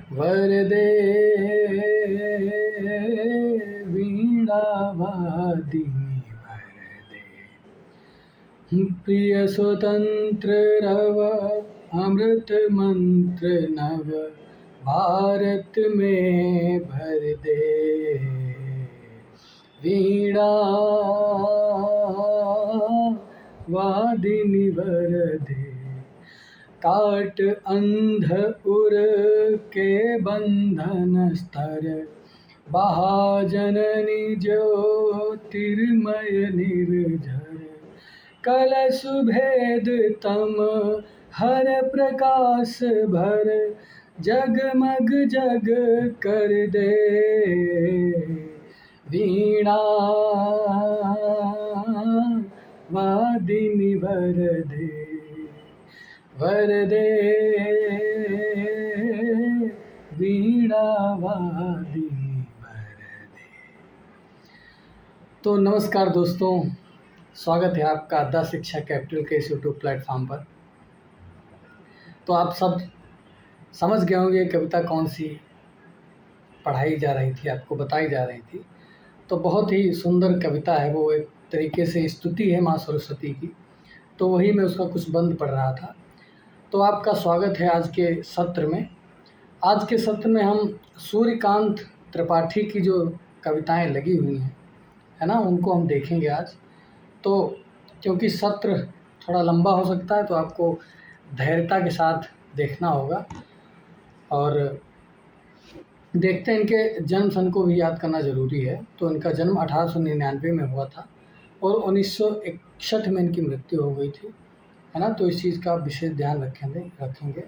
वरदे वीणा वादिनी वरदे प्रिय स्वतंत्र रव अमृत मंत्र नव भारत में भर दे वीणा वादिनी वरदे काट अंध उर के बंधन स्तर महाजननी ज्योतिर्मय निर्झर कलश भेद तम हर प्रकाश भर जगमग जग कर दे वीणा वादिनी वरदे वरदे वीणा वादिनी वरदे। तो नमस्कार दोस्तों, स्वागत है आपका द शिक्षा कैपिटल के इस यूट्यूब प्लेटफॉर्म पर। तो आप सब समझ गए होंगे कविता कौन सी पढ़ाई जा रही थी, आपको बताई जा रही थी। तो बहुत ही सुंदर कविता है वो, एक तरीके से स्तुति है माँ सरस्वती की। तो वही मैं उसका कुछ बंद पढ़ रहा था। तो आपका स्वागत है आज के सत्र में। आज के सत्र में हम सूर्यकांत त्रिपाठी की जो कविताएं लगी हुई हैं, है ना, उनको हम देखेंगे आज। तो क्योंकि सत्र थोड़ा लंबा हो सकता है तो आपको धैर्यता के साथ देखना होगा। और देखते हैं, इनके जन्म सन को भी याद करना ज़रूरी है। तो इनका जन्म 1899 में हुआ था और 1961 में इनकी मृत्यु हो गई थी, है ना। तो इस चीज़ का विशेष ध्यान रखेंगे।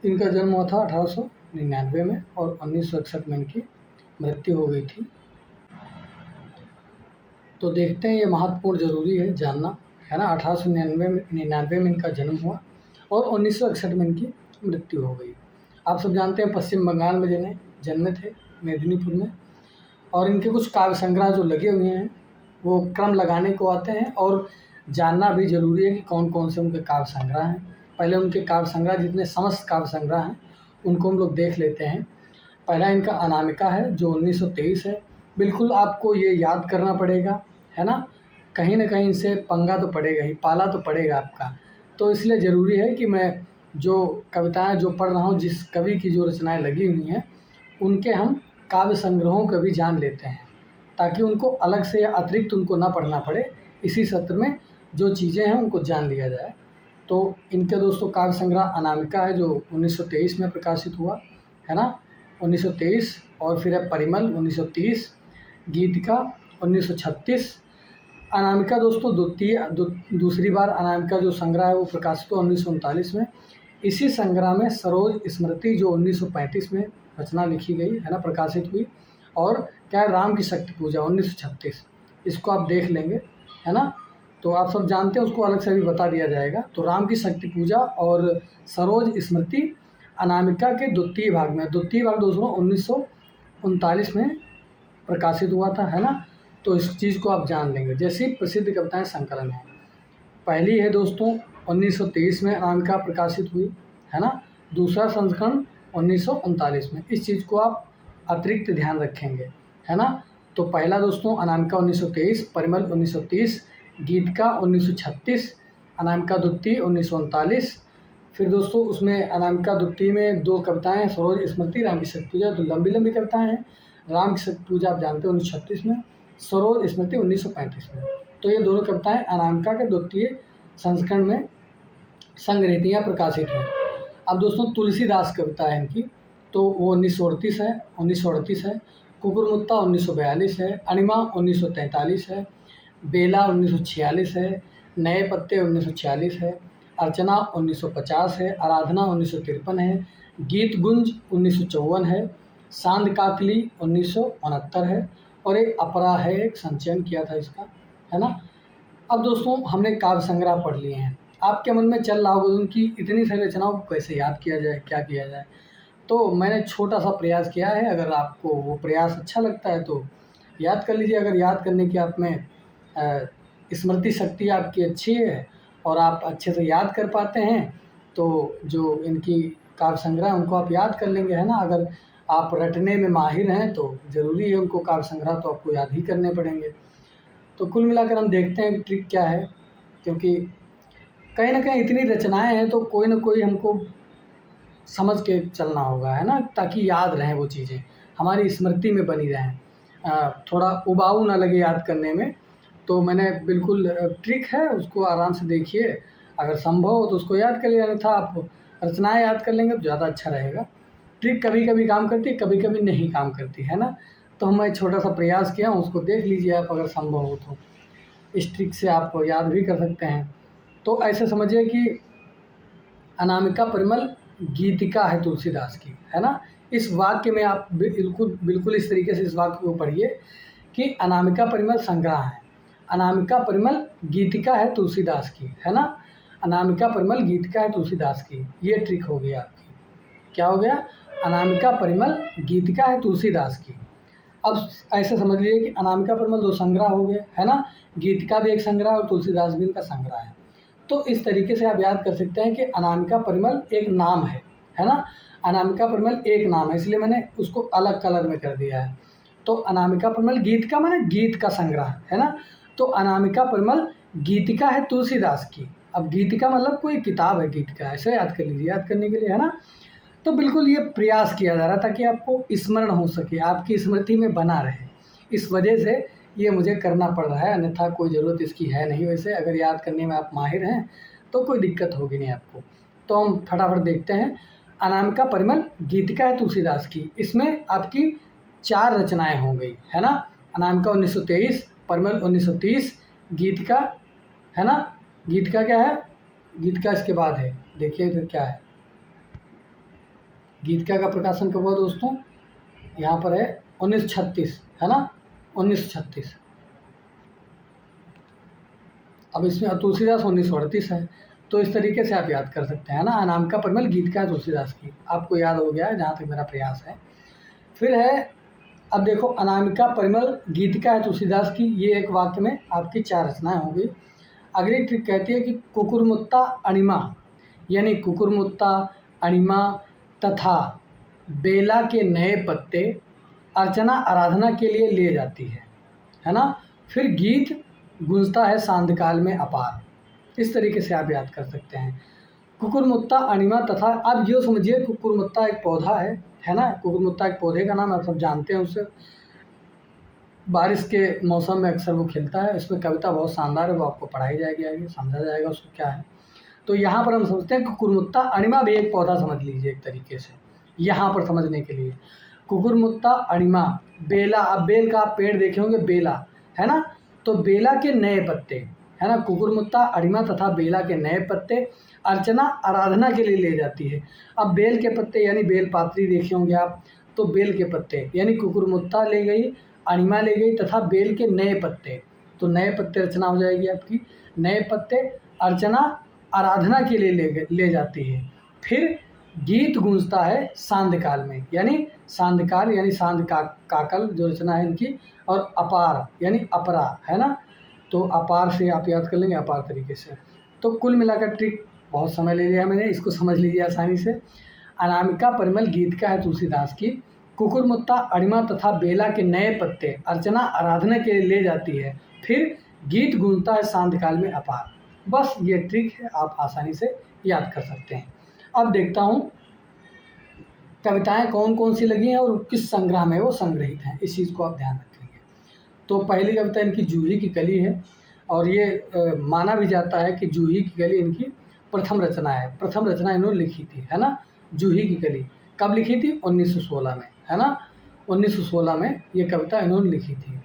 इनका जन्म हुआ था 1899 में और 1961 में इनकी मृत्यु हो गई थी। तो देखते हैं, ये महत्वपूर्ण ज़रूरी है जानना, है ना। 1899 में इनका जन्म हुआ और 1961 में इनकी मृत्यु हो गई। आप सब जानते हैं पश्चिम बंगाल में जिन्हें जन्मे थे, मेदिनीपुर में। और इनके कुछ काव्य संग्रह जो लगे हुए हैं वो क्रम लगाने को आते हैं और जानना भी ज़रूरी है कि कौन कौन से उनके काव्य संग्रह हैं। पहले उनके काव्य संग्रह, जितने समस्त काव्य संग्रह हैं उनको हम लोग देख लेते हैं। पहला इनका अनामिका है जो 1923 है। बिल्कुल आपको ये याद करना पड़ेगा, है ना कहीं इनसे पंगा तो पड़ेगा ही, पाला तो पड़ेगा आपका। तो इसलिए ज़रूरी है कि मैं जो कविताएं जो पढ़ रहा हूँ, जिस कवि की जो रचनाएं लगी हुई हैं उनके हम काव्य संग्रहों को भी जान लेते हैं, ताकि उनको अलग से या अतिरिक्त उनको ना पढ़ना पड़े। इसी सत्र में जो चीज़ें हैं उनको जान लिया जाए। तो इनके दोस्तों काव्य संग्रह अनामिका है जो 1923 में प्रकाशित हुआ, है ना, 1923। और फिर है परिमल 1930, गीतिका 1936। अनामिका दोस्तों दूसरी बार अनामिका जो संग्रह है वो प्रकाशित हुआ 1939 में। इसी संग्रह में सरोज स्मृति जो 1935 में रचना लिखी गई, है ना, प्रकाशित हुई। और क्या है, राम की शक्ति पूजा 1936, इसको आप देख लेंगे, है ना। तो आप सब जानते हैं, उसको अलग से भी बता दिया जाएगा। तो राम की शक्ति पूजा और सरोज स्मृति अनामिका के द्वितीय भाग में, द्वितीय भाग दोस्तों 1939 में प्रकाशित हुआ था, है ना। तो इस चीज़ को आप जान लेंगे। जैसी प्रसिद्ध कविताएं संकलन है, पहली है दोस्तों 1923 में अनामिका प्रकाशित हुई, है ना। दूसरा संस्करण 1939 में। इस चीज़ को आप अतिरिक्त ध्यान रखेंगे, है ना। तो पहला दोस्तों अनामिका 1923, परिमल 1930, गीतिका 1936, अनामिका द्वितीय 1939। फिर दोस्तों उसमें अनामिका द्वितीय में दो कविताएं, सरोज स्मृति, राम की शक्ति पूजा। तो लंबी लंबी कविताएं हैं। राम की शक्ति पूजा आप जानते हैं 1936 में, सरोज स्मृति 1935 में। तो ये दोनों कविताएं अनामिका के द्वितीय संस्करण में संग्रहितियाँ प्रकाशित हुई। अब दोस्तों तुलसीदास कविता है इनकी, तो वो 1938 है। कुकुरमुत्ता 1942 है। अणिमा 1943 है। बेला 1946 है। नए पत्ते 1946 है। अर्चना 1950 है। आराधना 1953 है। गीत गुंज 1954 है। सांद काकली 1969 है। और एक अपरा है, एक संचयन किया था इसका, है ना। अब दोस्तों हमने काव्य संग्रह पढ़ लिए हैं। आपके मन में चल रहा होगा उनकी इतनी सारी रचनाओं को कैसे याद किया जाए, क्या किया जाए। तो मैंने छोटा सा प्रयास किया है। अगर आपको वो प्रयास अच्छा लगता है तो याद कर लीजिए। अगर याद करने की आप में स्मृति शक्ति आपकी अच्छी है और आप अच्छे से याद कर पाते हैं, तो जो इनकी काव्य संग्रह उनको आप याद कर लेंगे, है ना। अगर आप रटने में माहिर हैं तो ज़रूरी है उनको काव्य संग्रह तो आपको याद ही करने पड़ेंगे। तो कुल मिलाकर हम देखते हैं कि ट्रिक क्या है, क्योंकि कहीं ना कहीं इतनी रचनाएं हैं तो कोई ना कोई हमको समझ के चलना होगा, है ना, ताकि याद रहें वो चीज़ें, हमारी स्मृति में बनी रहें, थोड़ा उबाऊ ना लगे याद करने में। तो मैंने बिल्कुल ट्रिक है, उसको आराम से देखिए, अगर संभव हो तो उसको याद कर लिया, अन्यथा आप रचनाएं याद कर लेंगे तो ज़्यादा अच्छा रहेगा। ट्रिक कभी कभी काम करती है, कभी कभी नहीं काम करती, है ना। तो मैं छोटा सा प्रयास किया हूँ, उसको देख लीजिए आप, अगर संभव हो तो इस ट्रिक से आप याद भी कर सकते हैं। तो ऐसे समझिए कि अनामिका परिमल गीतिका है तुलसीदास की, है ना। इस वाक्य में आप बिल्कुल बिल्कुल इस तरीके से इस वाक्य को पढ़िए कि अनामिका परिमल संग्रह है, अनामिका परिमल गीतिका है तुलसीदास की, है ना। अनामिका परिमल गीतिका है तुलसीदास की, ये ट्रिक हो गई आपकी। क्या हो गया? अनामिका परिमल गीतिका है तुलसीदास की। अब ऐसे समझ लीजिए कि अनामिका परिमल 2 संग्रह हो गए, है ना। गीतिका भी एक संग्रह और तुलसीदास भी इनका संग्रह है। तो इस तरीके से आप याद कर सकते हैं कि अनामिका परिमल एक नाम है ना। अनामिका परिमल एक नाम है, इसलिए मैंने उसको अलग कलर में कर दिया है। तो अनामिका परिमल गीत का माने गीत का संग्रह, है ना। तो अनामिका परिमल गीतिका है तुलसीदास की। अब गीतिका मतलब कोई किताब है गीत का, ऐसे याद कर लीजिए, याद करने के लिए, है ना। तो बिल्कुल ये प्रयास किया जा रहा है ताकि आपको स्मरण हो सके, आपकी स्मृति में बना रहे। इस वजह से ये मुझे करना पड़ रहा है, अन्यथा कोई ज़रूरत इसकी है नहीं। वैसे अगर याद करने में आप माहिर हैं तो कोई दिक्कत होगी नहीं आपको। तो हम फटाफट देखते हैं। अनामिका परिमल गीतिका है तुलसीदास की, इसमें आपकी 4 रचनाएं हो गई, है ना। अनामिका 1923, परिमल 1930, गीतिका, है ना। गीतिका क्या है? गीतिका इसके बाद है, देखिए इधर क्या है। गीतिका का प्रकाशन कब हुआ दोस्तों? यहाँ पर है 1936, है ना, 1936। अब इसमें तुलसीदास 1938 है। तो इस तरीके से आप याद कर सकते हैं ना। अनामिका परिमल गीतिका है तुलसीदास की, आपको याद हो गया है जहाँ तक मेरा प्रयास है। फिर है, अब देखो, अनामिका परिमल गीतिका है तुलसीदास की, ये एक वाक्य में आपकी 4 रचनाएं हो गई। अगली ट्रिक कहती है कि कुकुरमुत्ता अणिमा, यानी कुकुरमुत्ता, अणिमा तथा बेला के नए पत्ते अर्चना आराधना के लिए ले जाती है ना। फिर गीत गूंजता है सांध्यकाल में अपार। इस तरीके से आप याद कर सकते हैं। कुकुरमुत्ता अणिमा तथा, अब ये समझिए कुकुरमुत्ता एक पौधा है ना। कुकुरमुत्ता एक पौधे का नाम, आप सब जानते हैं उसे, बारिश के मौसम में अक्सर वो खिलता है। इसमें कविता बहुत शानदार है, वो आपको पढ़ाई जाएगी, आगे समझा जाएगा उसको क्या है। तो यहाँ पर हम समझते हैं कुकुरमुत्ता अणिमा भी एक पौधा समझ लीजिए एक तरीके से, यहाँ पर समझने के लिए। कुकुरमुत्ता अणिमा, बेला, अब बेल का आप पेड़ देखे होंगे, बेला, है ना। तो बेला के नए पत्ते, है ना। कुकुरमुत्ता अणिमा तथा बेला के नए पत्ते अर्चना आराधना के लिए ले जाती है। अब बेल के पत्ते यानी बेलपात्री देखे होंगे आप, तो बेल के पत्ते यानी कुकुरमुत्ता ले गई, अणिमा ले गई तथा बेल के नए पत्ते, तो नए पत्ते रचना हो जाएगी आपकी। नए पत्ते अर्चना आराधना के लिए ले जाती है। फिर गीत गूंजता है सांध्यकाल में, यानी सांध्यकाल यानी सांध्य काकल जो रचना है इनकी, और अपार यानी अपरा, है ना। तो अपार से आप याद कर लेंगे, अपार तरीके से। तो कुल मिलाकर ट्रिक बहुत समय ले लिया मैंने, इसको समझ लीजिए आसानी से। अनामिका परिमल गीतिका है तुलसीदास की, कुकुरमुत्ता अणिमा तथा बेला के नए पत्ते अर्चना आराधना के लिए ले जाती है। फिर गीत गूंजता है सांध्यकाल में अपार। बस ये ट्रिक है, आप आसानी से याद कर सकते हैं। अब देखता हूँ कविताएं कौन कौन सी लगी हैं और किस संग्रह में वो संग्रहित हैं, इस चीज़ को आप ध्यान रखेंगे। तो पहली कविता इनकी जूही की कली है, और ये माना भी जाता है कि जूही की कली इनकी प्रथम रचना है। प्रथम रचना इन्होंने लिखी थी, है ना। जूही की कली कब लिखी थी? 1916 में, है ना। 1916 में ये कविता इन्होंने लिखी थी।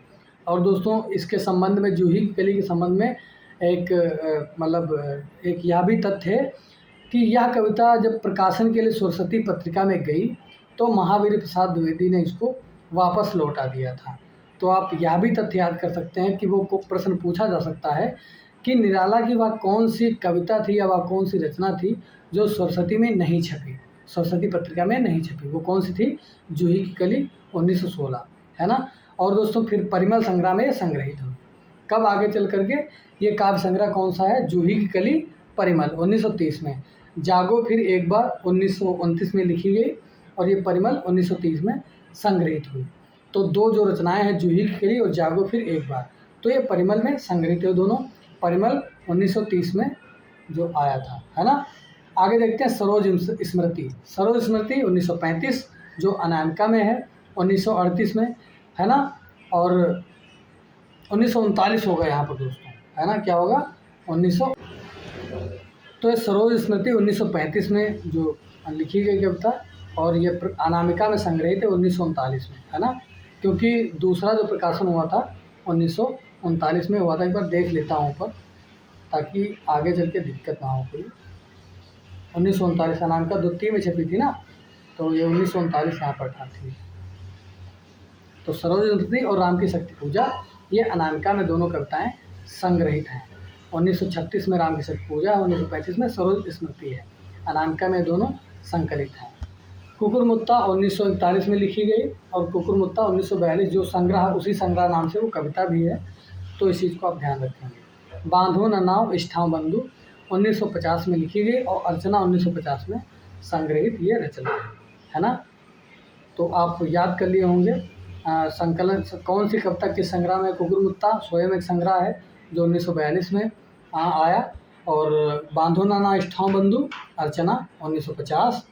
और दोस्तों इसके संबंध में, जूही की कली के संबंध में एक एक यह भी तथ्य है कि यह कविता जब प्रकाशन के लिए सरस्वती पत्रिका में गई तो महावीर प्रसाद द्विवेदी ने इसको वापस लौटा दिया था। तो आप यह भी तथ्य याद कर सकते हैं कि वो प्रश्न पूछा जा सकता है कि निराला की वह कौन सी कविता थी या वह कौन सी रचना थी जो सरस्वती में नहीं छपी, सरस्वती पत्रिका में नहीं छपी, वो कौन सी थी? जूही की कली 1916, है ना। और दोस्तों फिर परिमल संग्रह में संग्रहित हो। कब आगे चल करके ये काव्य संग्रह कौन सा है? जूही की कली परिमल 1930 में। जागो फिर एक बार 1929 में लिखी गई और ये परिमल 1930 में संग्रहित हुई। तो दो जो रचनाएं हैं, जूही की कली और जागो फिर एक बार, तो ये परिमल में संग्रहित है दोनों। परिमल 1930 में जो आया था, है ना। आगे देखते हैं सरोज स्मृति। सरोज स्मृति 1935 जो अनामिका में है, 1938 में, है ना। और 1939 होगा यहाँ पर दोस्तों, है ना। क्या होगा 1900। तो ये सरोज स्मृति 1935 में जो लिखी गई कविता और ये अनामिका में संग्रहित है 1939 में, है ना। क्योंकि दूसरा जो प्रकाशन हुआ था 1939 में हुआ था। एक बार देख लेता हूँ ऊपर ताकि आगे चल के दिक्कत ना हो कोई। 1939 अनामिका द्वितीय में छपी थी ना, तो ये 1939 यहाँ पर थी। तो सरोज स्मृति और राम की शक्ति पूजा ये अनामिका में दोनों कविताएं संग्रहित हैं। 1936 में राम की शक्ति पूजा, 1935 में सरोज स्मृति है। अनामिका में दोनों संकलित हैं। कुकुरमुत्ता 1941 में लिखी गई और कुकुरमुत्ता 1942 जो संग्रह, उसी संग्रह नाम से वो कविता भी है, तो इस चीज़ को आप ध्यान रखेंगे। बांधो न नाव इष्ठाव बंधु 1950 में लिखी गई और अर्चना 1950 में संग्रहित ये रचना है ना। तो आप याद कर लिए होंगे संकलन कौन सी कविता किस संग्रह में। कुकुरमुत्ता स्वयं एक संग्रह है जो 1942 में आया, और बांधो नाना इष्ठाव बंधु अर्चना 1950,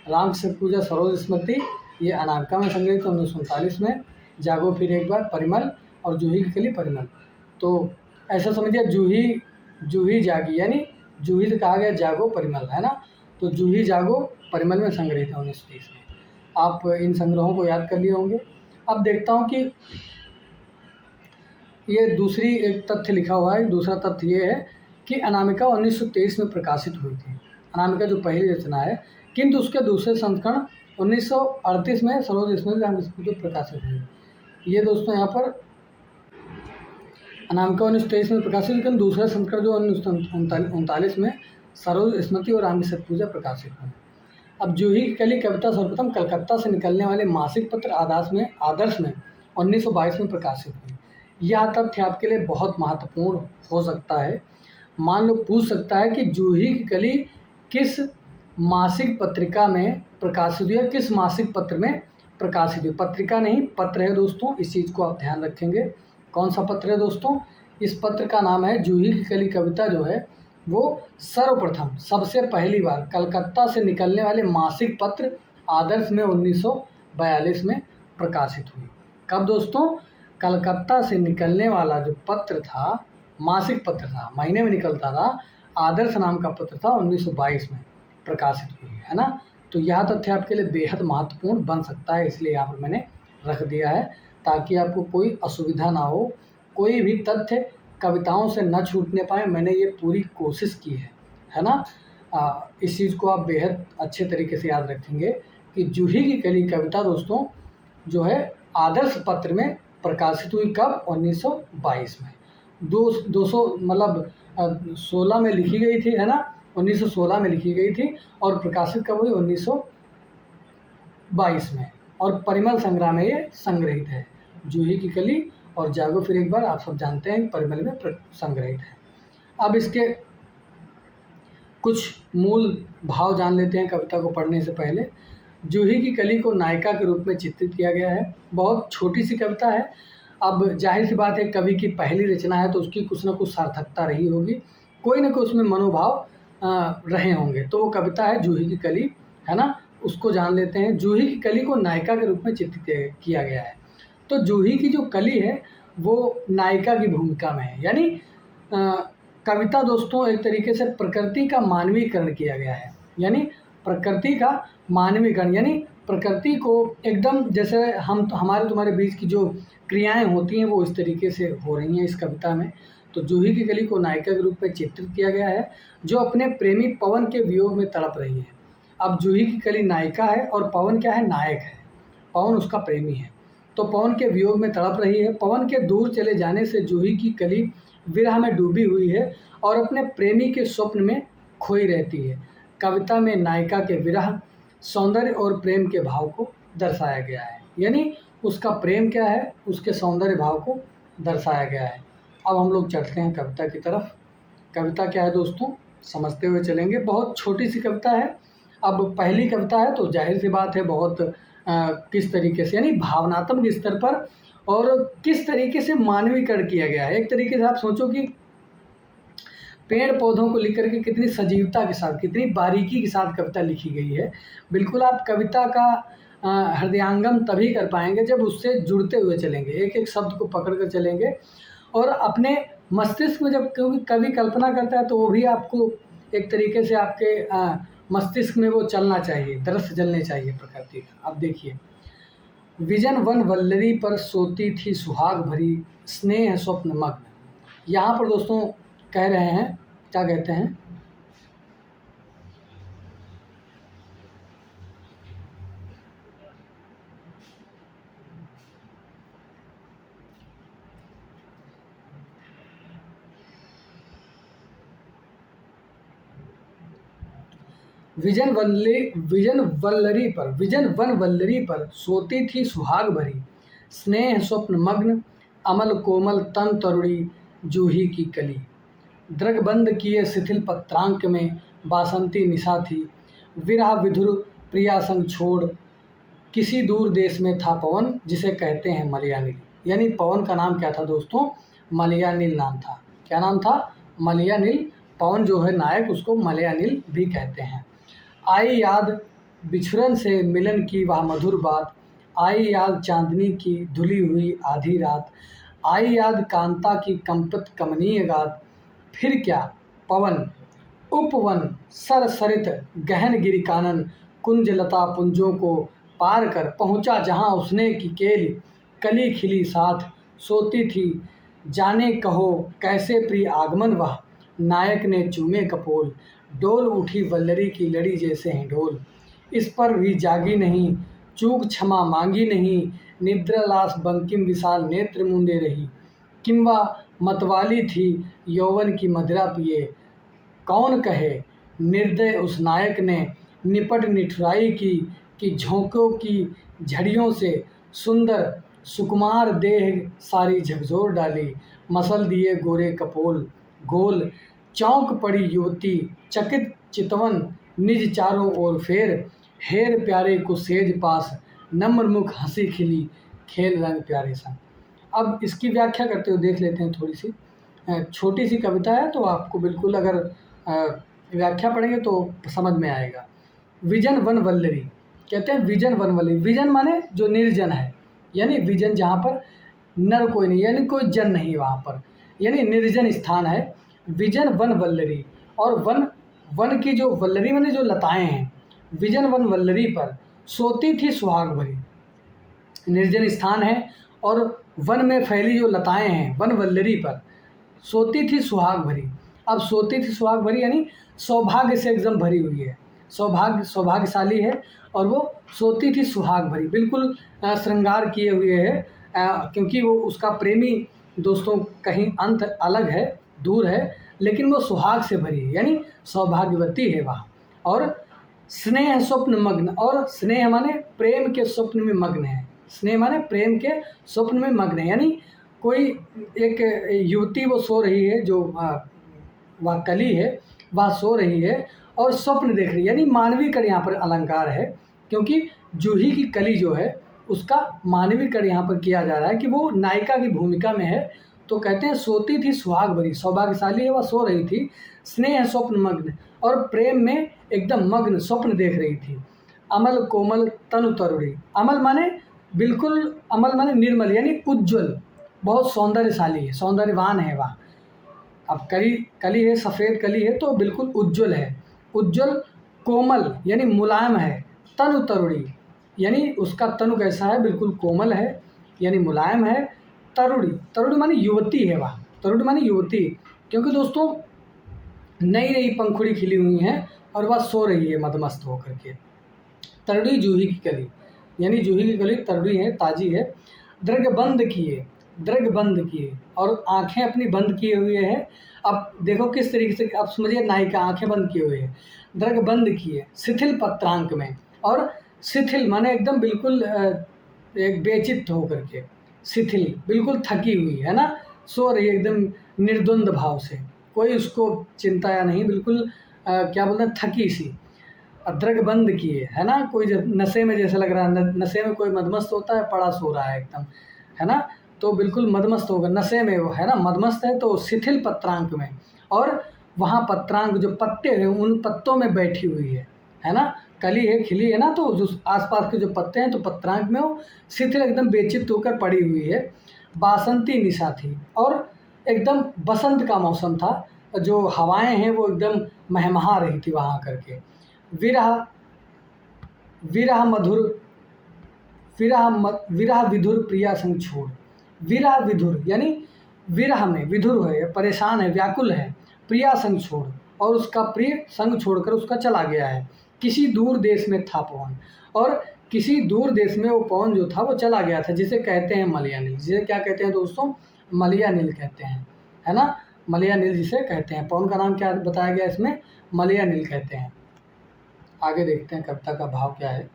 राम की शक्ति पूजा सरोज स्मृति ये अनामिका में संग्रहित 1939 में, जागो फिर एक बार परिमल, और जूही की कली परिमल। तो ऐसा समझिए जूही जागी, यानी जूही से कहा गया जागो परिमल, है ना। तो जूही जागो परिमल में संग्रहित है 1930 में। आप इन संग्रहों को याद कर लिए होंगे। अब देखता हूँ कि ये दूसरी एक तथ्य लिखा हुआ है। दूसरा तथ्य ये है कि अनामिका 1923 में प्रकाशित हुई थी, अनामिका जो पहली रचना है, किंतु उसके दूसरे संस्करण 1938 में सरोज स्मृति प्रकाशित हुई। ये दोस्तों यहाँ पर अनामिका 1923 में प्रकाशित, लेकिन दूसरा संस्करण जो 1939 में सरोज स्मृति और राम की शक्ति पूजा प्रकाशित हुई। अब जूही की कली कविता सर्वप्रथम कलकत्ता से निकलने वाले मासिक पत्र आदर्श में 1922 में प्रकाशित हुई। यह तथ्य आपके लिए बहुत महत्वपूर्ण हो सकता है। मान लो पूछ सकता है कि जूही की कली किस मासिक पत्रिका में प्रकाशित हुई है, किस मासिक पत्र में प्रकाशित हुई। पत्रिका नहीं, पत्र है दोस्तों, इस चीज़ को आप ध्यान रखेंगे। कौन सा पत्र है दोस्तों? इस पत्र का नाम है जूही की कली कविता जो है वो सर्वप्रथम सबसे पहली बार कलकत्ता से निकलने वाले मासिक पत्र आदर्श में 1942 में प्रकाशित हुई। कब दोस्तों? कलकत्ता से निकलने वाला जो पत्र था, मासिक पत्र था, महीने में निकलता था, आदर्श नाम का पत्र था, 1922 में प्रकाशित हुई, है ना। तो यह तथ्य आपके लिए बेहद महत्वपूर्ण बन सकता है, इसलिए यहाँ पर मैंने रख दिया है ताकि आपको कोई असुविधा ना हो, कोई भी तथ्य कविताओं से न छूटने पाए। मैंने ये पूरी कोशिश की है ना। इस चीज़ को आप बेहद अच्छे तरीके से याद रखेंगे कि जूही की कली कविता दोस्तों जो है आदर्श पत्र में प्रकाशित हुई। कब? 1922 में। 200 मतलब 16 में लिखी गई थी, है ना। 1916 में लिखी गई थी और प्रकाशित कब हुई? 1922 में। और परिमल संग्रह में ये संग्रहित है। जूही की कली और जागो फिर एक बार आप सब जानते हैं परिमल में संग्रहित है। अब इसके कुछ मूल भाव जान लेते हैं कविता को पढ़ने से पहले। जूही की कली को नायिका के रूप में चित्रित किया गया है। बहुत छोटी सी कविता है। अब जाहिर सी बात है, कवि की पहली रचना है तो उसकी कुछ ना कुछ सार्थकता रही होगी, कोई ना कोई उसमें मनोभाव रहे होंगे। तो वो कविता है जूही की कली, है ना। उसको जान लेते हैं। जूही की कली को नायिका के रूप में चित्रित किया गया है। तो जूही की जो कली है वो नायिका की भूमिका में है, यानी कविता दोस्तों एक तरीके से प्रकृति का मानवीकरण किया गया है, यानी प्रकृति का मानवीकरण, यानी प्रकृति को एकदम जैसे हमारे तुम्हारे बीच की जो क्रियाएं होती हैं वो इस तरीके से हो रही हैं इस कविता में। तो जूही की कली को नायिका के रूप में चित्रित किया गया है जो अपने प्रेमी पवन के वियोग में तड़प रही है। अब जूही की कली नायिका है और पवन क्या है? नायक है। पवन उसका प्रेमी है। तो पवन के वियोग में तड़प रही है। पवन के दूर चले जाने से जूही की कली विरह में डूबी हुई है और अपने प्रेमी के स्वप्न में खोई रहती है। कविता में नायिका के विरह, सौंदर्य और प्रेम के भाव को दर्शाया गया है, यानी उसका प्रेम क्या है, उसके सौंदर्य भाव को दर्शाया गया है। अब हम लोग चलते हैं कविता की तरफ। कविता क्या है दोस्तों? समझते हुए चलेंगे। बहुत छोटी सी कविता है। अब पहली कविता है तो जाहिर सी बात है बहुत किस तरीके से यानी भावनात्मक स्तर पर और किस तरीके से मानवीकरण किया गया है। एक तरीके से आप सोचो कि पेड़ पौधों को लेकर के कितनी सजीवता के साथ, कितनी बारीकी के साथ कविता लिखी गई है। बिल्कुल आप कविता का हृदयांगम तभी कर पाएंगे जब उससे जुड़ते हुए चलेंगे, एक एक शब्द को पकड़ कर चलेंगे और अपने मस्तिष्क में जब कवि कल्पना करता है तो वो भी आपको एक तरीके से आपके मस्तिष्क में वो चलना चाहिए, दृश्य जलने चाहिए प्रकृति का। अब देखिए, विजन वन वल्लरी पर सोती थी सुहाग भरी, स्नेह स्वप्न मग्न। यहाँ पर दोस्तों कह रहे हैं, क्या कहते हैं, विजन वन वल्लरी पर सोती थी सुहाग भरी, स्नेह स्वप्न मग्न, अमल कोमल तन तरुणी, जूही की कली। दृगबंध किए शिथिल पत्रांक में बासंती निशा थी, विरह विधुर प्रिया संग छोड़, किसी दूर देश में था पवन जिसे कहते हैं मलयानिल। यानी पवन का नाम क्या था दोस्तों? मलयानिल नाम था। क्या नाम था? मलयानिल। पवन जो है नायक, उसको मलयानिल भी कहते हैं। आई याद बिछुरन से मिलन की वह मधुर बात, आई याद चांदनी की धुली हुई आधी रात, आई याद कांता की कंपित कमनीय गात, फिर क्या पवन उपवन सर सरित गहन गिरि कानन, कुंज लता पुंजों को पार कर पहुँचा जहाँ उसने की केली, कली खिली साथ सोती थी, जाने कहो कैसे प्रिय आगमन वह, नायक ने चूमे कपोल, डोल उठी वल्लरी की लड़ी जैसे हिंडोल, इस पर भी जागी नहीं, चूक क्षमा मांगी नहीं, निद्रालास बंकिम विशाल नेत्र मूंदे रही, किंवा मतवाली थी यौवन की मदिरा पिए, कौन कहे निर्दय उस नायक ने निपट निठुराई की, कि झोंकों की झड़ियों से सुंदर सुकुमार देह सारी झकझोर डाली, मसल दिए गोरे कपोल गोल, चौंक पड़ी युवती चकित चितवन, निज चारों ओर फेर, हेर प्यारे को सेज पास, नम्र मुख हंसी खिली, खेल रंग प्यारे सा। अब इसकी व्याख्या करते हुए देख लेते हैं थोड़ी सी। छोटी सी कविता है तो आपको बिल्कुल अगर व्याख्या पढ़ेंगे तो समझ में आएगा। विजन वन वल्लरी, कहते हैं विजन वन वल्लरी। विजन माने जो निर्जन है, यानी विजन जहाँ पर नर कोई नहीं, यानी कोई जन नहीं वहाँ पर, यानी निर्जन स्थान है। विजन वन वल्लरी, और वन की जो वल्लरी माने जो लताएं हैं, विजन वन वल्लरी पर सोती थी सुहाग भरी। निर्जन स्थान है और वन में फैली जो लताएं हैं, वन वल्लरी पर सोती थी सुहाग भरी। अब सोती थी सुहाग भरी यानी सौभाग्य से एकदम भरी हुई है, सौभाग्यशाली है, और वो सोती थी सुहाग भरी, बिल्कुल श्रृंगार किए हुए है, क्योंकि वो उसका प्रेमी दोस्तों कहीं अंत अलग है, दूर है, लेकिन वो सुहाग से भरी है, यानी सौभाग्यवती है वह। और स्नेह स्वप्न मग्न, और स्नेह माने प्रेम के स्वप्न में मग्न है, स्नेह माने प्रेम के स्वप्न में मग्न है, यानी कोई एक युवती वो सो रही है, जो वह कली है वह सो रही है और स्वप्न देख रही है, यानी मानवीकरण यहाँ पर अलंकार है, क्योंकि जूही की कली जो है उसका मानवीकरण यहाँ पर किया जा रहा है कि वो नायिका की भूमिका में है। तो कहते हैं सोती थी सुहाग भरी, सौभाग्यशाली है वह, सो रही थी, स्नेह स्वप्न मग्न, और प्रेम में एकदम मग्न स्वप्न देख रही थी। अमल कोमल तनु तरुणी, अमल माने बिल्कुल, अमल माने निर्मल, यानी उज्ज्वल, बहुत सौंदर्यशाली है, सौंदर्यवान है वह। अब कली है, सफ़ेद कली है तो बिल्कुल उज्ज्वल है, उज्ज्वल, कोमल यानी मुलायम है, तनु तरुणी यानी उसका तनु कैसा है, बिल्कुल कोमल है यानी मुलायम है। तरुणी मानी युवती है वह, तरुणी मानी युवती, क्योंकि दोस्तों नई नई पंखुड़ी खिली हुई हैं और वह सो रही है मदमस्त होकर के। तरुणी जूही की कली, यानी जूही की कली तरुणी है, ताजी है। दृग बंद किए और आंखें अपनी बंद किए हुए हैं। अब देखो किस तरीके से, आप समझिए नायिका आंखें बंद किए हुए है, दृग बंद किए शिथिल पत्रांक में, और शिथिल माने एकदम बिल्कुल एक बेचित होकर के, शिथिल बिल्कुल थकी हुई है ना, सो रही है एकदम निर्द्वंद भाव से, कोई उसको चिंता या नहीं, बिल्कुल क्या बोलते हैं, थकी सी, अदरक बंद किए, है ना। कोई जब नशे में जैसे लग रहा है, नशे में कोई मदमस्त होता है, पड़ा सो रहा है एकदम, है ना। तो बिल्कुल मदमस्त होगा, नशे में वो, है ना, मदमस्त है। तो शिथिल पत्रांक में, और वहाँ पत्रांक जो पत्ते हैं उन पत्तों में बैठी हुई है ना। कली है, खिली है ना, तो जो आसपास के जो पत्ते हैं तो पत्रांक में वो शिथिल एकदम बेचित होकर पड़ी हुई है। बासंती निशा थी और एकदम बसंत का मौसम था, जो हवाएं हैं वो एकदम महमहा रही थी वहाँ करके। विरह विरह मधुर विरह विधुर प्रिया संग छोड़। विरह विधुर यानी विरह में, विधुर है, परेशान है, व्याकुल है, प्रिया संग छोड़, और उसका प्रिय संग छोड़कर उसका चला गया है। किसी दूर देश में था पवन, और किसी दूर देश में वो पवन जो था वो चला गया था, जिसे कहते हैं मलया नील। जिसे क्या कहते हैं दोस्तों? मलया नील कहते हैं, है ना। मलया नील जिसे कहते हैं, पवन का नाम क्या बताया गया इसमें? मलया नील कहते हैं। आगे देखते हैं कविता का भाव क्या है।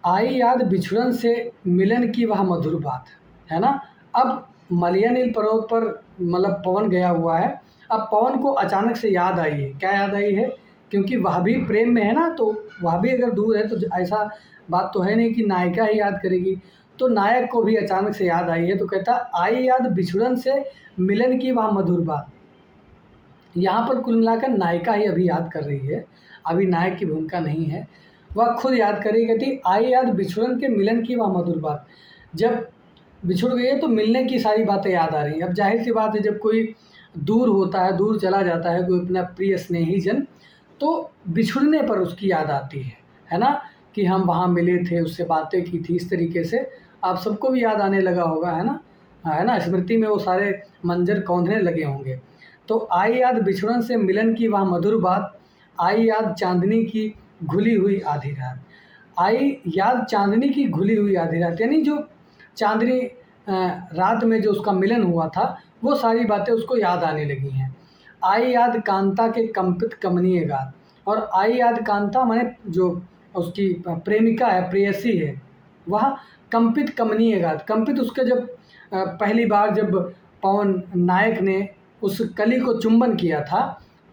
आई याद बिछुड़न से मिलन की वह मधुर बात, है ना। अब मलया नील पर्वत पर मतलब पवन गया हुआ है। अब पवन को अचानक से याद आई है। क्या याद आई है? क्योंकि वह भी प्रेम में है ना, तो वह भी अगर दूर है तो ऐसा बात तो है नहीं कि नायिका ही याद करेगी। तो नायक को भी अचानक से याद आई है, तो कहता आई याद बिछुड़न से मिलन की वह मधुर बात। यहाँ पर कुल मिलाकर नायिका ही अभी याद कर रही है, अभी नायक की भूमिका नहीं है। वह खुद याद करेगी, कहती आई याद बिछुड़न के मिलन की वह मधुर बात। जब बिछुड़ गई है तो मिलने की सारी बातें याद आ रही हैं। अब जाहिर सी बात है, जब कोई दूर होता है, दूर चला जाता है कोई अपना प्रिय स्नेही जन, तो बिछुड़ने पर उसकी याद आती है ना, कि हम वहाँ मिले थे, उससे बातें की थी। इस तरीके से आप सबको भी याद आने लगा होगा, है ना, है ना। स्मृति में वो सारे मंजर कौंधने लगे होंगे। तो आई याद बिछुड़न से मिलन की वह मधुर बात, आई याद चांदनी की घुली हुई आधी रात। आई याद चांदनी की घुली हुई आधी रात, यानी जो चांदनी रात में जो उसका मिलन हुआ था, वो सारी बातें उसको याद आने लगी हैं। आई याद कांता के कंपित कमनीय गात, और आई याद कांता माने जो उसकी प्रेमिका है, प्रेयसी है, वह कंपित कमनीय गात। कंपित उसके जब पहली बार जब पवन नायक ने उस कली को चुंबन किया था,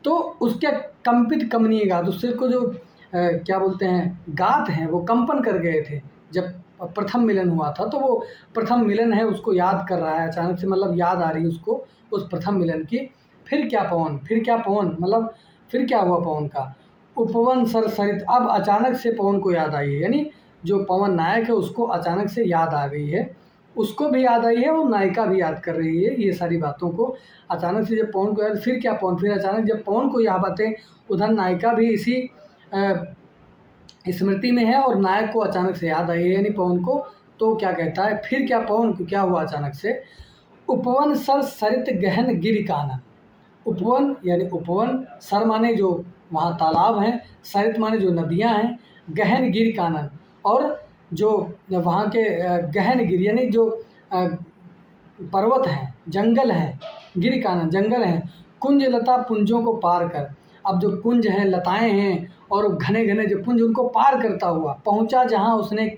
तो उसके कंपित कमनीय गात, उससे को जो क्या बोलते हैं, गात हैं, वो कंपन कर गए थे जब प्रथम मिलन हुआ था। तो वो प्रथम मिलन है, उसको याद कर रहा है अचानक से, मतलब याद आ रही है उसको उस प्रथम मिलन की। फिर क्या पवन, फिर क्या पवन, मतलब फिर क्या हुआ पवन का? उपवन सर सरित, अब अचानक से पवन को याद आई है, यानी जो पवन नायक है उसको अचानक से याद आ गई है, उसको भी याद आई है और नायिका भी याद कर रही है ये सारी बातों को। अचानक से जब पवन को याद, फिर क्या पवन, फिर अचानक जब पवन को यह बातें, उधर नायिका भी इसी स्मृति में है और नायक को अचानक से याद आई है, यानी पवन को। तो क्या कहता है, फिर क्या पवन को क्या हुआ अचानक से? उपवन सर सरित गहन गिर कानन। उपवन यानी उपवन, सर माने जो वहाँ तालाब हैं, सरित माने जो नदियाँ हैं, गहन गिर कानन, और जो वहाँ के गहन गिर यानी जो पर्वत हैं, जंगल हैं, गिर कानन जंगल हैं, कुंज लता पुंजों को पार कर। अब जो कुंज हैं, लताएं हैं और घने घने जो पुंज, उनको पार करता हुआ पहुँचा जहाँ उसने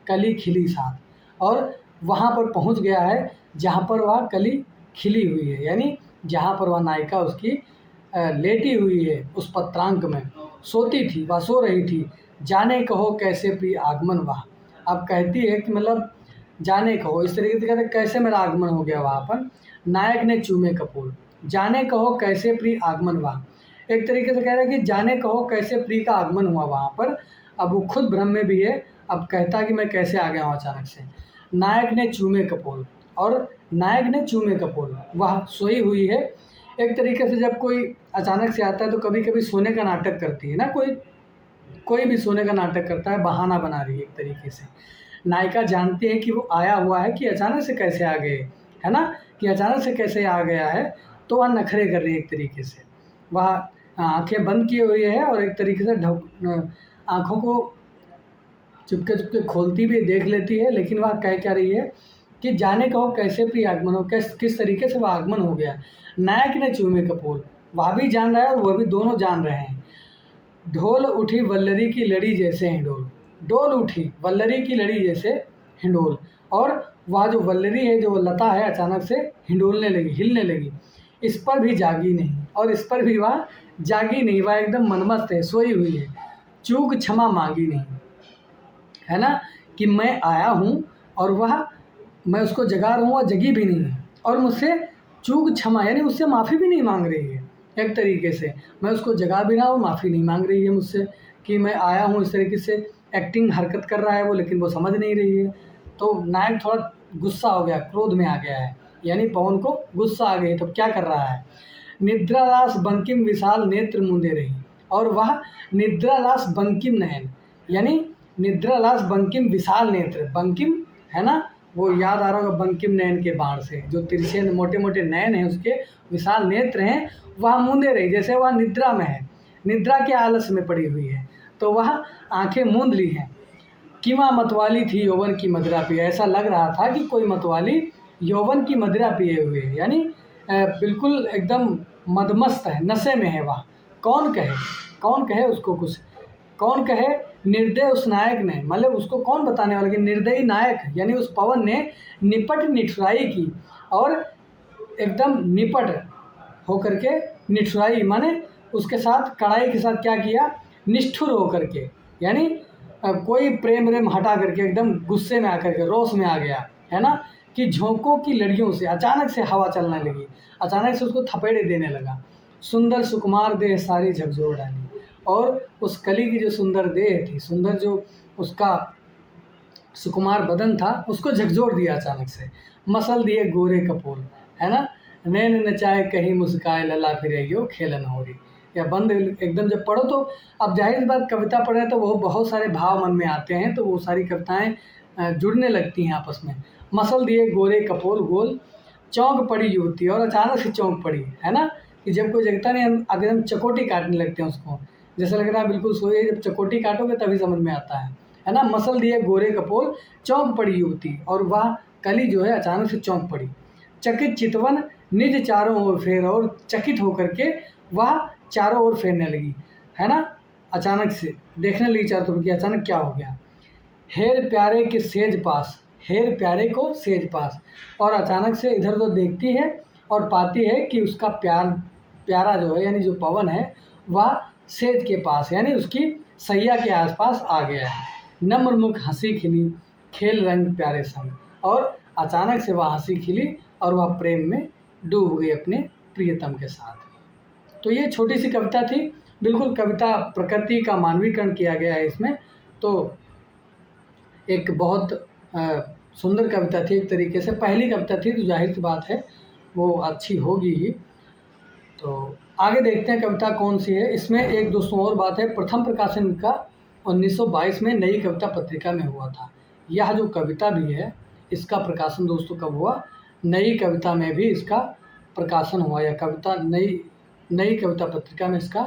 कली खिली साथ, और वहाँ पर पहुँच गया है जहाँ पर वह कली खिली हुई है, यानी जहाँ पर वह नायिका उसकी लेटी हुई है उस पत्रांक में, सोती थी, वह सो रही थी। जाने कहो कैसे प्रिय आगमन वहाँ। अब कहती है कि मतलब जाने कहो, इस तरीके से कहते कैसे मेरा आगमन हो गया वहाँ पर। नायक ने चूमे कपूर, जाने कहो कैसे प्रिय आगमन वहाँ। एक तरीके से कह रहा है कि जाने कहो कैसे प्रिय का आगमन हुआ वहाँ पर। अब वो खुद भ्रम में भी है, अब कहता कि मैं कैसे आ गया हूँ अचानक से। नायक ने चूमे कपूर, और नायक ने चूमे कपूर, वह सोई हुई है। एक तरीके से जब कोई अचानक से आता है तो कभी कभी सोने का नाटक करती है ना, कोई भी सोने का नाटक करता है, बहाना बना रही है एक तरीके से। नायिका जानती है कि वो आया हुआ है, कि अचानक से कैसे आ गए, है ना, कि अचानक से कैसे आ गया है। तो वह नखरे कर रही है एक तरीके से, वह आंखें बंद किए हुई है और एक तरीके से आँखों को चुपके चुपके खोलती भी देख लेती है। लेकिन वह कह क्या रही है कि जाने कहो कैसे प्रिय आगमन हो, किस तरीके से वह आगमन हो गया। नायक ने चूमे कपूर, वह भी जान रहा है और वह भी, दोनों जान रहे हैं। ढोल उठी वल्लरी की लड़ी जैसे हिंडोल, डोल उठी वल्लरी की लड़ी जैसे हिंडोल, और वह जो वल्लरी है, जो लता है, अचानक से हिंडोलने लगी, हिलने लगी। इस पर भी जागी नहीं, और इस पर भी वह जागी नहीं, वह एकदम मनमस्त है, सोई हुई है, चूक क्षमा मांगी नहीं, है ना, कि मैं आया हूँ और वह, मैं उसको जगा रहा हूँ, वह जगी भी नहीं है, और मुझसे चूक क्षमा यानी उससे माफ़ी भी नहीं मांग रही है। एक तरीके से मैं उसको जगा भी रहा हूँ, माफ़ी नहीं मांग रही है मुझसे कि मैं आया हूँ, इस तरीके से एक्टिंग हरकत कर रहा है वो, लेकिन वो समझ नहीं रही है। तो नायक थोड़ा गुस्सा हो गया, क्रोध में आ गया है, यानी पवन को गुस्सा आ गई। तो क्या कर रहा है, निद्रालास बंकिम विशाल नेत्र मूंदे रही, और वह निद्रालास बंकिम नयन, यानी निद्रालास बंकिम विशाल नेत्र, बंकिम है ना, वो याद आ रहा होगा बंकिम नयन के बाण से, जो तिरछे मोटे मोटे नयन हैं उसके, विशाल नेत्र हैं, वह मूंदे रही, जैसे वह निद्रा में है, निद्रा के आलस में पड़ी हुई है, तो वह आंखें मूंद ली हैं। किमा मतवाली थी यौवन की मदिरा पिए, ऐसा लग रहा था कि कोई मतवाली यौवन की मदिरा पिए हुए है, यानी बिल्कुल एकदम मदमस्त है, नशे में है वह। कौन कहे, कौन कहे उसको कुछ, कौन कहे, निर्दय उस नायक ने, मतलब उसको कौन बताने वाला कि निर्दयी नायक यानी उस पवन ने निपट निठुराई की, और एकदम निपट होकर के निठुराई माने उसके साथ कड़ाई के साथ क्या किया, निष्ठुर होकर के, यानी कोई प्रेम प्रेम हटा करके एकदम गुस्से में आकर के, रोष में आ गया, है ना, कि झोंकों की लड़ियों से अचानक से हवा चलने लगी, अचानक से उसको थपेड़े देने लगा। सुंदर सुकुमार देह सारी झकझोर डाली, और उस कली की जो सुंदर देह थी, सुंदर जो उसका सुकुमार बदन था, उसको झकझोर दिया अचानक से। मसल दिए गोरे कपोल, है ना, नैन नचाए कहीं मुस्काए लला फिरे यो खेलन हो रही, या बंद एकदम जब पढ़ो तो अब जाहिर बात कविता पढ़े तो वो बहुत सारे भाव मन में आते हैं, तो वो सारी कविताएं जुड़ने लगती हैं आपस में। मसल दिए गोरे कपोल गोल, चौंक पड़ी युवती, और अचानक से चौंक पड़ी, है ना, कि जब कोई जगता नहीं हम एकदम चकोटी काटने लगते हैं उसको, जैसा लग रहा है बिल्कुल सोए, जब चकोटी काटोगे तभी समझ में आता है ना। मसल दिए गोरे कपोल, चौंक पड़ी युवती, और वह कली जो है अचानक से चौंक पड़ी। चकित चितवन निज चारों ओर फेर, और चकित होकर के वह चारों ओर फेरने लगी, है ना, अचानक से देखने लगी चारों तरफ कि अचानक क्या हो गया। हेर प्यारे के सेज पास, हेर प्यारे को सेज पास, और अचानक से इधर उधर देखती है और पाती है कि उसका प्यारा जो है यानी जो पवन है वह सेज के पास यानी उसकी सैया के आसपास आ गया है। नम्र मुख हंसी खिली, खेल रंग प्यारे संग, और अचानक से वह हंसी खिली और वह प्रेम में डूब गई अपने प्रियतम के साथ। तो ये छोटी सी कविता थी, बिल्कुल कविता प्रकृति का मानवीकरण किया गया है इसमें। तो एक बहुत सुंदर कविता थी, एक तरीके से पहली कविता थी, तो जाहिर सी बात है वो अच्छी होगी ही। तो आगे देखते हैं कविता कौन सी है। इसमें एक दोस्तों और बात है, प्रथम प्रकाशन का 1922 में नई कविता पत्रिका में हुआ था। यह जो कविता भी है इसका प्रकाशन दोस्तों कब हुआ, नई कविता में भी इसका प्रकाशन हुआ, या कविता नई कविता पत्रिका में इसका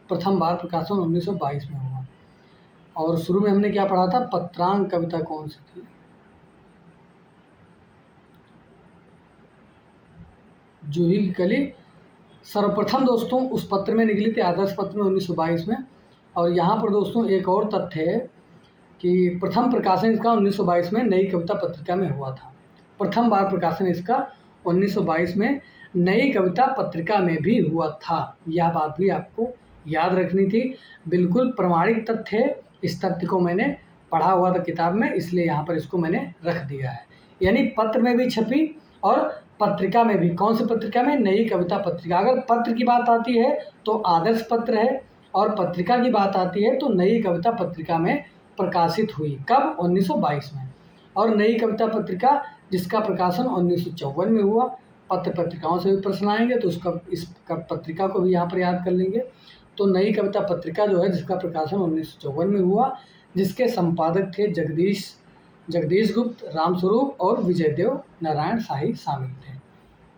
प्रथम बार प्रकाशन 1922 में हुआ। और शुरू में हमने क्या पढ़ा था, पत्रांग कविता कौन सी थी, जूही की कली सर्वप्रथम दोस्तों उस पत्र में निकली थी, आदर्श पत्र में 1922 में। और यहाँ पर दोस्तों एक और तथ्य है कि प्रथम प्रकाशन इसका 1922 में नई कविता पत्रिका में हुआ था। प्रथम बार प्रकाशन इसका 1922 में नई कविता पत्रिका में भी हुआ था। यह बात भी आपको याद रखनी थी, बिल्कुल प्रमाणिक तथ्य है। इस तथ्य को मैंने पढ़ा हुआ था किताब में, इसलिए यहाँ पर इसको मैंने रख दिया है। यानी पत्र में भी छपी और पत्रिका में भी। कौन सी पत्रिका में, नई कविता पत्रिका। अगर पत्र की बात आती है तो आदर्श पत्र है, और पत्रिका की बात आती है तो नई कविता पत्रिका में प्रकाशित हुई। कब, 1922 में। और नई कविता पत्रिका जिसका प्रकाशन 1954 में हुआ। पत्र पत्रिकाओं से भी प्रश्न आएंगे तो उसका इस पत्रिका को भी यहाँ पर याद कर लेंगे। तो नई कविता पत्रिका जो है जिसका प्रकाशन 1954 में हुआ, जिसके संपादक थे जगदीश गुप्त, रामस्वरूप और विजयदेव नारायण शाही शामिल थे।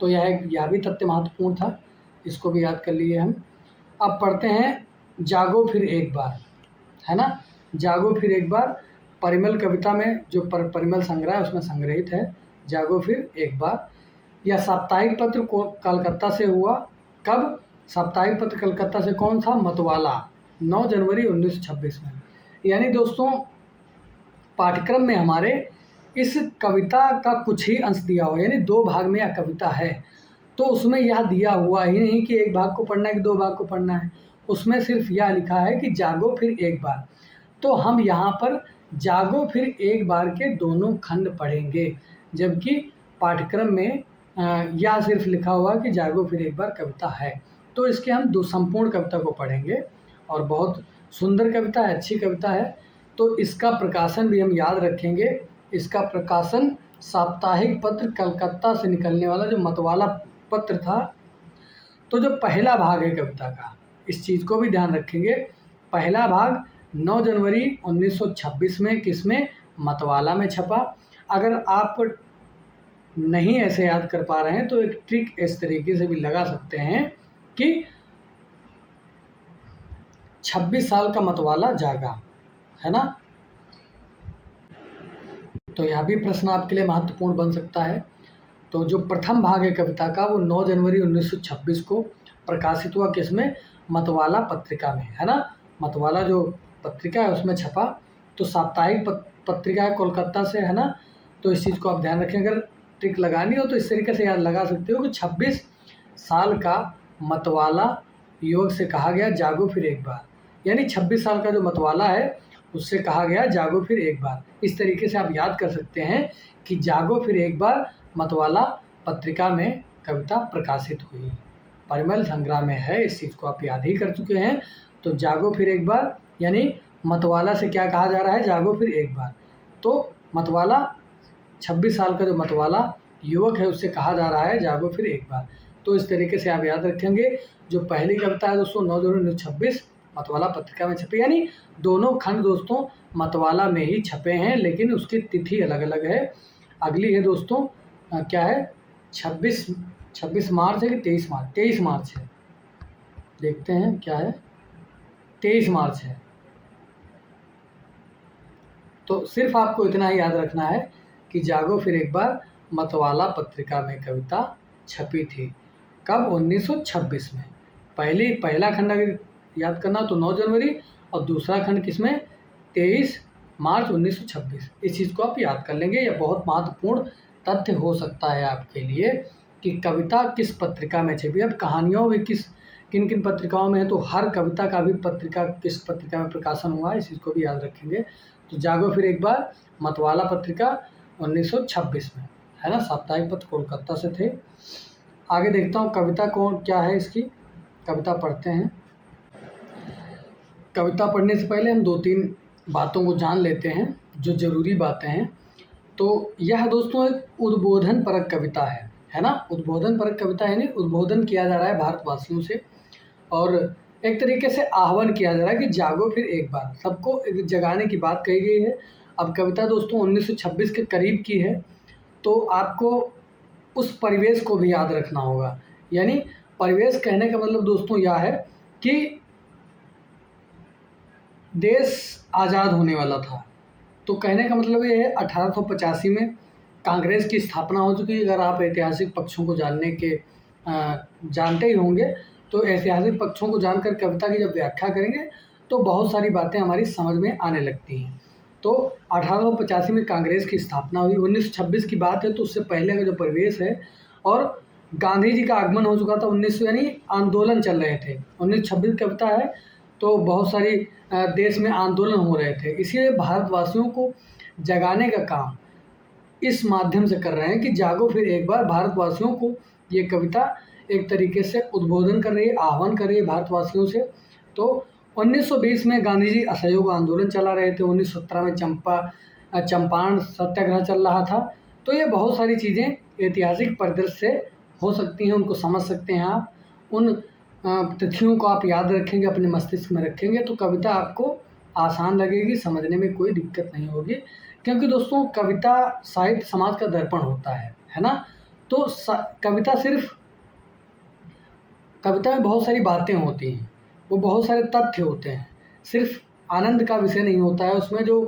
तो यह भी तथ्य महत्वपूर्ण था, इसको भी याद कर लिए हम। अब पढ़ते हैं जागो फिर एक बार, है ना। जागो फिर एक बार परिमल कविता में जो परिमल संग्रह है उसमें संग्रहित है। जागो फिर एक बार, यह साप्ताहिक पत्र कलकत्ता से हुआ। कब, साप्ताहिक पत्र कलकत्ता से कौन था, मतवाला, 9 जनवरी 1926 में। यानी दोस्तों पाठ्यक्रम में हमारे इस कविता का कुछ ही अंश दिया हुआ, यानी 2 भाग में यह कविता है। तो उसमें यह दिया हुआ ही नहीं कि एक भाग को पढ़ना है कि दो भाग को पढ़ना है, उसमें सिर्फ यह लिखा है कि जागो फिर एक बार। तो हम यहाँ पर जागो फिर एक बार के दोनों खंड पढ़ेंगे, जबकि पाठ्यक्रम में यह सिर्फ लिखा हुआ कि जागो फिर एक बार कविता है। तो इसके हम दो संपूर्ण कविता को पढ़ेंगे और बहुत सुंदर कविता है, अच्छी कविता है। तो इसका प्रकाशन भी हम याद रखेंगे। इसका प्रकाशन साप्ताहिक पत्र कलकत्ता से निकलने वाला जो मतवाला पत्र था। तो जो पहला भाग है कविता का, इस चीज़ को भी ध्यान रखेंगे। पहला भाग 9 जनवरी 1926 में किसमें, मतवाला में छपा। अगर आप नहीं ऐसे याद कर पा रहे हैं तो एक ट्रिक इस तरीके से भी लगा सकते हैं कि 26 साल का मतवाला जागा, है ना। तो यह भी प्रश्न आपके लिए महत्वपूर्ण बन सकता है। तो जो प्रथम भाग है कविता का वो 9 जनवरी 1926 को प्रकाशित हुआ किसमें, मतवाला पत्रिका में, है ना। मतवाला जो पत्रिका है उसमें छपा। तो साप्ताहिक पत्रिका है कोलकाता से, है ना। तो इस चीज़ को आप ध्यान रखें। अगर ट्रिक लगानी हो तो इस तरीके से याद लगा सकते हो कि 26 साल का मतवाला युवक से कहा गया जागो फिर एक बार, यानी 26 साल का जो मतवाला है उससे कहा गया जागो फिर एक बार। इस तरीके से आप याद कर सकते हैं कि जागो फिर एक बार मतवाला पत्रिका में कविता प्रकाशित हुई, परिमल संग्रह में है। इस चीज़ को आप याद ही कर चुके हैं। तो जागो फिर एक बार यानी मतवाला से क्या कहा जा रहा है, जागो फिर एक बार। तो मतवाला 26 साल का जो मतवाला युवक है उससे कहा जा रहा है जागो फिर एक बार। तो इस तरीके से आप याद रखेंगे। जो पहली कविता है दोस्तों 9 जनवरी 1926 मतवाला पत्रिका में छपी, यानी दोनों खंड दोस्तों मतवाला में ही छपे हैं, लेकिन उसकी तिथि अलग अलग है। अगली है दोस्तों क्या है, 26 मार्च है कि 23 मार्च, 23 मार्च है। देखते हैं क्या है, 23 मार्च है। तो सिर्फ आपको इतना ही याद रखना है कि जागो फिर एक बार मतवाला पत्रिका में कविता छपी थी। कब, 1926 में। पहला खंड अगर याद करना तो 9 जनवरी और दूसरा खंड किसमें, 23 मार्च 1926। इस चीज़ को आप याद कर लेंगे। यह बहुत महत्वपूर्ण तथ्य हो सकता है आपके लिए कि कविता किस पत्रिका में छपी। अब कहानियों भी किन किन पत्रिकाओं में है, तो हर कविता का भी पत्रिका किस पत्रिका में प्रकाशन हुआ है, इस चीज़ को भी याद रखेंगे। तो जागो फिर एक बार मतवाला पत्रिका 1926 में, है ना। साप्ताहिक पत्र कोलकाता से थे। आगे देखता हूँ कविता कौन क्या है इसकी, कविता पढ़ते हैं। कविता पढ़ने से पहले हम 2-3 बातों को जान लेते हैं जो ज़रूरी बातें हैं। तो यह दोस्तों एक उद्बोधन परक कविता है ना। उद्बोधन परक कविता यानी उद्बोधन किया जा रहा है भारतवासियों से और एक तरीके से आह्वान किया जा रहा है कि जागो फिर एक बार, सबको जगाने की बात कही गई है। अब कविता दोस्तों 1926 के करीब की है, तो आपको उस परिवेश को भी याद रखना होगा। यानी परिवेश कहने का मतलब दोस्तों यह है कि देश आज़ाद होने वाला था। तो कहने का मतलब ये है 1885 में कांग्रेस की स्थापना हो चुकी है। अगर आप ऐतिहासिक पक्षों को जानते ही होंगे, तो ऐतिहासिक पक्षों को जानकर कविता की जब व्याख्या करेंगे तो बहुत सारी बातें हमारी समझ में आने लगती हैं। तो 1885 में कांग्रेस की स्थापना हुई। 1926 की बात है तो उससे पहले का जो परिवेश है, और गांधी जी का आगमन हो चुका था 1900, यानी आंदोलन चल रहे थे। 1926 कविता है तो बहुत सारी देश में आंदोलन हो रहे थे, इसलिए भारतवासियों को जगाने का काम इस माध्यम से कर रहे हैं कि जागो फिर एक बार। भारतवासियों को ये कविता एक तरीके से उद्बोधन कर रही है, आह्वान कर रही है भारतवासियों से। तो 1920 में गांधी जी असहयोग आंदोलन चला रहे थे। 1917 में चंपारण सत्याग्रह चल रहा था। तो ये बहुत सारी चीज़ें ऐतिहासिक परिदृश्य से हो सकती हैं, उनको समझ सकते हैं आप। उन तिथियों को आप याद रखेंगे, अपने मस्तिष्क में रखेंगे तो कविता आपको आसान लगेगी, समझने में कोई दिक्कत नहीं होगी। क्योंकि दोस्तों कविता साहित्य समाज का दर्पण होता है ना। तो कविता में बहुत सारी बातें होती हैं, वो बहुत सारे तथ्य होते हैं। सिर्फ आनंद का विषय नहीं होता है, उसमें जो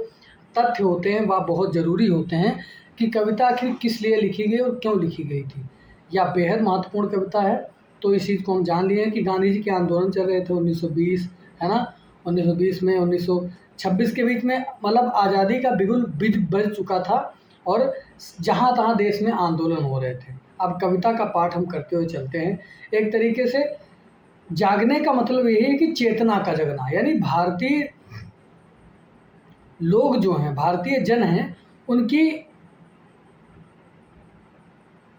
तथ्य होते हैं वह बहुत ज़रूरी होते हैं कि कविता आखिर किस लिए लिखी गई और क्यों लिखी गई थी। यह बेहद महत्वपूर्ण कविता है। तो इस चीज़ को हम जान लिए हैं कि गांधी जी के आंदोलन चल रहे थे 1920, है ना। 1920 में 1926 के बीच में मतलब आज़ादी का बिगुल बज चुका था और जहाँ तहाँ देश में आंदोलन हो रहे थे। अब कविता का पाठ हम करते हुए चलते हैं। एक तरीके से जागने का मतलब यही है कि चेतना का जगना, यानी भारतीय लोग जो हैं, भारतीय जन हैं, उनकी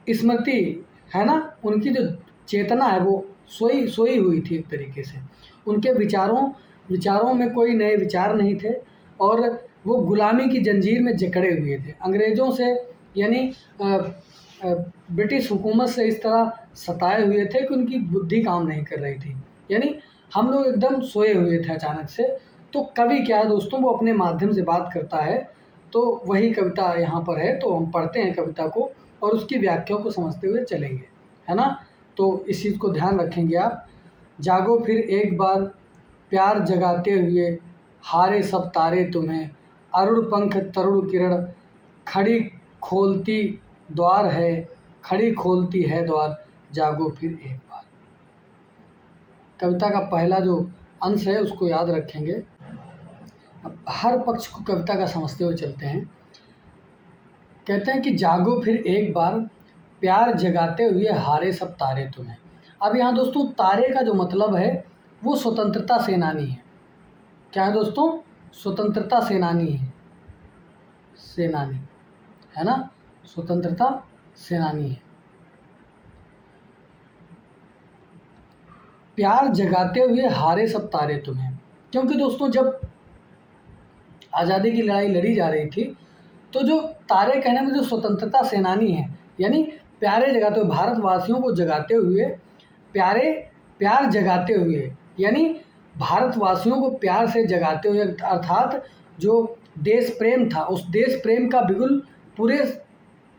स्मृति है ना, उनकी जो चेतना है वो सोई सोई हुई थी एक तरीके से। उनके विचारों में कोई नए विचार नहीं थे और वो गुलामी की जंजीर में जकड़े हुए थे अंग्रेज़ों से, यानी ब्रिटिश हुकूमत से इस तरह सताए हुए थे कि उनकी बुद्धि काम नहीं कर रही थी, यानी हम लोग एकदम सोए हुए थे अचानक से। तो कवि क्या है दोस्तों, वो अपने माध्यम से बात करता है, तो वही कविता यहाँ पर है, तो हम पढ़ते हैं कविता को और उसकी व्याख्या को समझते हुए चलेंगे, है ना। तो इस चीज़ को ध्यान रखेंगे आप। जागो फिर एक बार प्यार जगाते हुए, हारे सब तारे तुम्हें, अरुण पंख तरुण किरण, खड़ी खोलती द्वार है, खड़ी खोलती है द्वार, जागो फिर एक बार। कविता का पहला जो अंश है उसको याद रखेंगे। अब हर पक्ष को कविता का समझते हुए चलते हैं। कहते हैं कि जागो फिर एक बार प्यार जगाते हुए, हारे सब तारे तुम्हें। अब यहाँ दोस्तों तारे का जो मतलब है वो स्वतंत्रता सेनानी है। क्या है दोस्तों, स्वतंत्रता सेनानी है, सेनानी है ना, स्वतंत्रता सेनानी है। प्यार जगाते हुए हारे सब तारे तुम्हें, क्योंकि दोस्तों जब आज़ादी की लड़ाई लड़ी जा रही थी तो जो तारे कहने में जो स्वतंत्रता सेनानी है, यानी प्यारे जगाते हुए, भारतवासियों को जगाते हुए, प्यार जगाते हुए, यानी भारतवासियों को प्यार से जगाते हुए, अर्थात जो देश प्रेम था उस देश प्रेम का बिगुल पूरे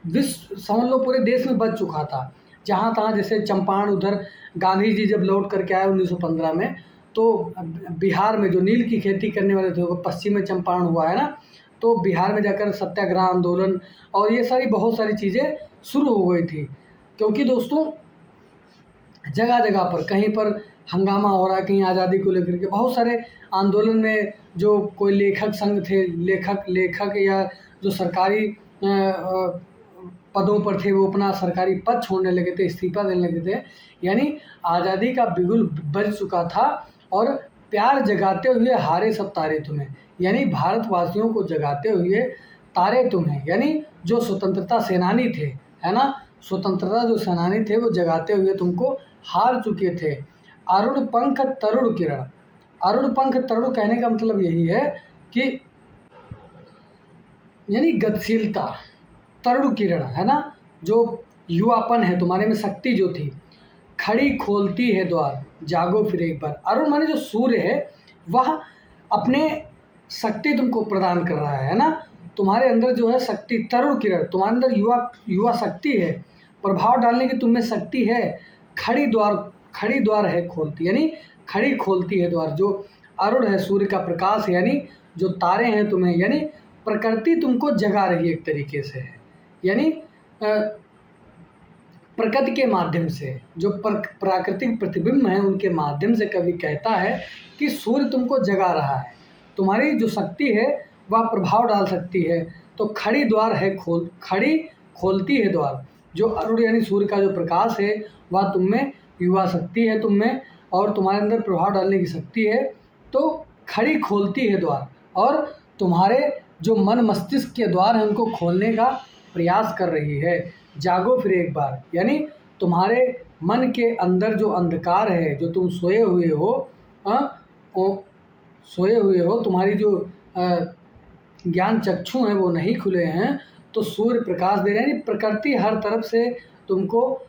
विश्व, समझ लो पूरे देश में बज चुका था। जहाँ तहाँ, जैसे चंपारण, उधर गांधी जी जब लौट करके आए 1915 में, तो बिहार में जो नील की खेती करने वाले थे वो पश्चिम में चंपारण हुआ है ना, तो बिहार में जाकर सत्याग्रह आंदोलन और ये सारी बहुत सारी चीज़ें शुरू हो गई थी। क्योंकि दोस्तों जगह जगह पर, कहीं पर हंगामा हो रहा है, कहीं आज़ादी को लेकर के बहुत सारे आंदोलन में जो कोई लेखक संघ थे, लेखक या जो सरकारी पदों पर थे वो अपना सरकारी पद छोड़ने लगे थे, इस्तीफा देने लगे थे, यानी आज़ादी का बिगुल बज चुका था। और प्यार जगाते हुए हारे सब तारे तुम्हें, यानी भारतवासियों को जगाते हुए तारे तुम्हें, यानी जो स्वतंत्रता सेनानी थे, है ना, स्वतंत्रता जो सेनानी थे वो जगाते हुए तुमको हार चुके थे। अरुण पंख तरुण किरण, अरुण पंख तरुण कहने का मतलब यही है कि यानी गतिशीलता, तरुण किरण है ना, जो युवापन है तुम्हारे में, शक्ति जो थी, खड़ी खोलती है द्वार, जागो फिर एक बार। अरुण माने जो सूर्य है वह अपने शक्ति तुमको प्रदान कर रहा है ना, तुम्हारे अंदर जो है शक्ति, तरुण किरण, तुम्हारे अंदर युवा शक्ति है, प्रभाव डालने की तुम में शक्ति है। खड़ी द्वार है खोलती, यानी खड़ी खोलती है द्वार। जो अरुण है, सूर्य का प्रकाश है, यानी जो तारे हैं तुम्हें, यानी प्रकृति तुमको जगा रही है एक तरीके से है, यानी प्रकृति के माध्यम से, जो प्राकृतिक प्रतिबिंब हैं उनके माध्यम से कवि कहता है कि सूर्य तुमको जगा रहा है, तुम्हारी जो शक्ति है वह प्रभाव डाल सकती है। तो खड़ी द्वार है खड़ी खोलती है द्वार, जो अरुण यानी सूर्य का जो प्रकाश है वह तुम में, युवा शक्ति है तुम में और तुम्हारे अंदर प्रभाव डालने की शक्ति है, तो खड़ी खोलती है द्वार और तुम्हारे जो मन मस्तिष्क के द्वार हैं उनको खोलने का प्रयास कर रही है। जागो फिर एक बार, यानी तुम्हारे मन के अंदर जो अंधकार है, जो तुम सोए हुए हो, तुम्हारी जो ज्ञान चक्षु हैं वो नहीं खुले हैं, तो सूर्य प्रकाश दे रहे हैं, यानी प्रकृति हर तरफ से तुमको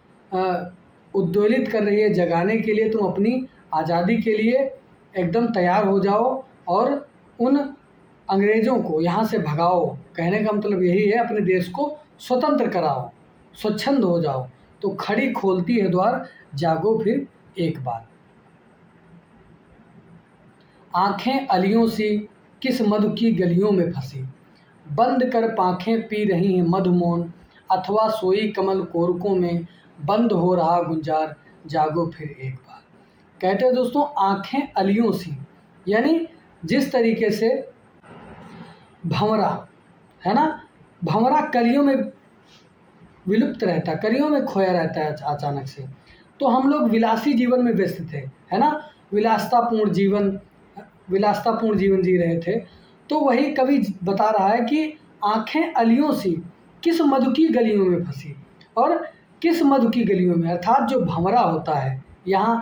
उद्वेलित कर रही है, जगाने के लिए। तुम अपनी आज़ादी के लिए एकदम तैयार हो जाओ और उन अंग्रेज़ों को यहाँ से भगाओ। कहने का मतलब यही है, अपने देश को स्वतंत्र कराओ, स्वच्छंद हो जाओ। तो खड़ी खोलती है द्वार, जागो फिर एक बार। आँखें अलियों सी किस मधु की गलियों में फंसी, बंद कर पाँखें पी रही हैं मधुमोन, अथवा सोई कमल कोरकों में बंद हो रहा गुंजार, जागो फिर एक बार। कहते हैं दोस्तों आँखें अलियों सी, यानी जिस तरीके से भंवरा है ना, भंवरा कलियों में विलुप्त रहता है, कलियों में खोया रहता है अचानक से। तो हम लोग विलासी जीवन में व्यस्त थे, है ना, विलासतापूर्ण जीवन जी रहे थे। तो वही कवि बता रहा है कि आंखें अलियों सी किस मधु की गलियों में फंसी, और किस मधु की गलियों में, अर्थात जो भंवरा होता है यहाँ,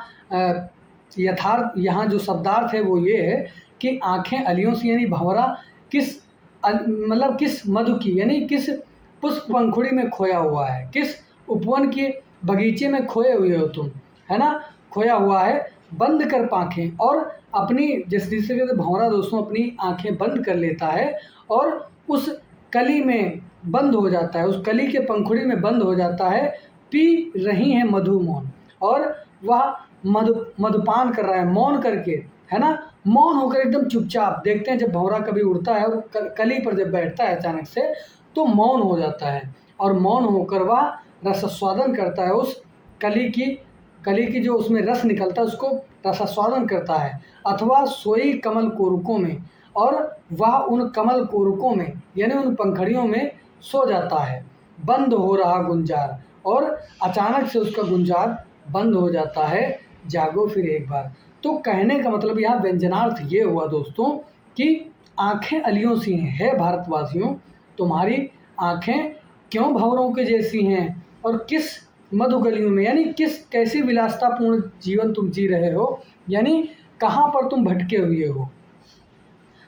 यहाँ जो शब्दार्थ है वो ये है कि आंखें अलियों से यानी भंवरा किस मतलब किस मधु की, यानी किस पुष्प पंखुड़ी में खोया हुआ है, किस उपवन के बगीचे में खोए हुए हो तुम, है ना, खोया हुआ है। बंद कर पाखें, और अपनी जिस जिससे कहते भंवरा दोस्तों अपनी आंखें बंद कर लेता है और उस कली में बंद हो जाता है, उस कली के पंखुड़ी में बंद हो जाता है। पी रही हैं मधु मौन, और वह मधुपान कर रहा है मौन करके, है ना, मौन होकर एकदम चुपचाप। देखते हैं जब भंवरा कभी उड़ता है और कली पर जब बैठता है अचानक से, तो मौन हो जाता है, और मौन होकर वह रसस्वादन करता है उस कली की जो उसमें रस निकलता है उसको रसस्वादन करता है। अथवा सोई कमल कोरुकों में, और वह उन कमल कोरुकों में यानी उन पंखड़ियों में सो जाता है। बंद हो रहा गुंजार, और अचानक से उसका गुंजार बंद हो जाता है, जागो फिर एक बार। तो कहने का मतलब यहाँ व्यंजनार्थ ये हुआ दोस्तों कि आंखें अलियों सी हैं, है भारतवासियों, तुम्हारी आंखें क्यों भंवरों के जैसी हैं, और किस मधुगलियों में, यानी किस कैसी विलासतापूर्ण जीवन तुम जी रहे हो, यानी कहाँ पर तुम भटके हुए हो।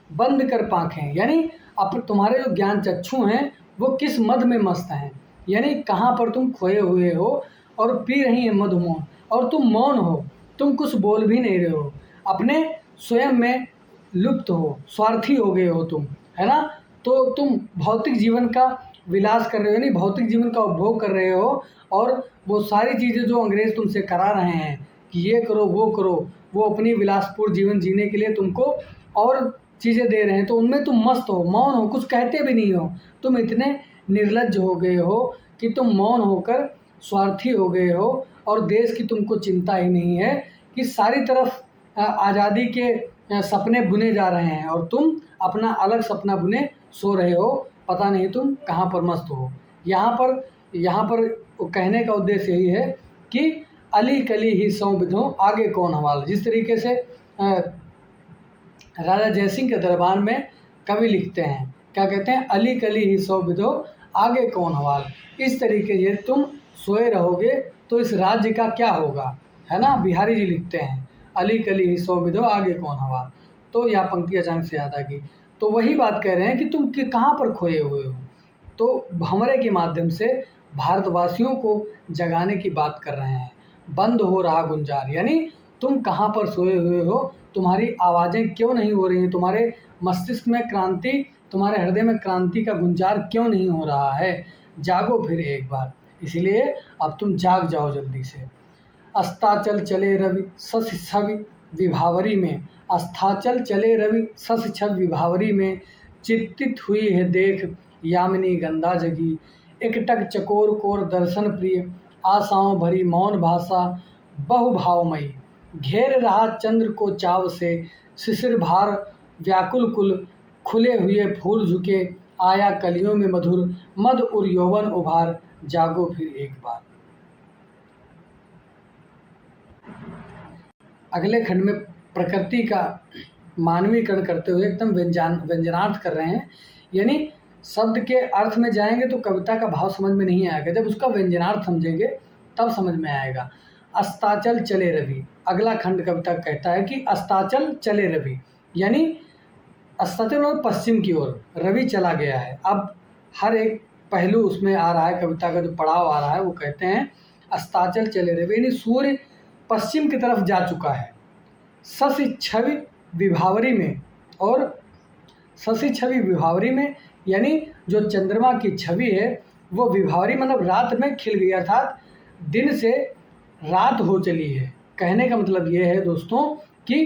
बंद कर पाखें, यानी अब तुम्हारे जो ज्ञान चक्षु हैं वो किस मद में मस्त हैं, यानी कहाँ पर तुम खोए हुए हो, और पी रही हैं मधुमौन, और तुम मौन हो, तुम कुछ बोल भी नहीं रहे हो, अपने स्वयं में लुप्त हो, स्वार्थी हो गए हो तुम, है ना। तो तुम भौतिक जीवन का विलास कर रहे हो, यानी भौतिक जीवन का उपभोग कर रहे हो, और वो सारी चीज़ें जो अंग्रेज़ तुमसे करा रहे हैं कि ये करो वो करो, वो अपनी विलासपूर्ण जीवन जीने के लिए तुमको और चीज़ें दे रहे हैं, तो उनमें तुम मस्त हो, मौन हो, कुछ कहते भी नहीं हो। तुम इतने निर्लज्ज हो गए हो कि तुम मौन होकर स्वार्थी हो गए हो, और देश की तुमको चिंता ही नहीं है कि सारी तरफ आज़ादी के सपने बुने जा रहे हैं, और तुम अपना अलग सपना बुने सो रहे हो, पता नहीं तुम कहाँ पर मस्त हो। यहाँ पर कहने का उद्देश्य यही है कि अली कली ही सौ विधो आगे कौन हवाल। जिस तरीके से राजा जयसिंह के दरबार में कवि लिखते हैं, क्या कहते हैं, अली कली ही सौ विधो आगे कौन हवाल। इस तरीके से तुम सोए रहोगे तो इस राज्य का क्या होगा, है ना। बिहारी जी लिखते हैं अली कली ही सौ विधो आगे कौन हवाल। तो यह पंक्ति अचानक से याद आ गई। तो वही बात कह रहे हैं कि तुम कहाँ पर खोए हुए हो। तो भंवरे के माध्यम से भारतवासियों को जगाने की बात कर रहे हैं। बंद हो रहा गुंजार, यानी तुम कहाँ पर सोए हुए हो, तुम्हारी आवाज़ें क्यों नहीं हो रही हैं, तुम्हारे मस्तिष्क में क्रांति, तुम्हारे हृदय में क्रांति का गुंजार क्यों नहीं हो रहा है। जागो फिर एक बार, इसलिए अब तुम जाग जाओ जल्दी से। अस्ताचल चले रवि सस छवि विभावरी में, अस्ताचल चले रवि सस छवि विभावरी में, चित्तित हुई है देख यामिनी गंगा जगी, एकटक चकोर कोर दर्शन प्रिय, आशाओं भरी मौन भाषा बहुभावमयी, घेर रहा चंद्र को चाव से, शिशिर भार व्याकुल कुल, खुले हुए फूल झुके, आया कलियों में मधुर मद उर यौवन उभार, जागो फिर एक बार। अगले खंड में प्रकृति का मानवीकरण करते हुए एकदम व्यंजनार्थ कर रहे हैं, यानी शब्द के अर्थ में जाएंगे तो कविता का भाव समझ में नहीं आएगा, जब उसका व्यंजनार्थ समझेंगे तब समझ में आएगा। अस्ताचल चले रवि, अगला खंड कविता कहता है कि अस्ताचल चले रवि, यानी अस्ताचल और पश्चिम की ओर रवि चला गया है। अब हर एक पहलू उसमें आ रहा है, कविता का जो पड़ाव आ रहा है वो कहते हैं अस्ताचल चले रवि, यानी सूर्य पश्चिम की तरफ जा चुका है। शशि छवि विभावरी में, और शशि छवि विभावरी में यानी जो चंद्रमा की छवि है वो विभावरी मतलब रात में खिल गई, अर्थात दिन से रात हो चली है। कहने का मतलब ये है दोस्तों कि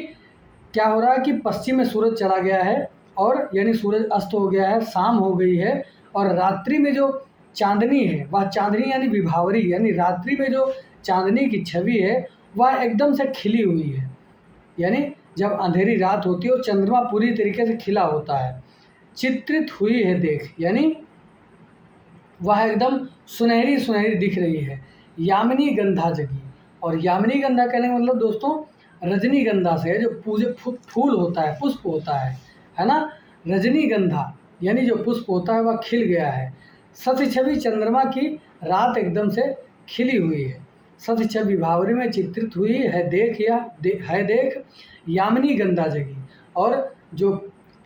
क्या हो रहा है कि पश्चिम में सूरज चला गया है, और यानी सूरज अस्त हो गया है, शाम हो गई है, और रात्रि में जो चांदनी है वह चांदनी यानी विभावरी, यानी रात्रि में जो चांदनी की छवि है वह एकदम से खिली हुई है। यानी जब अंधेरी रात होती है और चंद्रमा पूरी तरीके से खिला होता है। चित्रित हुई है देख, यानी वह एकदम सुनहरी सुनहरी दिख रही है। यामिनी गंधा जगी, और यामिनी गंधा कहने का मतलब दोस्तों रजनीगंधा से है, जो पूजे फूल होता है, पुष्प होता है ना। रजनीगंधा यानी जो पुष्प होता है वह खिल गया है। सत छवि चंद्रमा की रात एकदम से खिली हुई है। सत छवि भावरे में चित्रित हुई है, देख यामिनी गंधा जगी। और जो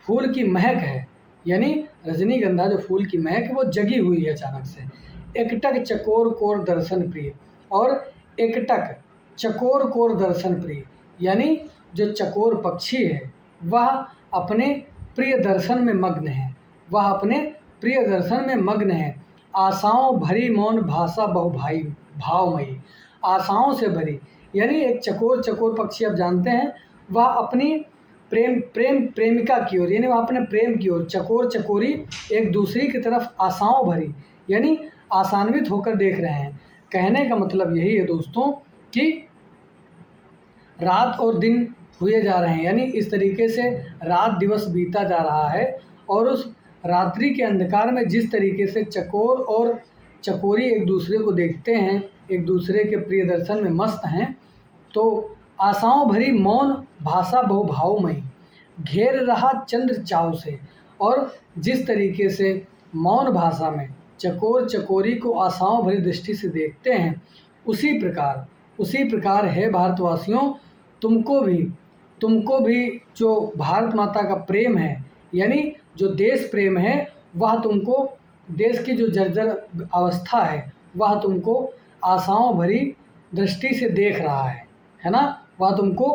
फूल की महक है, यानी रजनीगंधा जो फूल की महक है वो जगी हुई है अचानक से। एकटक चकोर कोर दर्शन प्रिय, और एकटक चकोर कोर दर्शन प्रिय यानी जो चकोर पक्षी है वह अपने प्रिय दर्शन में मग्न है, वह अपने प्रिय दर्शन में मग्न है। आशाओं भरी मौन भाषा बहुभाई भावमयी, आशाओं से भरी यानी एक चकोर चकोर पक्षी आप जानते हैं, वह अपनी प्रेमिका की ओर, यानी वह अपने प्रेम की ओर, चकोर चकोरी एक दूसरे की तरफ आशाओं भरी यानी आशान्वित होकर देख रहे हैं। कहने का मतलब यही है दोस्तों कि रात और दिन हुए जा रहे हैं, यानी इस तरीके से रात दिवस बीता जा रहा है। और उस रात्रि के अंधकार में जिस तरीके से चकोर और चकोरी एक दूसरे को देखते हैं, एक दूसरे के प्रिय दर्शन में मस्त हैं, तो आशाओं भरी मौन भाषा बहुभावमयी घेर रहा चंद्र चाव से। और जिस तरीके से मौन भाषा में चकोर चकोरी को आशाओं भरी दृष्टि से देखते हैं, उसी प्रकार है भारतवासियों, तुमको भी जो भारत माता का प्रेम है, यानी जो देश प्रेम है, वह तुमको देश की जो जर्जर अवस्था है वह तुमको आशाओं भरी दृष्टि से देख रहा है ना। वह तुमको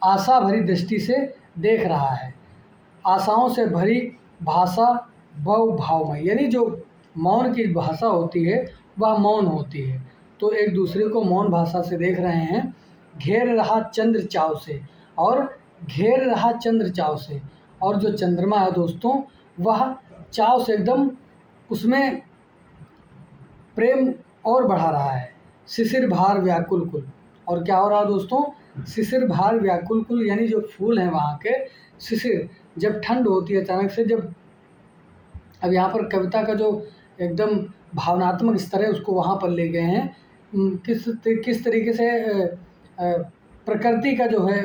आशा भरी दृष्टि से देख रहा है। आशाओं से भरी भाषा बहुभावमय, यानी जो मौन की भाषा होती है वह मौन होती है, तो एक दूसरे को मौन भाषा से देख रहे हैं। घेर रहा चंद्र चाव से, और घेर रहा चंद्र चाव से, और जो चंद्रमा है दोस्तों वह चाव से एकदम उसमें प्रेम और बढ़ा रहा है। शिशिर भार व्याकुल कुल, और क्या हो रहा है दोस्तों, शिशिर भार व्याकुल कुल यानी जो फूल हैं वहाँ के शिशिर, जब ठंड होती है अचानक से, जब अब यहाँ पर कविता का जो एकदम भावनात्मक स्तर है उसको वहाँ पर ले गए हैं। किस तरीके से प्रकृति का जो है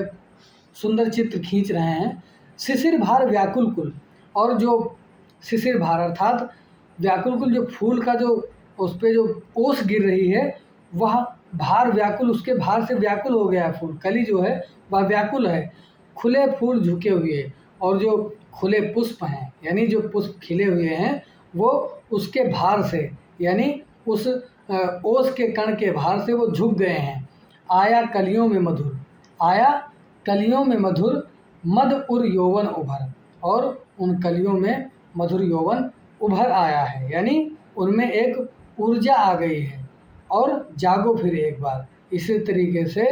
सुंदर चित्र खींच रहे हैं। शिशिर भार व्याकुल कुल, और जो शिशिर भार अर्थात व्याकुल कुल, जो फूल का जो उस पर जो ओस गिर रही है वह भार व्याकुल, उसके भार से व्याकुल हो गया है फूल, कली जो है वह व्याकुल है। खुले फूल झुके हुए, और जो खुले पुष्प हैं यानी जो पुष्प खिले हुए हैं वो उसके भार से, यानी उस ओस के कण के भार से वो झुक गए हैं। आया कलियों में मधुर, आया कलियों में मधुर मद उर यौवन उभर, और उन कलियों में मधुर यौवन उभर आया है, यानी उनमें एक ऊर्जा आ गई है। और जागो फिर एक बार, इसी तरीके से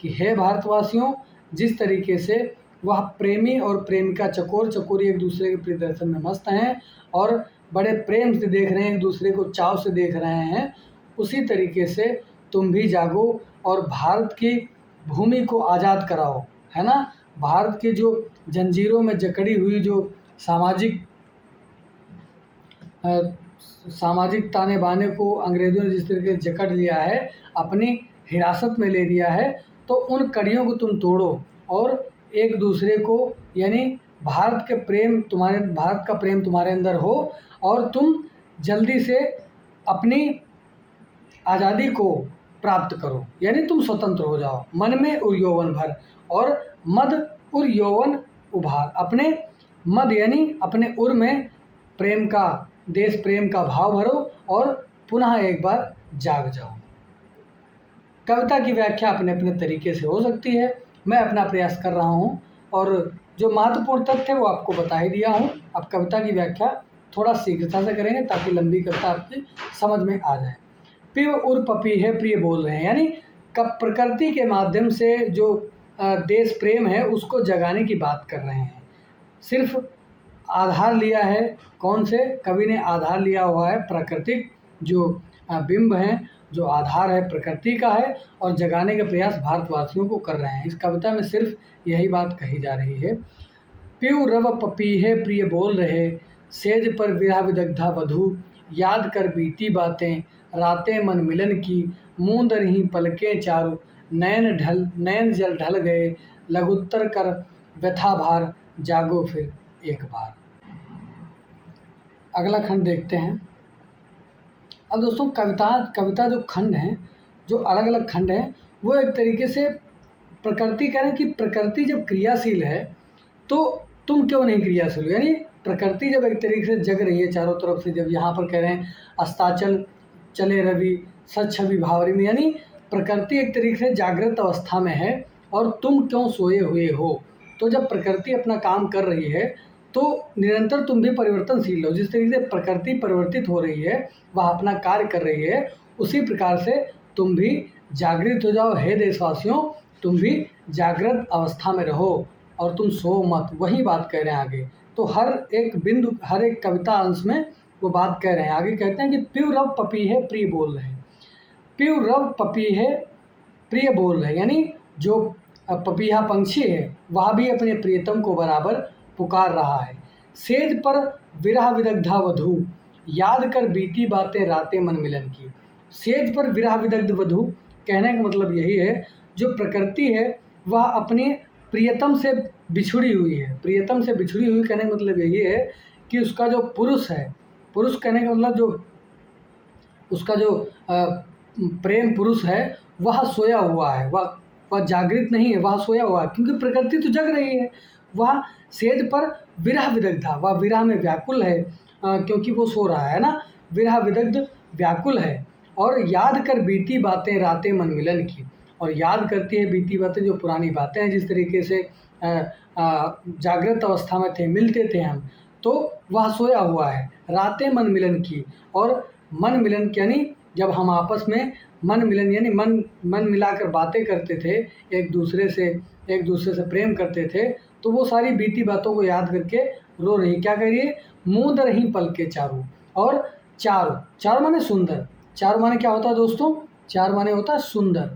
कि हे भारतवासियों, जिस तरीके से वह प्रेमी और प्रेमिका चकोर चकोरी एक दूसरे के प्रिय दर्शन में मस्त हैं और बड़े प्रेम से देख रहे हैं, एक दूसरे को चाव से देख रहे हैं, उसी तरीके से तुम भी जागो और भारत की भूमि को आज़ाद कराओ, है ना। भारत के जो जंजीरों में जकड़ी हुई जो सामाजिक ताने बाने को अंग्रेज़ों ने जिस तरीके से जकड़ लिया है, अपनी हिरासत में ले लिया है, तो उन कड़ियों को तुम तोड़ो और एक दूसरे को, यानी भारत का प्रेम तुम्हारे अंदर हो और तुम जल्दी से अपनी आज़ादी को प्राप्त करो, यानी तुम स्वतंत्र हो जाओ। मन में उर यौवन भर और मद उर यौवन उभार, अपने मद यानी अपने उर में प्रेम का, देश प्रेम का भाव भरो और पुनः एक बार जाग जाओ। कविता की व्याख्या अपने अपने तरीके से हो सकती है, मैं अपना प्रयास कर रहा हूँ और जो महत्वपूर्ण तथ्य वो आपको बता ही दिया हूँ। अब कविता की व्याख्या थोड़ा शीघ्रता से करेंगे ताकि लंबी कविता आपकी समझ में आ जाए। पिव उर पपी है प्रिय बोल रहे हैं, यानी प्रकृति के माध्यम से जो देश प्रेम है उसको जगाने की बात कर रहे हैं। सिर्फ आधार लिया है, कौन से, कवि ने आधार लिया हुआ है प्राकृतिक जो बिंब हैं, जो आधार है प्रकृति का है, और जगाने का प्रयास भारतवासियों को कर रहे हैं। इस कविता में सिर्फ यही बात कही जा रही है। पियु रव पपीहे प्रिय बोल रहे, सेज पर विरह विदग्धा वधू, याद कर बीती बातें रातें मन मिलन की, मूंद रही पलकें चारों, नैन जल ढल गए, लघुत्तर कर व्यथा भार, जागो फिर एक बार। अगला खंड देखते हैं। अब दोस्तों कविता जो खंड हैं, जो अलग अलग खंड हैं, वो एक तरीके से प्रकृति कह रहे हैं कि प्रकृति जब क्रियाशील है तो तुम क्यों नहीं क्रियाशील हो। यानी प्रकृति जब एक तरीके से जग रही है चारों तरफ से, जब यहाँ पर कह रहे हैं अस्ताचल चले रवि सच छवि भावरी में, यानी प्रकृति एक तरीके से जागृत अवस्था में है और तुम क्यों सोए हुए हो। तो जब प्रकृति अपना काम कर रही है तो निरंतर तुम भी परिवर्तनशील हो। जिस तरीके से प्रकृति परिवर्तित हो रही है, वह अपना कार्य कर रही है, उसी प्रकार से तुम भी जागृत हो जाओ। हे देशवासियों, तुम भी जागृत अवस्था में रहो और तुम सो मत। वही बात कह रहे हैं आगे। तो हर एक बिंदु, हर एक कविता अंश में वो बात कह रहे हैं। आगे कहते हैं कि प्यू रव पपी है प्रिय बोल रहे हैं। प्यू रव पपी है प्रिय बोल रहे, यानी जो पपीहा पंछी है वह भी अपने प्रियतम को बराबर पुकार रहा है। सेज पर विरह विदग्धा वधू, याद कर बीती बातें रातें मन मिलन की। सेज पर विरह विदग्ध वधू कहने का मतलब यही है, जो प्रकृति है वह अपने प्रियतम से बिछुड़ी हुई है। प्रियतम से बिछुड़ी हुई कहने का मतलब यही है कि उसका जो पुरुष है, पुरुष कहने का मतलब जो उसका जो प्रेम पुरुष है वह सोया हुआ है, वह जागृत नहीं है, वह सोया हुआ है, क्योंकि प्रकृति तो जग रही है। वह सेज पर विरह विदग्धा, वह विरह में व्याकुल है, क्योंकि वो सो रहा है ना, विरह विदग्ध व्याकुल है। और याद कर बीती बातें रातें मन मिलन की, और याद करती है बीती बातें, जो पुरानी बातें हैं, जिस तरीके से जागृत अवस्था में थे, मिलते थे हम, तो वह सोया हुआ है। रातें मन मिलन की, और मन मिलन यानी जब हम आपस में मन मिलन यानी मन मिलाकर बातें करते थे, एक दूसरे से प्रेम करते थे, तो वो सारी बीती बातों को याद करके रो रही। क्या कह रही है? मूंद रही पलके चारों। और चार माने सुंदर। चार माने क्या होता है दोस्तों? चार माने होता है सुंदर।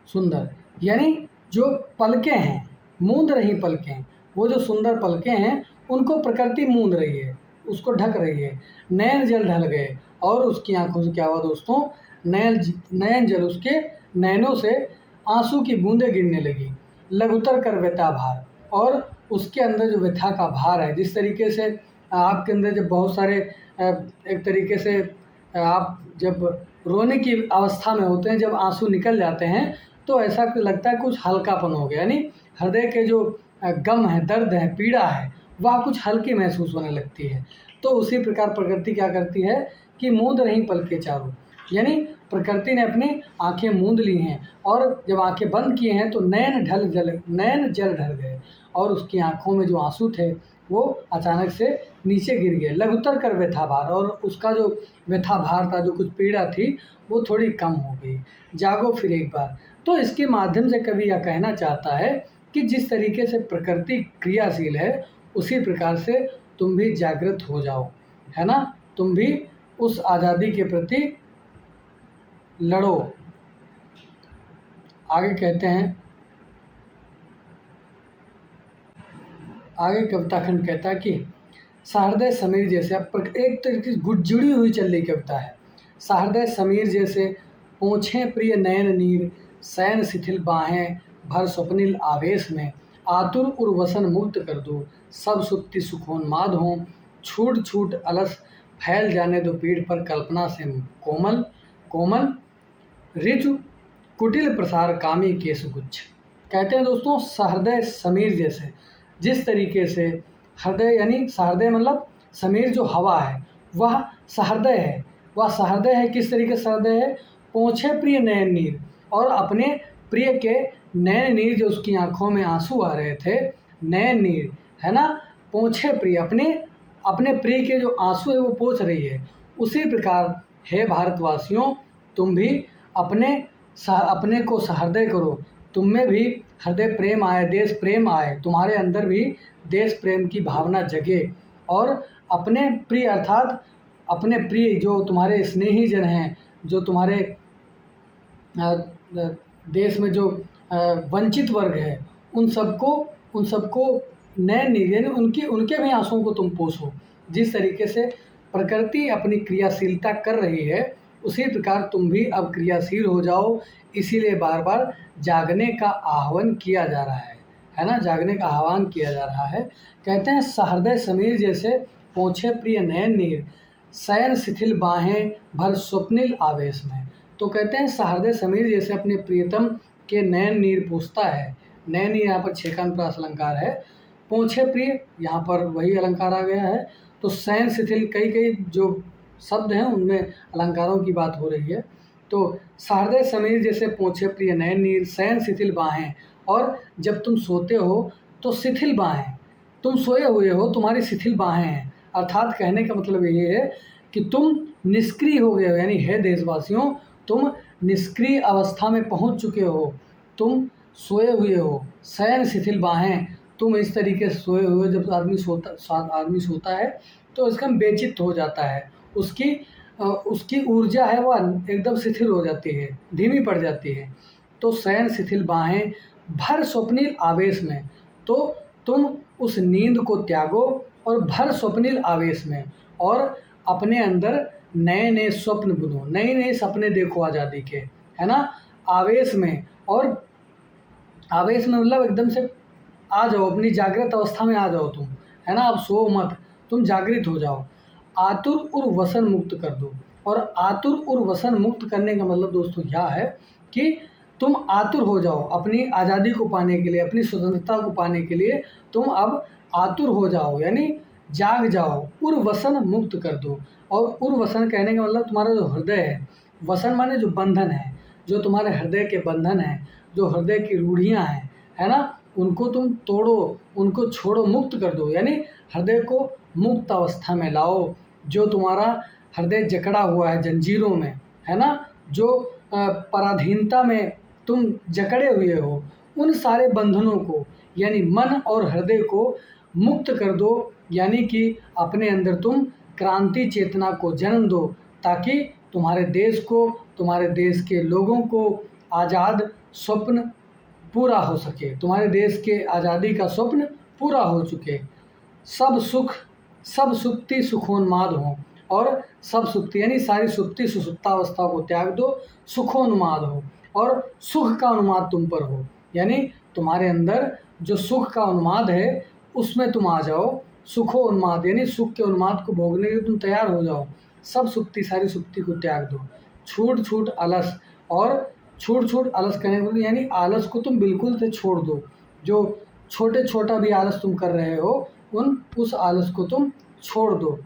सुंदर यानी जो पलकें हैं, मूंद रही पलकें, वो जो सुंदर पलकें हैं उनको प्रकृति मूंद रही है, उसको ढक रही है। नयन जल ढल गए, और उसकी आंखों से क्या हुआ दोस्तों? नयन जल, उसके नयनों से आंसू की बूंदें गिरने लगी। लघुतर कर व्यथा भार, और उसके अंदर जो व्यथा का भार है, जिस तरीके से आपके अंदर जब बहुत सारे एक तरीके से आप जब रोने की अवस्था में होते हैं, जब आंसू निकल जाते हैं, तो ऐसा लगता है कुछ हल्कापन हो गया, यानी हृदय के जो गम है, दर्द है, पीड़ा है, वह कुछ हल्की महसूस होने लगती है। तो उसी प्रकार प्रकृति क्या करती है कि मूंद रही पलकें चारों, यानी प्रकृति ने अपनी आंखें मूंद ली हैं, और जब आंखें बंद किए हैं तो नयन जल ढल गए, और उसकी आंखों में जो आंसू थे वो अचानक से नीचे गिर गए। लघुतर कर व्यथा भार, और उसका जो व्यथा भार था, जो कुछ पीड़ा थी, वो थोड़ी कम हो गई। जागो फिर एक बार। तो इसके माध्यम से कवि यह कहना चाहता है कि जिस तरीके से प्रकृति क्रियाशील है, उसी प्रकार से तुम भी जागृत हो जाओ, है ना। तुम भी उस आज़ादी के प्रति लड़ो। आगे कहते हैं, आगे कविता खंड कहता है कि सहृदय समीर जैसे, एक तरीके से जुड़ी हुई चल रही कविता है। सहृदय समीर जैसे पोंछें प्रिय नयन नीर, शयन शिथिल बाहें भर स्वप्निल आवेश में, आतुर उर्वसन मुक्त कर दो, सब सुप्ति सुखोन्माद हों, छूट छूट अलस फैल जाने दो पीठ पर कल्पना से कोमल कोमल, ऋतु कुटिल प्रसार कामी केश गुच्छ। कहते हैं दोस्तों सहृदय समीर जैसे, जिस तरीके से हृदय यानी सहृदय मतलब समीर जो हवा है वह सहृदय है, वह सहृदय है। किस तरीके से सहृदय है? पोंछे प्रिय नयन नीर, और अपने प्रिय के नयन नीर, जो उसकी आंखों में आंसू आ रहे थे, नयन नीर है ना, पोंछे प्रिय, अपने प्रिय के जो आंसू है वो पोंछ रही है। उसी प्रकार हे भारतवासियों, तुम भी अपने को सहृदय करो, तुम में भी हृदय प्रेम आए, देश प्रेम आए, तुम्हारे अंदर भी देश प्रेम की भावना जगे, और अपने प्रिय अर्थात अपने प्रिय जो तुम्हारे स्नेही जन हैं, जो तुम्हारे देश में जो वंचित वर्ग है, उन सबको नयन नीर यानी उनके भी आंसुओं को तुम पोषो। जिस तरीके से प्रकृति अपनी क्रियाशीलता कर रही है उसी प्रकार तुम भी अब क्रियाशील हो जाओ। इसीलिए बार बार जागने का आह्वान किया जा रहा है ना, जागने का आह्वान किया जा रहा है। कहते हैं सहृदय समीर जैसे पोंछे प्रिय नयन नीर, शयन शिथिल बाहें भर स्वप्निल आवेश में। तो कहते हैं सहृदय समीर जैसे अपने प्रियतम के नयन नीर पूछता है। नयन नीर यहाँ पर छेकान प्रास अलंकार है। पोंछे प्रिय यहाँ पर वही अलंकार आ गया है। तो शयन शिथिल कई कई जो शब्द हैं उनमें अलंकारों की बात हो रही है। तो सहृदय समीर जैसे पोंछे प्रिय नयन नीर, शयन शिथिल बाहें, और जब तुम सोते हो तो शिथिल बाहें, तुम सोए हुए हो, तुम्हारी शिथिल बाहें हैं। अर्थात कहने का मतलब ये है कि तुम निष्क्रिय हो गए हो, यानी हे देशवासियों तुम निष्क्रिय अवस्था में पहुंच चुके हो, तुम सोए हुए हो। शयन शिथिल बाहें, तुम इस तरीके से सोए हुए, जब आदमी सोता है तो इसका बेचित हो जाता है, उसकी ऊर्जा है वह एकदम शिथिल हो जाती है, धीमी पड़ जाती है। तो शयन शिथिल बाहें भर स्वप्निल आवेश में, तो तुम उस नींद को त्यागो और भर स्वप्निल आवेश में, और अपने अंदर नए नए स्वप्न बुनो, नए नए सपने देखो आज़ादी के, है ना, आवेश में। और आवेश में मतलब एकदम से आ जाओ, अपनी जागृत अवस्था में आ जाओ तुम, है ना, अब सो मत, तुम जागृत हो जाओ। आतुर और वसन मुक्त कर दो। और आतुर और वसन मुक्त करने का मतलब दोस्तों यह है कि तुम आतुर हो जाओ अपनी आज़ादी को पाने के लिए, अपनी स्वतंत्रता को पाने के लिए तुम अब आतुर हो जाओ, यानी जाग जाओ। उर्वसन मुक्त कर दो। और उर्वसन कहने का मतलब तुम्हारा जो हृदय है, वसन माने जो बंधन है, जो तुम्हारे हृदय के बंधन हैं, जो हृदय की रूढ़ियाँ हैं, है ना, उनको तुम तोड़ो, उनको छोड़ो, मुक्त कर दो, यानी हृदय को मुक्त अवस्था में लाओ। जो तुम्हारा हृदय जकड़ा हुआ है जंजीरों में, है ना, जो पराधीनता में तुम जकड़े हुए हो, उन सारे बंधनों को यानी मन और हृदय को मुक्त कर दो, यानी कि अपने अंदर तुम क्रांति चेतना को जन्म दो, ताकि तुम्हारे देश को, तुम्हारे देश के लोगों को आज़ाद स्वप्न पूरा हो सके, तुम्हारे देश के आज़ादी का स्वप्न पूरा हो चुके, सब सुख, सब सुप्ति सुखोन्माद हो, और सब सुप्ति यानी सारी सुप्ति सुसुप्तावस्था को त्याग दो, सुखोन्माद हो, और सुख का उन्माद तुम पर हो, यानी तुम्हारे अंदर जो सुख का उन्माद है उसमें तुम आ जाओ। सुखोन्माद यानी सुख के उन्माद को भोगने के लिए तुम तैयार हो जाओ। सब सुप्ति, सारी सुप्ति को त्याग दो। छूट छूट अलस, और छूट छूट अलस करने को यानी आलस को तुम बिल्कुल से छोड़ दो। जो छोटा भी आलस तुम कर रहे हो उस आलस को तुम छोड़ दो।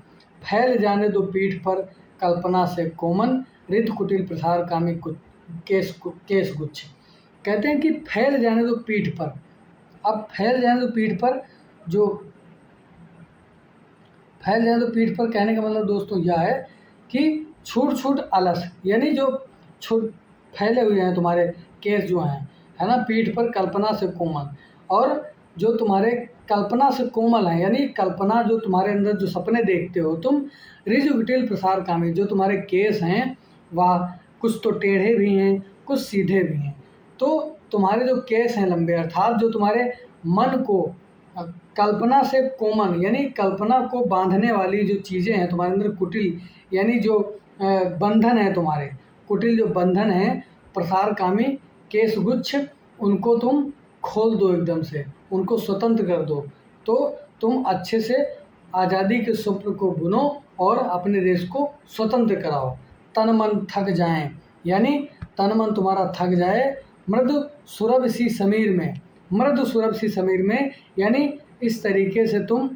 फैल जाने दो पीठ पर कल्पना से कोमन, रित कुटिल प्रसार कामी केश गुच्छ। कहते हैं कि फैल जाने दो पीठ पर। अब फैल जाने दो पीठ पर, जो फैल जाने दो पीठ पर कहने का मतलब दोस्तों यह है कि छूट छूट अलस, यानी जो छूट फैले हुए हैं तुम्हारे केस जो हैं, है ना, पीठ पर कल्पना से कोमल, और जो तुम्हारे कल्पना से कोमल हैं, यानी कल्पना जो तुम्हारे अंदर जो सपने देखते हो तुम, ऋजु कुटिल प्रसार कामी, जो तुम्हारे केस हैं वह कुछ तो टेढ़े भी हैं कुछ सीधे भी हैं। तो तुम्हारे जो केस हैं लंबे, अर्थात जो तुम्हारे मन को कल्पना से कोमल यानी कल्पना को बांधने वाली जो चीज़ें हैं तुम्हारे अंदर, कुटिल यानी जो बंधन है, तुम्हारे कुटिल जो बंधन है, प्रसार कामी केश गुच्छ, उनको तुम खोल दो, एकदम से उनको स्वतंत्र कर दो। तो तुम अच्छे से आज़ादी के स्वप्न को बुनो और अपने देश को स्वतंत्र कराओ। तन मन थक जाएं, यानी तन मन तुम्हारा थक जाए, मृदु सुरभ सी समीर में, मृदु सुरभ सी समीर में, यानी इस तरीके से तुम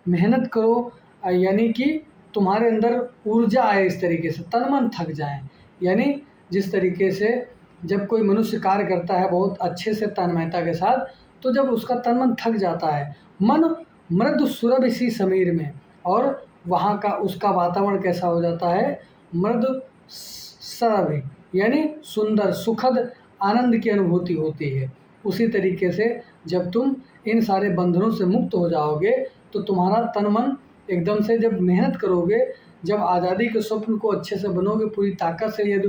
मेहनत करो, यानी कि तुम्हारे अंदर ऊर्जा आए, इस तरीके से तन मन थक जाएं, यानी जिस तरीके से जब कोई मनुष्य कार्य करता है बहुत अच्छे से तन्मयता के साथ, तो जब उसका तन मन थक जाता है, मन मृदु सुरभ सी समीर में, और वहाँ का उसका वातावरण कैसा हो जाता है, मृदु सरभ यानी सुंदर सुखद आनंद की अनुभूति होती है। उसी तरीके से जब तुम इन सारे बंधनों से मुक्त हो जाओगे तो तुम्हारा तन मन एकदम से, जब मेहनत करोगे, जब आज़ादी के स्वप्न को अच्छे से बनोगे, पूरी ताकत से यदि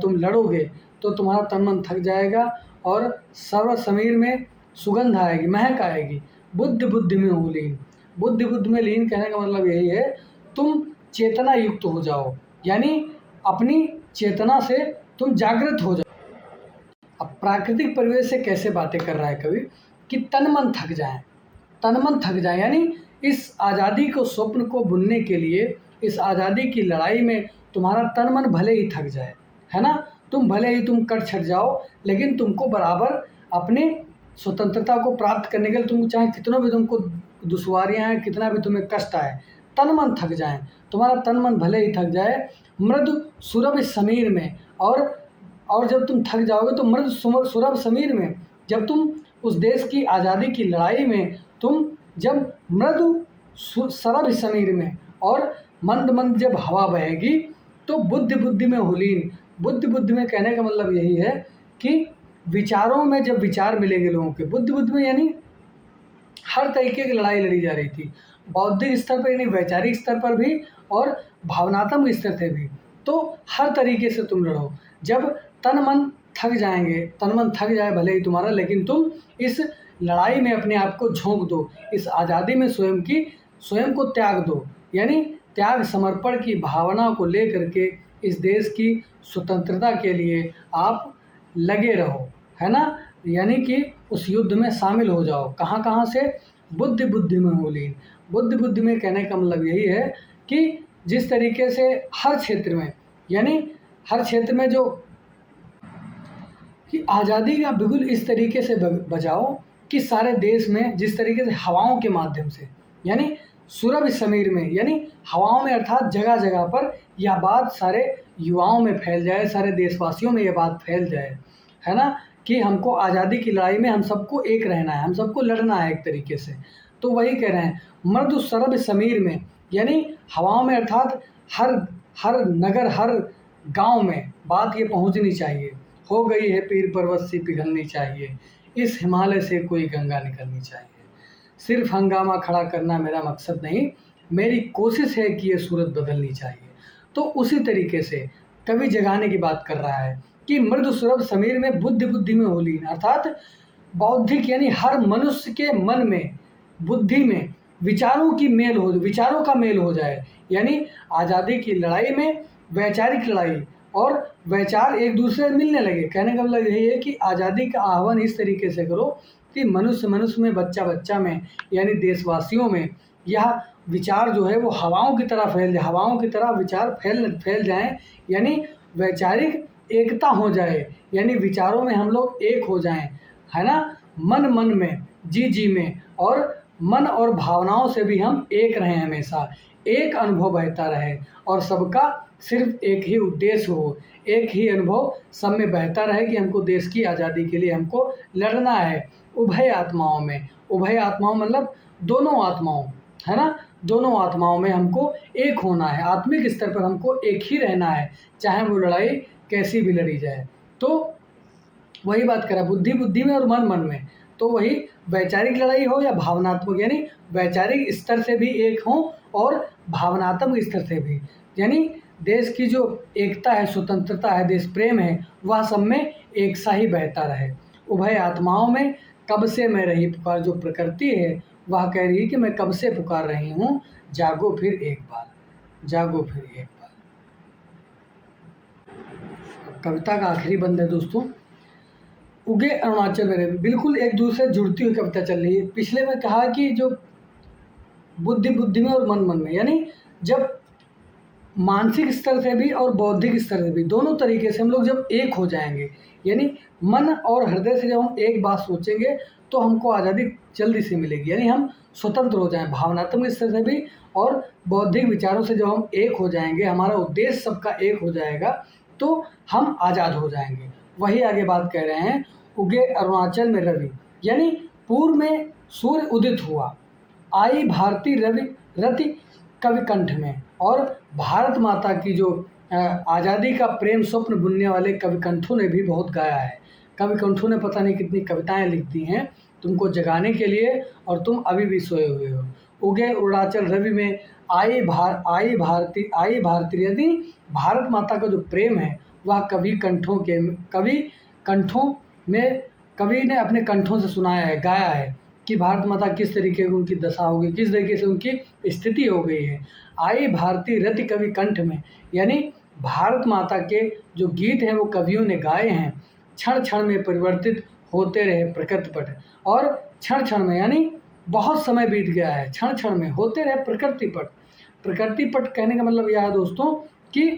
तुम लड़ोगे, तो तुम्हारा तन मन थक जाएगा और सर्व समीर में सुगंध आएगी, महक आएगी। बुद्धि बुद्धि में हो लीन। बुद्धि बुद्धि में लीन कहने का मतलब यही है, तुम चेतना युक्त हो जाओ, यानी अपनी चेतना से तुम जागृत हो जाओ। अब प्राकृतिक परिवेश से कैसे बातें कर रहा है कवि कि तन मन थक जाए, तन मन थक जाए, यानी इस आज़ादी को, स्वप्न को बुनने के लिए, इस आज़ादी की लड़ाई में तुम्हारा तन मन भले ही थक जाए, है ना, तुम भले ही तुम कट छट जाओ, लेकिन तुमको बराबर अपने स्वतंत्रता को प्राप्त करने के लिए तुम चाहे कितना भी तुमको दुश्वारियाँ हैं, कितना भी तुम्हें कष्ट आए, तन मन थक जाए, तुम्हारा तन मन भले ही थक जाए, मृदु सुरभ समीर में, और जब तुम थक जाओगे तो मृदु सुरभ समीर में, जब तुम उस देश की आज़ादी की लड़ाई में तुम जब मृदु सरभ समीर में और मंद मंद जब हवा बहेगी तो बुद्धि बुद्धि में हो लीन। बुद्धि बुद्धि में कहने का मतलब यही है कि विचारों में जब विचार मिलेंगे लोगों के, बुद्धि बुद्धि में यानी हर तरीके की लड़ाई लड़ी जा रही थी, बौद्धिक स्तर पर यानी वैचारिक स्तर पर भी और भावनात्मक स्तर से भी, तो हर तरीके से तुम लड़ो। जब तन मन थक जाएंगे, तन मन थक जाए भले ही तुम्हारा, लेकिन तुम इस लड़ाई में अपने आप को झोंक दो, इस आज़ादी में स्वयं को त्याग दो, यानी त्याग समर्पण की भावना को लेकर के इस देश की स्वतंत्रता के लिए आप लगे रहो, है ना, यानी कि उस युद्ध में शामिल हो जाओ। कहाँ कहाँ से? बुद्धि बुद्धि में हो लीन। बुद्धि बुद्धि में कहने का मतलब यही है कि जिस तरीके से हर क्षेत्र में, यानी हर क्षेत्र में जो कि आज़ादी का बिगुल इस तरीके से बजाओ कि सारे देश में जिस तरीके से हवाओं के माध्यम से, यानी सुरभ समीर में, यानी हवाओं में, अर्थात जगह जगह पर यह बात सारे युवाओं में फैल जाए, सारे देशवासियों में यह बात फैल जाए, है ना, कि हमको आज़ादी की लड़ाई में हम सबको एक रहना है, हम सबको लड़ना है एक तरीके से। तो वही कह रहे हैं मृदु सरभ समीर में, यानी हवाओं में, अर्थात हर नगर, हर गांव में बात ये पहुंचनी चाहिए। हो गई है पीर पर्वत सी पिघलनी चाहिए, इस हिमालय से कोई गंगा निकलनी चाहिए। सिर्फ हंगामा खड़ा करना मेरा मकसद नहीं, मेरी कोशिश है कि ये सूरत बदलनी चाहिए। तो उसी तरीके से कवि जगाने की बात कर रहा है कि मृदु सुरभ समीर में बुद्धि बुद्धि में हो लीन, अर्थात बौद्धिक यानी हर मनुष्य के मन में, बुद्धि में विचारों का मेल हो जाए, यानी आज़ादी की लड़ाई में वैचारिक लड़ाई और वैचार एक दूसरे से मिलने लगे। कहने का मतलब यही है कि आज़ादी का आह्वान इस तरीके से करो कि मनुष्य मनुष्य में, बच्चा बच्चा में, यानी देशवासियों में यह विचार जो है वो हवाओं की तरह फैल जाए, हवाओं की तरह विचार फैल जाएं, यानी वैचारिक एकता हो जाए, यानी विचारों में हम लोग एक हो जाएं, है ना, मन मन में, जी जी में, और मन और भावनाओं से भी हम एक रहें, हमेशा एक अनुभव बहता रहे और सबका सिर्फ एक ही उद्देश्य हो, एक ही अनुभव सब में बहता रहे कि हमको देश की आज़ादी के लिए हमको लड़ना है। उभय आत्माओं में, उभय आत्माओं मतलब दोनों आत्माओं, है ना, दोनों आत्माओं में हमको एक होना है, आत्मिक स्तर पर हमको एक ही रहना है, चाहे वो लड़ाई कैसी भी लड़ी जाए। तो वही बात करा, बुद्धि बुद्धि में और मन मन में, तो वही वैचारिक लड़ाई हो या भावनात्मक, यानी वैचारिक स्तर से भी एक हो और भावनात्मक स्तर से भी, यानी देश की जो एकता है, स्वतंत्रता है, देश प्रेम है, वह सब में एक सा ही बहता रहे। उभय आत्माओं में कब से मैं रही पुकार, जो प्रकृति है वह कह रही है कि मैं कब से पुकार रही हूँ, जागो फिर एक बार, जागो फिर एक बार। कविता का आखिरी बंद है दोस्तों, उगे अरुणाचल में, बिल्कुल एक दूसरे से जुड़ती हुई कविता चल रही है। पिछले में कहा कि जो बुद्धि बुद्धि में और मन मन में, यानी जब मानसिक स्तर से भी और बौद्धिक स्तर से भी, दोनों तरीके से हम लोग जब एक हो जाएंगे, यानी मन और हृदय से जब हम एक बात सोचेंगे तो हमको आज़ादी जल्दी से मिलेगी, यानी हम स्वतंत्र हो जाएं, भावनात्मक स्तर से भी और बौद्धिक विचारों से जब हम एक हो जाएंगे, हमारा उद्देश्य सबका एक हो जाएगा, तो हम आज़ाद हो जाएंगे। वही आगे बात कह रहे हैं, उगे अरुणाचल में रवि, यानी पूर्व में सूर्य उदित हुआ, आई भारती रवि रति कवि कंठ में, और भारत माता की जो आज़ादी का प्रेम स्वप्न बुनने वाले कवि कंठों ने भी बहुत गाया है। कवि कंठों ने पता नहीं कितनी कविताएं लिख दी हैं तुमको जगाने के लिए, और तुम अभी भी सोए हुए हो। उगे अरुणाचल रवि में आई भारती, यदि भारत माता का जो प्रेम है वह कवि कंठों में कवि ने अपने कंठों से सुनाया है, गाया है कि भारत माता किस तरीके की उनकी दशा होगी, किस तरीके से उनकी स्थिति हो गई है। आई भारतीय रति कवि कंठ में, यानी भारत माता के जो गीत हैं वो कवियों ने गाए हैं। क्षण क्षण में परिवर्तित होते रहे प्रकृति पट, और क्षण क्षण में यानी बहुत समय बीत गया है, क्षण क्षण में होते रहे प्रकृति पट। प्रकृति पट कहने का मतलब यह है दोस्तों कि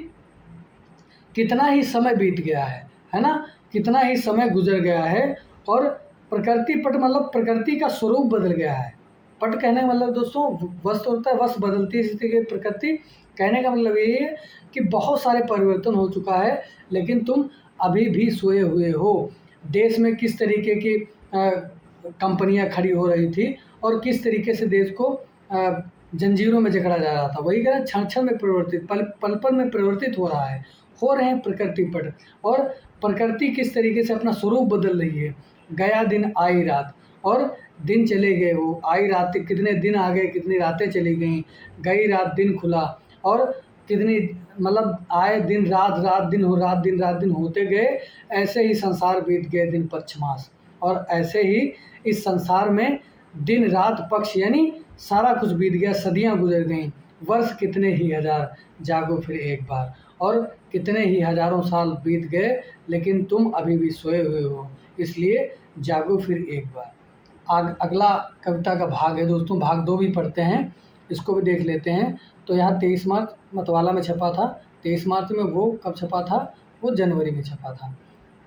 कितना ही समय बीत गया है ना, कितना ही समय गुजर गया है। और प्रकृति पट मतलब प्रकृति का स्वरूप बदल गया है। पट कहने का मतलब दोस्तों वस्तु होता है, वस्तु बदलती है, इसी तरीके प्रकृति कहने का मतलब ये है कि बहुत सारे परिवर्तन हो चुका है, लेकिन तुम अभी भी सोए हुए हो। देश में किस तरीके की कंपनियां खड़ी हो रही थी और किस तरीके से देश को जंजीरों में जकड़ा जा रहा था, वही कह रहे हैं क्षण क्षण में परिवर्तित, पल पल में परिवर्तित हो रहा है, हो रहे हैं प्रकृति पट। और प्रकृति किस तरीके से अपना स्वरूप बदल रही है। गया दिन आई रात, और दिन चले गए वो, आई रात, कितने दिन आ गए, कितनी रातें चली गई, गई रात दिन खुला, और कितनी मतलब आए दिन रात, रात दिन हो, रात दिन होते गए। ऐसे ही संसार बीत गए दिन पक्ष मास, और ऐसे ही इस संसार में दिन रात पक्ष यानी सारा कुछ बीत गया, सदियां गुजर गईं, वर्ष कितने ही हजार, जागो फिर एक बार। और कितने ही हजारों साल बीत गए, लेकिन तुम अभी भी सोए हुए हो, इसलिए जागो फिर एक बार। अगला कविता का भाग है दोस्तों, भाग 2 भी पढ़ते हैं, इसको भी देख लेते हैं। तो यहाँ 23 मार्च मतवाला में छपा था, 23 मार्च में, वो कब छपा था, वो जनवरी में छपा था।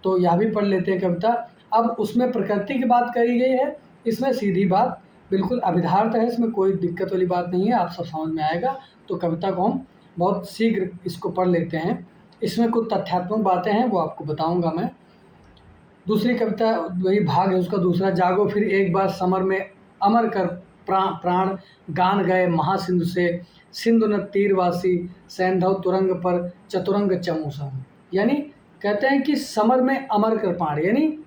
तो यह भी पढ़ लेते हैं कविता। अब उसमें प्रकृति की बात करी गई है, इसमें सीधी बात बिल्कुल अभिधार्थ है, इसमें कोई दिक्कत वाली बात नहीं है, आप सब समझ में आएगा। तो कविता को हम बहुत शीघ्र इसको पढ़ लेते हैं। इसमें कुछ तथ्यात्मक बातें हैं, वो आपको बताऊंगा मैं। दूसरी कविता वही भाग है उसका दूसरा, जागो फिर एक बार समर में अमर कर प्राण गान गए महासिंधु से, सिंधु न तीरवासी सैंधव तुरंग पर चतुरंग चमूसम। यानी कहते हैं कि समर में अमर कर प्राण, यानी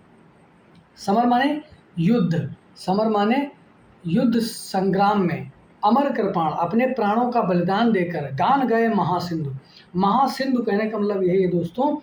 समर माने युद्ध, समर माने युद्ध संग्राम में, अमर कर प्राण अपने प्राणों का बलिदान देकर गान गए महासिंधु। महासिंधु कहने का मतलब यही है दोस्तों,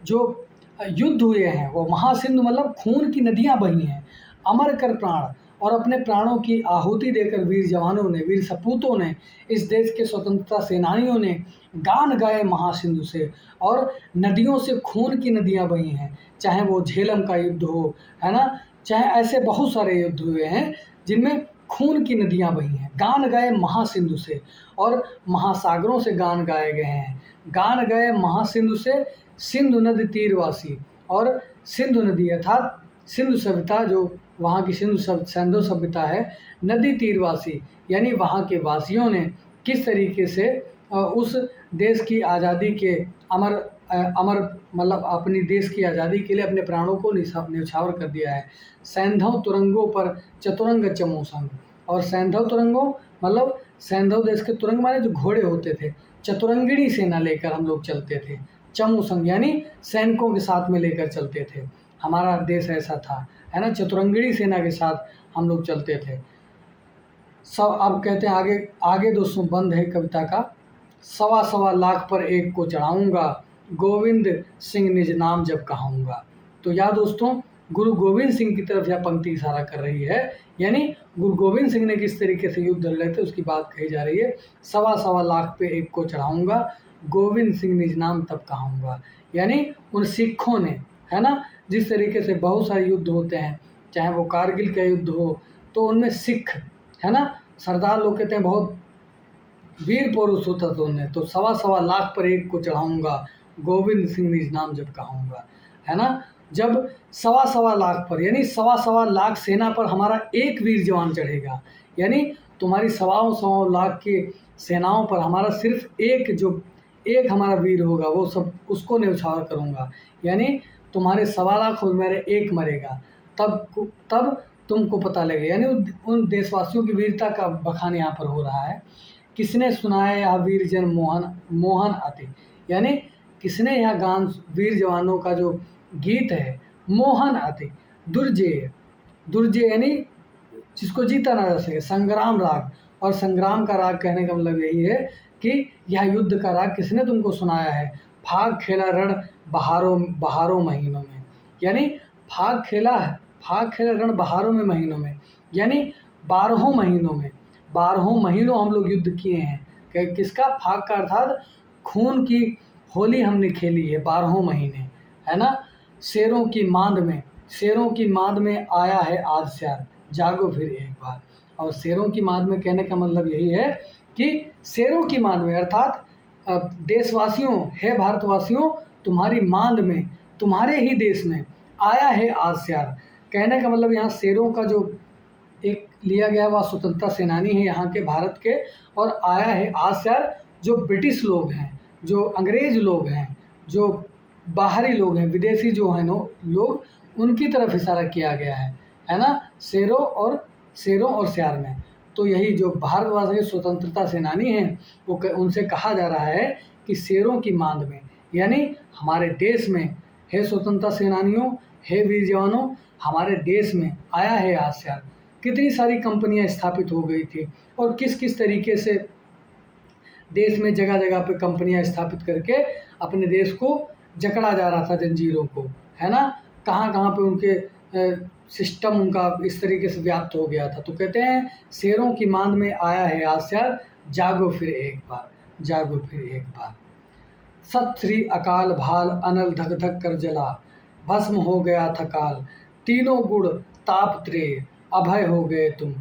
जो युद्ध हुए हैं वो महासिंधु मतलब खून की नदियां बही हैं। अमर कर प्राण, और अपने प्राणों की आहुति देकर वीर जवानों ने, वीर सपूतों ने, इस देश के स्वतंत्रता सेनानियों ने गान गाए महासिंधु से। और नदियों से खून की नदियां बही हैं, चाहे वो झेलम का युद्ध हो, है ना, चाहे ऐसे बहुत सारे युद्ध हुए हैं जिनमें खून की नदियां बही हैं। गान गए महासिंधु से, और महासागरों से गान गाए गए हैं। गान गए महासिंधु से, सिंधु नदी तीरवासी, और सिंधु नदी अर्थात सिंधु सभ्यता, जो वहाँ की सिंधु सभ्यता है, नदी तीरवासी यानी वहाँ के वासियों ने किस तरीके से उस देश की आज़ादी के अमर मतलब अपनी देश की आज़ादी के लिए अपने प्राणों को न्यौछावर कर दिया है। सैंधव तुरंगों पर चतुरंग चमूसंग, और सैंधव तुरंगों मतलब सैंधव देश के तुरंग माने जो घोड़े होते थे, चतुरंगिणी सेना लेकर हम लोग चलते थे। चमूसंग यानी सैनिकों के साथ में लेकर चलते थे, हमारा देश ऐसा था, है ना, चतुरंगिणी सेना के साथ हम लोग चलते थे। सब अब कहते हैं आगे आगे दोस्तों बंद है कविता का, सवा सवा लाख पर एक को चढ़ाऊंगा, गोविंद सिंह निज नाम जब कहाऊंगा। तो यह दोस्तों गुरु गोविंद सिंह की तरफ यह पंक्ति इशारा कर रही है, यानी गुरु गोविंद सिंह ने किस तरीके से युद्ध लड़े थे उसकी बात कही जा रही है। सवा सवा लाख पे एक को चढ़ाऊंगा, गोविंद सिंह निज नाम तब कहाऊंगा। यानी उन सिखों ने, है ना, जिस तरीके से बहुत सारे युद्ध होते हैं, चाहे वो कारगिल का युद्ध हो, तो उनमें सिख, है ना, सरदार लोग कहते हैं बहुत वीर पुरुष होता था उनमें। तो सवा सवा लाख पर एक को चढ़ाऊंगा, गोविंद सिंह निज नाम जब कहाऊंगा, है ना। जब सवा सवा लाख पर यानी सवा सवा लाख सेना पर हमारा एक वीर जवान चढ़ेगा, यानी तुम्हारी सवाओं सवा लाख की सेनाओं पर हमारा सिर्फ एक हमारा वीर होगा, वो सब उसको न्यौछावर करूँगा। यानी तुम्हारे सवा लाख और मेरे एक मरेगा, तब तुमको पता लगेगा। यानी उन देशवासियों की वीरता का बखान यहाँ पर हो रहा है। किसने सुनाया यह वीर जन मोहन आते, यानी किसने यह गान वीर जवानों का जो गीत है मोहन आते, दुर्जय यानी जिसको जीता ना जा सके, संग्राम राग, और संग्राम का राग कहने का मतलब यही है कि यह युद्ध का राग किसने तुमको सुनाया है। फाग खेला रण बहारों महीनों में, यानी फाग खेला रण बहारों में महीनों में, यानी 12 महीनों में, 12 महीनों हम लोग युद्ध किए हैं। किसका? फाक का अर्थात खून की होली हमने खेली है 12 महीने, है ना। शेरों की मांद में, शेरों की मांद में आया है आज स्यार, जागो फिर एक बार। और शेरों की मांद में कहने का मतलब यही है कि शेरों की मांद में अर्थात देशवासियों, हे भारतवासियों, तुम्हारी मांद में, तुम्हारे ही देश में आया है आज स्यार। कहने का मतलब यहाँ शेरों का जो एक लिया गया वह स्वतंत्रता सेनानी है यहाँ के भारत के, और आया है आज स्यार जो ब्रिटिश लोग हैं, जो अंग्रेज लोग हैं, जो बाहरी लोग हैं, विदेशी जो हैं लोग, उनकी तरफ इशारा किया गया है ना, शेरों और स्यार में। तो यही जो भारतवासी के स्वतंत्रता सेनानी हैं वो उनसे कहा जा रहा है कि शेरों की मांद में, यानी हमारे देश में, हे स्वतंत्रता सेनानियों, हे वीर जवानों, हमारे देश में आया है आज स्यार। कितनी सारी कंपनियां स्थापित हो गई थी और किस किस तरीके से देश में जगह जगह पे कंपनियां स्थापित करके अपने देश को जकड़ा जा रहा था जंजीरों को, है ना। कहाँ कहाँ पे उनके सिस्टम उनका इस तरीके से व्याप्त हो गया था। तो कहते हैं शेरों की मांद में आया है आज स्यार, जागो फिर एक बार, जागो फिर एक बार। सत श्री अकाल भाल अनल धक धक कर जला, भस्म हो गया था काल, तीनों गुण ताप त्रेय, अभय हो गए तुम,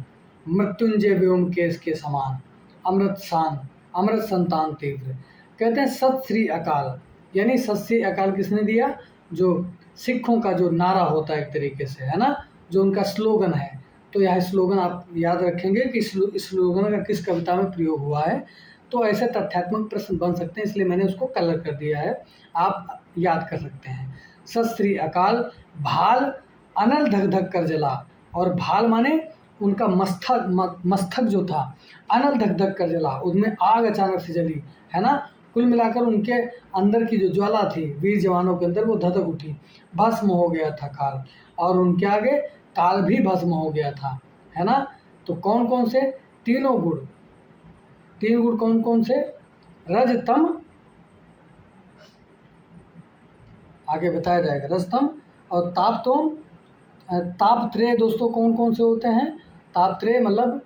मृत्युंजय व्योमकेश के समान, अमृत संतान तीव्र। कहते हैं सत श्री अकाल, यानी सत श्री अकाल किसने दिया? जो सिखों का जो नारा होता है एक तरीके से, है ना, जो उनका स्लोगन है। तो यह स्लोगन आप याद रखेंगे कि इस स्लोगन का किस कविता में प्रयोग हुआ है। तो ऐसे तथ्यात्मक प्रश्न बन सकते हैं, इसलिए मैंने उसको कलर कर दिया है, आप याद कर सकते हैं। सत श्री अकाल भाल अनल धक धक कर जला, और भाल माने उनका मस्तक जो था, अनल धक धक कर जला, उसमें आग अचानक से जली, है ना। कुल मिलाकर उनके अंदर की जो ज्वाला थी वीर जवानों के अंदर वो धधक उठी, भस्म हो गया था काल, और उनके आगे काल भी भस्म हो गया था, है ना। तो कौन कौन से? तीनों गुण, तीन गुण कौन कौन से? रजतम, आगे बताया जाएगा, रजतम और तापतोम। तापत्रय दोस्तों कौन कौन से होते हैं? तापत्रय मतलब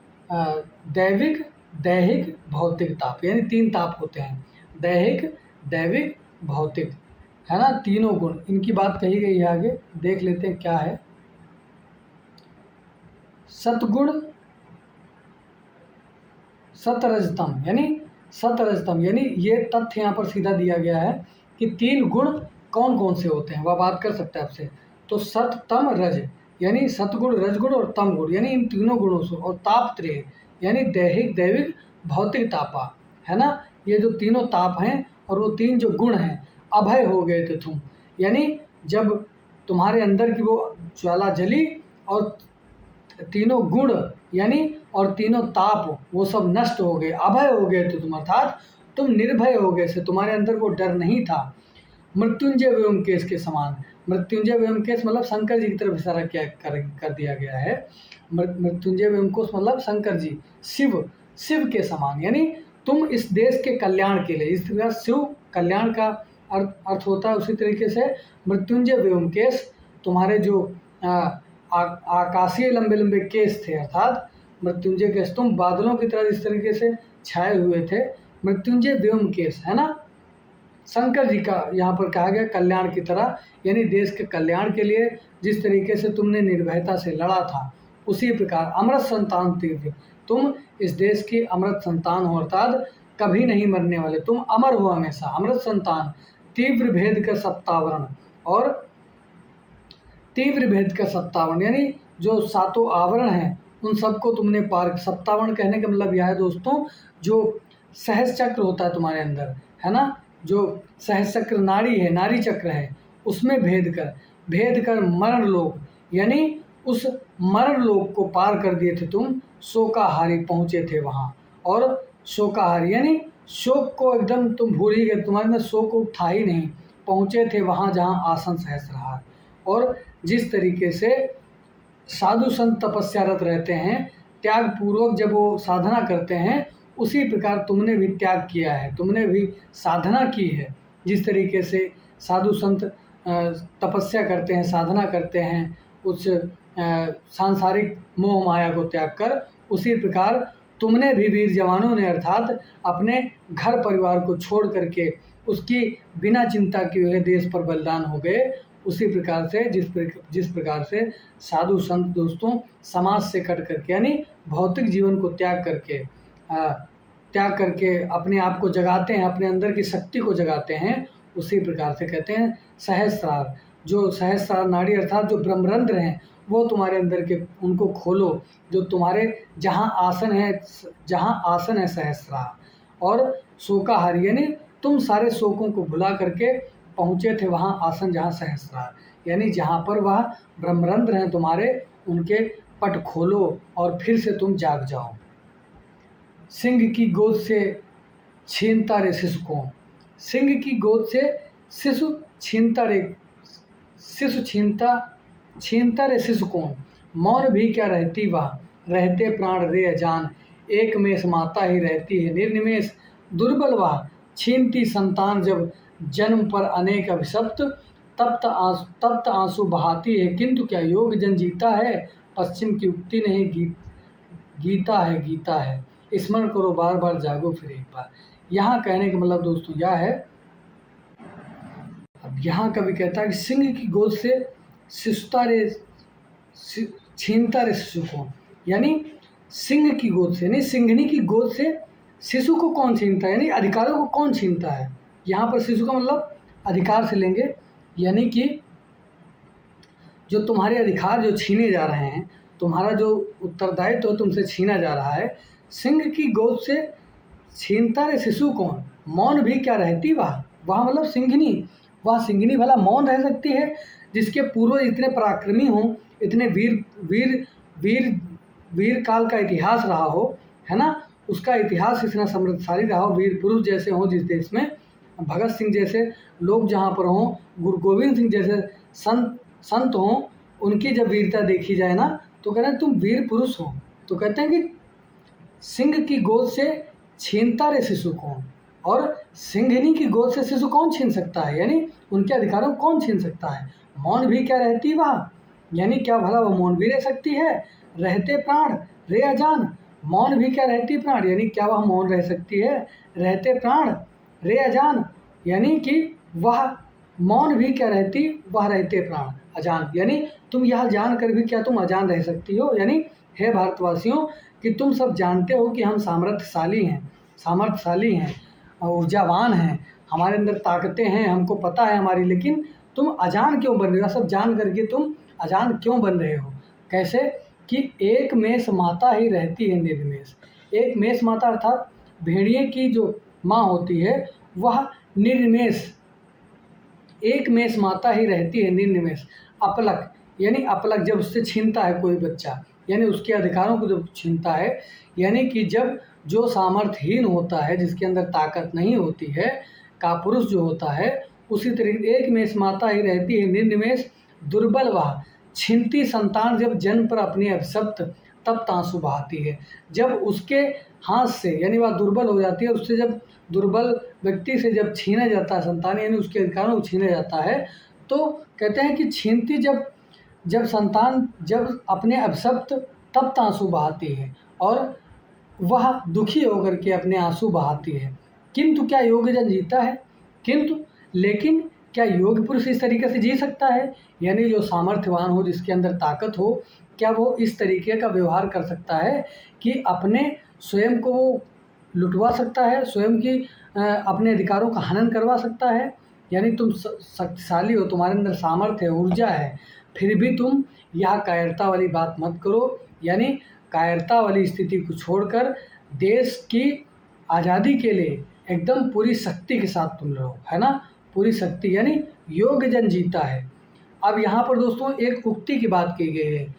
दैविक, दैहिक, भौतिक ताप, यानी 3 ताप होते हैं, दैहिक, दैविक, भौतिक, है ना। तीनों गुण, इनकी बात कही गई है, आगे देख लेते हैं क्या है। सतगुण सतरजतम, यानी ये तथ्य यहाँ पर सीधा दिया गया है कि 3 गुण कौन कौन से होते हैं, वह बात कर सकते हैं आपसे। तो सत तम रज, यानी सतगुण, रजगुण और तम गुण, यानी इन तीनों गुणों से, और ताप त्रय, यानी दैहिक, दैविक, भौतिक तापा, है ना। ये जो तीनों ताप हैं और वो 3 जो गुण हैं, अभय हो गए थे तुम, यानी जब तुम्हारे अंदर की वो ज्वाला जली और तीनों गुण यानी और तीनों ताप वो सब नष्ट हो गए, अभय हो गए थे तुम, अर्थात तुम निर्भय हो गए से, तुम्हारे अंदर वो डर नहीं था। मृत्युंजय व्योमकेश के समान, मृत्युंजय व्योमकेश मतलब शंकर जी की तरफ इशारा कर दिया गया है। मृत्युंजय व्योमकेश मतलब शंकर जी, शिव के समान, यानी तुम इस देश के कल्याण के लिए, इस तरह शिव कल्याण का अर्थ होता है। उसी तरीके से मृत्युंजय व्योमकेश, तुम्हारे जो आकाशीय लंबे लंबे केस थे, अर्थात मृत्युंजय केश, तुम बादलों की तरह इस तरीके से छाए हुए थे, मृत्युंजय व्योमकेश, है ना। शंकर जी का यहाँ पर कहा गया कल्याण की तरह, यानी देश के कल्याण के लिए जिस तरीके से तुमने निर्भयता से लड़ा था, उसी प्रकार अमृत संतान तीव्र, तुम इस देश की अमृत संतान हो, अर्थात कभी नहीं मरने वाले, तुम अमर हो हमेशा, अमृत संतान। तीव्र भेद का सप्तावरण, और तीव्र भेद का सप्तावरण यानी जो 7 आवरण हैं उन सबको तुमने पार। सप्तावरण कहने का मतलब यह है दोस्तों, जो सहज चक्र होता है तुम्हारे अंदर, है ना, जो सहज चक्र नाड़ी है, नाड़ी चक्र है, उसमें भेद कर मरण लोक, यानी उस मरण लोक को पार कर दिए थे तुम, शोकाहारी पहुँचे थे वहाँ। और शोकाहारी यानी शोक को एकदम तुम भूल ही गए, तुम्हारे में शोक उठा ही नहीं, पहुँचे थे वहाँ जहाँ आसन सहस रहा। और जिस तरीके से साधु संत तपस्यारत रहते हैं, त्याग पूर्वक जब वो साधना करते हैं, उसी प्रकार तुमने भी त्याग किया है, तुमने भी साधना की है। जिस तरीके से साधु संत तपस्या करते हैं, साधना करते हैं, उस सांसारिक मोह माया को त्याग कर, उसी प्रकार तुमने भी वीर जवानों ने अर्थात अपने घर परिवार को छोड़ करके उसकी बिना चिंता किए हुए देश पर बलिदान हो गए। उसी प्रकार से जिस प्रकार से साधु संत दोस्तों समाज से कट करके यानी भौतिक जीवन को त्याग करके अपने आप को जगाते हैं, अपने अंदर की शक्ति को जगाते हैं, उसी प्रकार से कहते हैं सहस्रार। जो सहस्रार नाड़ी अर्थात जो ब्रह्मरंध्र हैं वो तुम्हारे अंदर के उनको खोलो, जो तुम्हारे जहाँ आसन है सहस्रार। और शोकाहार यानी तुम सारे शोकों को भुला करके पहुँचे थे वहाँ आसन जहाँ सहस्रार, यानी जहाँ पर वह ब्रह्मरंध्र हैं तुम्हारे, उनके पट खोलो और फिर से तुम जाग जाओ। सिंह की गोद से छीनता रे शिशु कौन, सिंह की गोद से शिशु छीनता रे शिशु कौन, मौन भी क्या रहती वह, रहते प्राण रे अजान, एक मेष माता ही रहती है निर्निमेष, दुर्बल वह छीनती संतान जब जन्म पर अनेक अभिशप्त, तप्त आंसू बहाती है किंतु क्या योग जन जीता है, पश्चिम की उक्ति नहीं गीता है, स्मरण करो बार बार जागो फिर एक बार। यहाँ कहने का मतलब दोस्तों यह है, अब यहाँ कवि कहता है कि सिंह की गोद से छीनता रे शिशु को, यानी सिंह की गोद से, यानी सिंघनी की गोद से शिशु को कौन छीनता है, यानी अधिकारों को कौन छीनता है। यहाँ पर शिशु का मतलब अधिकार से लेंगे, यानी कि जो तुम्हारे अधिकार जो छीने जा रहे हैं, तुम्हारा जो उत्तरदायित्व तो तुमसे छीना जा रहा है। सिंह की गोद से छीनता रे शिशु कौन, मौन भी क्या रहती वह मतलब सिंघनी, वह सिंघनी भला मौन रह सकती है जिसके पूर्वज इतने पराक्रमी हों, इतने वीर काल का इतिहास रहा हो, है ना, उसका इतिहास इतना समृद्धशाली रहा हो, वीर पुरुष जैसे हों जिस देश में, भगत सिंह जैसे लोग जहाँ पर हों, गुरु गोविंद सिंह जैसे संत हों, उनकी जब वीरता देखी जाए ना तो कहते हैं तुम वीर पुरुष हो। तो कहते हैं कि सिंह की गोद से छीनता रे शिशु कौन, और सिंघनी की गोद से शिशु कौन छीन सकता है, यानी उनके अधिकारों को कौन छीन सकता है। मौन भी क्या रहती वह, यानी क्या भला वह मौन भी रह सकती है, रहते प्राण रे अजान, मौन भी क्या रहती प्राण, यानी क्या वह मौन रह सकती है, रहते प्राण रे अजान, यानी कि वह मौन भी क्या रहती, वह रहते प्राण अजान, यानी तुम यह जान कर भी क्या तुम अजान रह सकती हो। यानी हे भारतवासियों कि तुम सब जानते हो कि हम सामर्थ्यशाली हैं, ऊर्जावान हैं, हमारे अंदर ताकतें हैं, हमको पता है हमारी, लेकिन तुम अजान क्यों बन रहे हो, सब जान करके तुम अजान क्यों बन रहे हो। कैसे कि एक मेष माता ही रहती है निर्निमेष, एक मेष माता अर्थात भेड़िए की जो माँ होती है वह निर्निमेष, एक मेष माता ही रहती है निर्निमेष, अपलक, यानी अपलक जब उससे छीनता है कोई बच्चा, यानी उसके अधिकारों को जब छीनता है, यानी कि जब जो सामर्थ्यहीन होता है, जिसके अंदर ताकत नहीं होती है, कापुरुष जो होता है, उसी तरीके एक मेष माता ही रहती है निर्निमेष, दुर्बल वह छीनती संतान जब जन्म पर अपनी अभिशप्त, तब आंसू बहाती है। जब उसके हाथ से, यानी वह दुर्बल हो जाती है, उससे जब दुर्बल व्यक्ति से जब छीना जाता है संतान, यानी उसके अधिकारों को छीना जाता है, तो कहते हैं कि छीनती जब संतान जब अपने अभिशप्त, तब आंसू बहाती है, और वह दुखी होकर के अपने आंसू बहाती है। किंतु क्या योगजन जीता है, किंतु लेकिन क्या योग पुरुष इस तरीके से जी सकता है, यानी जो सामर्थ्यवान हो, जिसके अंदर ताकत हो, क्या वो इस तरीके का व्यवहार कर सकता है कि अपने स्वयं को वो लुटवा सकता है, स्वयं की अपने अधिकारों का हनन करवा सकता है। यानी तुम शक्तिशाली हो, तुम्हारे अंदर सामर्थ्य है, ऊर्जा है, फिर भी तुम यह कायरता वाली बात मत करो, यानी कायरता वाली स्थिति को छोड़कर देश की आज़ादी के लिए एकदम पूरी शक्ति के साथ तुम लड़ो, है ना, पूरी शक्ति, यानी योग जन जीता है। अब यहाँ पर दोस्तों एक उक्ति की बात की गई है,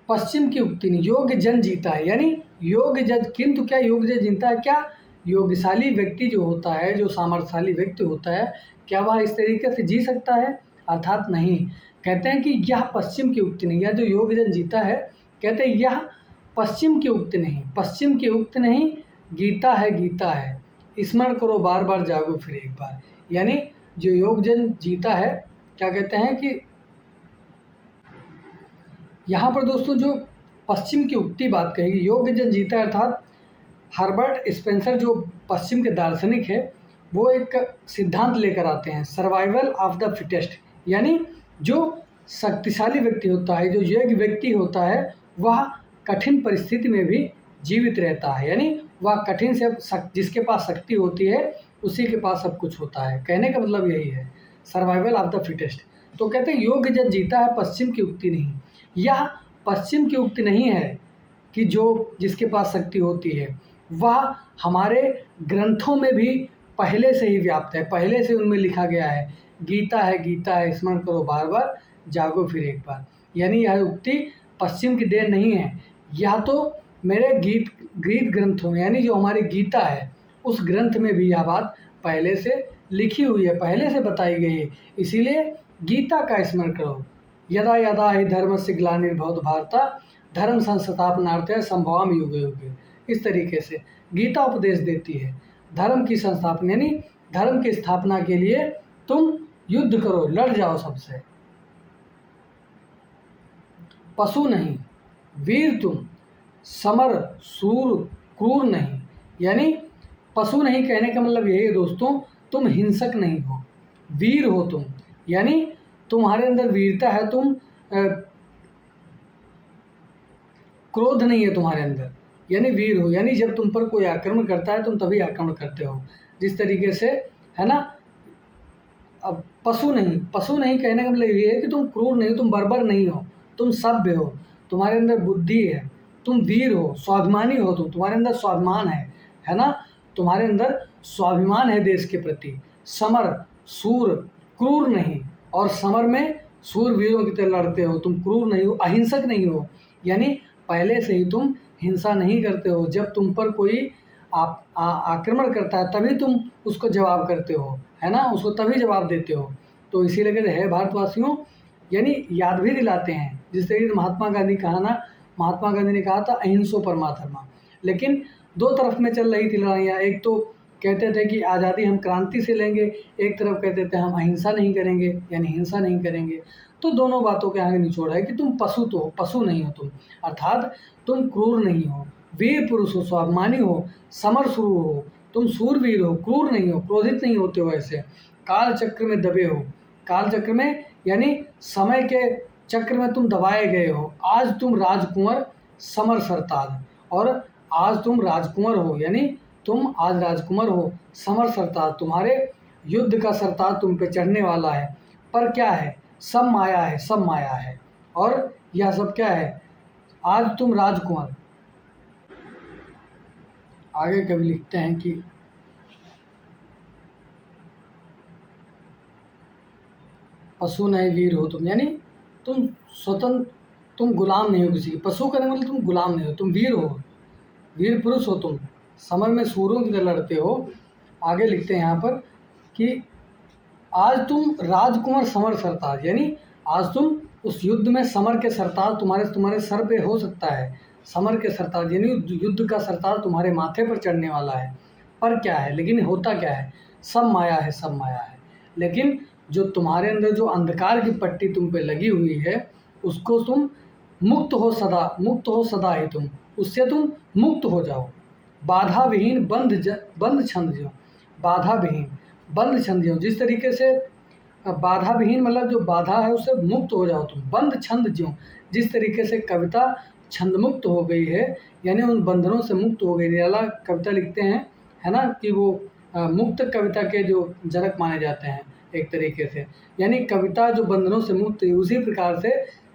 पश्चिम की उक्ति नहीं, योग जन जीता है, यानी योग जन, किंतु क्या योग जन जीता है, क्या योगशाली व्यक्ति जो होता है, जो सामर्थ्यशाली व्यक्ति होता है, क्या वह इस तरीके से जी सकता है, अर्थात नहीं। कहते हैं कि यह पश्चिम की उक्ति नहीं, यह जो योग जन जीता है, कहते हैं यह पश्चिम की उक्ति नहीं, गीता है, स्मरण करो बार बार जागो फिर एक बार। यानी जो योग जन जीता है क्या कहते हैं कि यहाँ पर दोस्तों जो पश्चिम की उक्ति बात कहेगी, योग्य जन जीता है, अर्थात हर्बर्ट स्पेंसर जो पश्चिम के दार्शनिक है वो एक सिद्धांत लेकर आते हैं, सर्वाइवल ऑफ द फिटेस्ट, यानी जो शक्तिशाली व्यक्ति होता है, जो योग्य व्यक्ति होता है, वह कठिन परिस्थिति में भी जीवित रहता है, यानी वह कठिन से जिसके पास शक्ति होती है उसी के पास सब कुछ होता है। कहने का मतलब यही है, सर्वाइवल ऑफ द फिटेस्ट। तो कहते हैं योग्य जन जीता है, पश्चिम की उक्ति नहीं। यह पश्चिम की उक्ति नहीं है कि जो जिसके पास शक्ति होती है, वह हमारे ग्रंथों में भी पहले से ही व्याप्त है, पहले से उनमें लिखा गया है, गीता है स्मरण करो बार बार, जागो फिर एक बार। यानी यह उक्ति पश्चिम की देन नहीं है, यह तो मेरे गीत ग्रंथों में, यानी जो हमारी गीता है उस ग्रंथ में भी यह बात पहले से लिखी हुई है, पहले से बताई गई है। इसीलिए गीता का स्मरण करो, यदा यदा हि धर्मस्य ग्लानिर्भवति भारत धर्म संस्थापनार्थं संभवामि युगे युगे। इस तरीके से गीता उपदेश देती है धर्म की संस्थापना, यानी धर्म की स्थापना के लिए तुम युद्ध करो, लड़ जाओ सबसे। पशु नहीं वीर तुम, समर सूर क्रूर नहीं, यानी पशु नहीं कहने का मतलब यही है दोस्तों, तुम हिंसक नहीं हो, वीर हो तुम, यानी तुम्हारे अंदर वीरता है, तुम क्रोध नहीं है तुम्हारे अंदर, यानी वीर हो। यानी जब तुम पर कोई आक्रमण करता है तुम तभी आक्रमण करते हो, जिस तरीके से, है ना। अब पशु नहीं कहने का मतलब ये है कि तुम क्रूर नहीं, तुम बर्बर नहीं हो, तुम सभ्य हो, तुम्हारे अंदर बुद्धि है, तुम वीर हो, स्वाभिमानी हो, तुम्हारे अंदर स्वाभिमान है ना, तुम्हारे अंदर स्वाभिमान है देश के प्रति। समर सूर क्रूर नहीं, और समर में सूर वीरों की तरह लड़ते हो, तुम क्रूर नहीं हो, अहिंसक नहीं हो, यानी पहले से ही तुम हिंसा नहीं करते हो। जब तुम पर कोई आक्रमण करता है तभी तुम उसको जवाब करते हो, है ना, उसको तभी जवाब देते हो। तो इसीलिए कहते हैं भारतवासियों, यानी याद भी दिलाते हैं, जिस तरीके से महात्मा गांधी ने कहा था अहिंसो परमा धर्मा। लेकिन दो तरफ में चल रही थी लड़ाइयाँ, एक तो कहते थे कि आज़ादी हम क्रांति से लेंगे, एक तरफ कहते थे हम अहिंसा नहीं करेंगे, यानी हिंसा नहीं करेंगे। तो दोनों बातों के आगे निचोड़ है कि तुम पशु नहीं हो तुम, अर्थात तुम क्रूर नहीं हो, वीर पुरुष हो, स्वाभिमानी हो, समर शुरू हो, तुम सूरवीर हो, क्रूर नहीं हो, क्रोधित नहीं होते हो, ऐसे काल चक्र में दबे हो, काल चक्र में यानी समय के चक्र में तुम दबाए गए हो। आज तुम राजकुंवर समर सरताज, और आज तुम राजकुंवर हो, यानी तुम आज राजकुमार हो, समर सरताज, तुम्हारे युद्ध का सरताज तुम पे चढ़ने वाला है। पर क्या है, सब माया है, सब माया है, और यह सब क्या है, आज तुम राजकुमार। आगे कवि लिखते हैं कि पशु नहीं वीर हो तुम, यानी तुम स्वतंत्र, तुम गुलाम नहीं हो किसी की। पशु करने मतलब तुम गुलाम नहीं हो, तुम वीर हो, वीर पुरुष हो तुम, समर में सूरों की तरह लड़ते हो। आगे लिखते हैं यहाँ पर कि आज तुम राजकुमार समर सरताज, यानी आज तुम उस युद्ध में समर के सरताज तुम्हारे सर पे हो सकता है, समर के सरताज यानी युद्ध का सरताज तुम्हारे माथे पर चढ़ने वाला है। पर क्या है, लेकिन होता क्या है, सब माया है, सब माया है। लेकिन जो तुम्हारे अंदर जो अंधकार की पट्टी तुम पे लगी हुई है, उसको तुम मुक्त हो सदा ही तुम, उससे तुम मुक्त हो जाओ। बाधा विहीन बंद छंद जो, बाधा विहीन बंद छंद जो, जिस तरीके से बाधा विहीन मतलब जो बाधा है उससे मुक्त हो जाओ तुम। बंद छंद जो, जिस तरीके से कविता छंद मुक्त हो गई है, यानी उन बंधनों से मुक्त हो गई। निराला कविता लिखते हैं, है ना, कि वो मुक्त कविता के जो जनक माने जाते हैं एक तरीके से, यानी कविता जो बंधनों से मुक्त है। उसी प्रकार से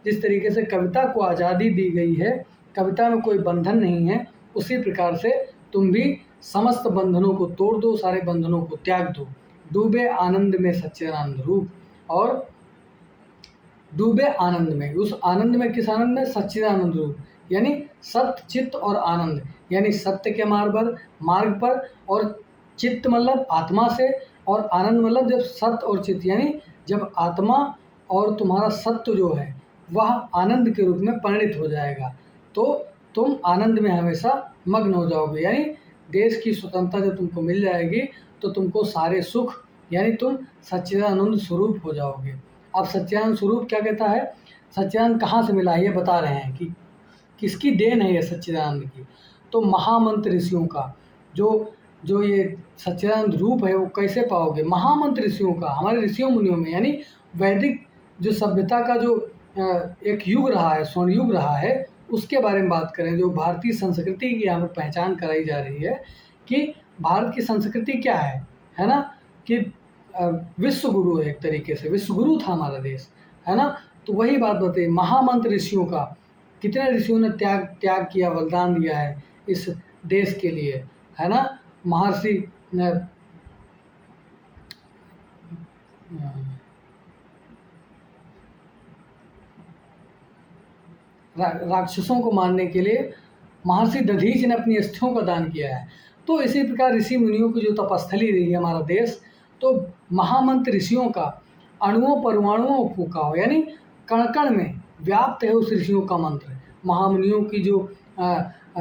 जिस तरीके से कविता को आज़ादी दी गई है, कविता में कोई बंधन नहीं है, उसी प्रकार से तुम भी समस्त बंधनों को तोड़ दो, सारे बंधनों को त्याग दो। डूबे आनंद में सच्चिदानंद रूप, और डूबे आनंद में, उस आनंद में, किस आनंद में, सच्चिदानंद रूप, यानी सत्य चित्त और आनंद, यानी सत्य के मार्ग पर, और चित्त मतलब आत्मा से, और आनंद मतलब जब सत्य और चित्त, यानी जब आत्मा और तुम्हारा सत्य जो है वह आनंद के रूप में परिणित हो जाएगा, तो तुम आनंद में हमेशा मग्न हो जाओगे। यानी देश की स्वतंत्रता जब तुमको मिल जाएगी तो तुमको सारे सुख, यानी तुम सच्चिदानंद स्वरूप हो जाओगे। अब सच्चिदानंद स्वरूप क्या कहता है, सच्चिदानंद कहाँ से मिला, ये बता रहे हैं कि किसकी देन है ये सच्चिदानंद की। तो महामंत्र ऋषियों का जो जो ये सच्चिदानंद रूप है वो कैसे पाओगे, महामंत्र ऋषियों का, हमारे ऋषियों मुनियों में, यानी वैदिक जो सभ्यता का जो एक युग रहा है, स्वर्ण युग रहा है, उसके बारे में बात करें। जो भारतीय संस्कृति की हमें पहचान कराई जा रही है कि भारत की संस्कृति क्या है ना, कि विश्व गुरु है, एक तरीके से विश्व गुरु था हमारा देश, है ना। तो वही बात बताइए, महामंत्र ऋषियों का, कितने ऋषियों ने त्याग किया, बलिदान दिया है इस देश के लिए, है ना। महर्षि राक्षसों को मारने के लिए महर्षि दधीच ने अपनी अस्थियों का दान किया है। तो इसी प्रकार ऋषि मुनियों की जो तपस्थली रही है हमारा देश, तो महामंत्र ऋषियों का अणुओं परमाणुओं को फूका हो, यानी कण कण में व्याप्त है उस ऋषियों का मंत्र। महामुनियों की जो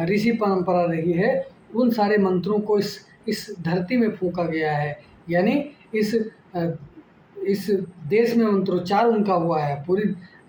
ऋषि परंपरा रही है, उन सारे मंत्रों को इस धरती में फूका गया है, यानी इस देश में मंत्रोच्चार उनका हुआ है, पूरी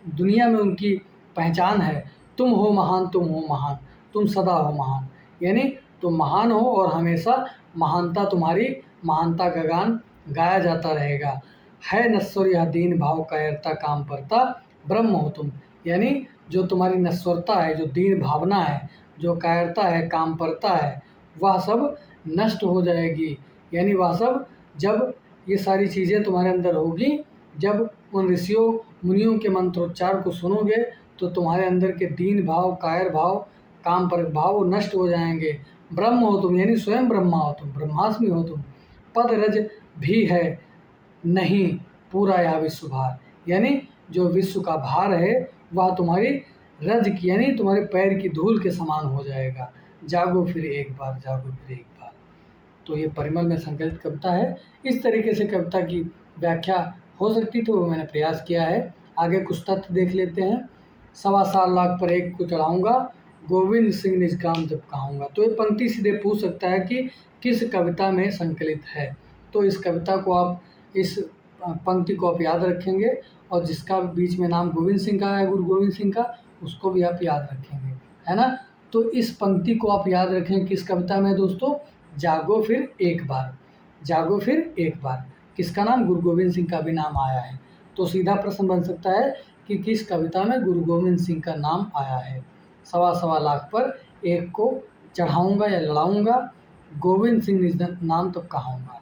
दुनिया में उनकी पहचान है। तुम हो महान, तुम हो महान, तुम सदा हो महान, यानी तुम महान हो और हमेशा महानता, तुम्हारी महानता का गान गाया जाता रहेगा। है नश्वर यह दीन भाव कायरता काम परता, ब्रह्म हो तुम, यानी जो तुम्हारी नश्वरता है, जो दीन भावना है, जो कायरता है, काम परता है, वह सब नष्ट हो जाएगी। यानी वह सब, जब ये सारी चीज़ें तुम्हारे अंदर होगी, जब उन ऋषियों मुनियों के मंत्रोच्चार को सुनोगे, तो तुम्हारे अंदर के दीन भाव, कायर भाव, काम पर भाव नष्ट हो जाएंगे। ब्रह्म हो तुम, यानी स्वयं ब्रह्मा हो तुम, ब्रह्मास्मि हो तुम। पद रज भी है नहीं पूरा यह विश्व भार, यानी जो विश्व का भार है वह तुम्हारी रज की, यानी तुम्हारे पैर की धूल के समान हो जाएगा। जागो फिर एक बार, जागो फिर एक बार। तो ये परिमल में संकलित कविता है। इस तरीके से कविता की व्याख्या हो सकती, तो वो मैंने प्रयास किया है। आगे कुछ तथ्य देख लेते हैं। 7.25 लाख पर एक को चढ़ाऊँगा, गोविंद सिंह निज काम जब कहाऊँगा। तो ये पंक्ति सीधे पूछ सकता है कि किस कविता में संकलित है। तो इस कविता को आप, इस पंक्ति को आप याद रखेंगे, और जिसका बीच में नाम गोविंद सिंह का है, गुरु गोविंद सिंह का, उसको भी आप याद रखेंगे, है ना। तो इस पंक्ति को आप याद रखें किस कविता में दोस्तों, जागो फिर एक बार, जागो फिर एक बार। किसका नाम, गुरु गोविंद सिंह का भी नाम आया है। तो सीधा प्रश्न बन सकता है कि किस कविता में गुरु गोविंद सिंह का नाम आया है। 7.25 लाख पर एक को चढ़ाऊँगा या लड़ाऊँगा, गोविंद सिंह निज नाम तब कहाऊँगा।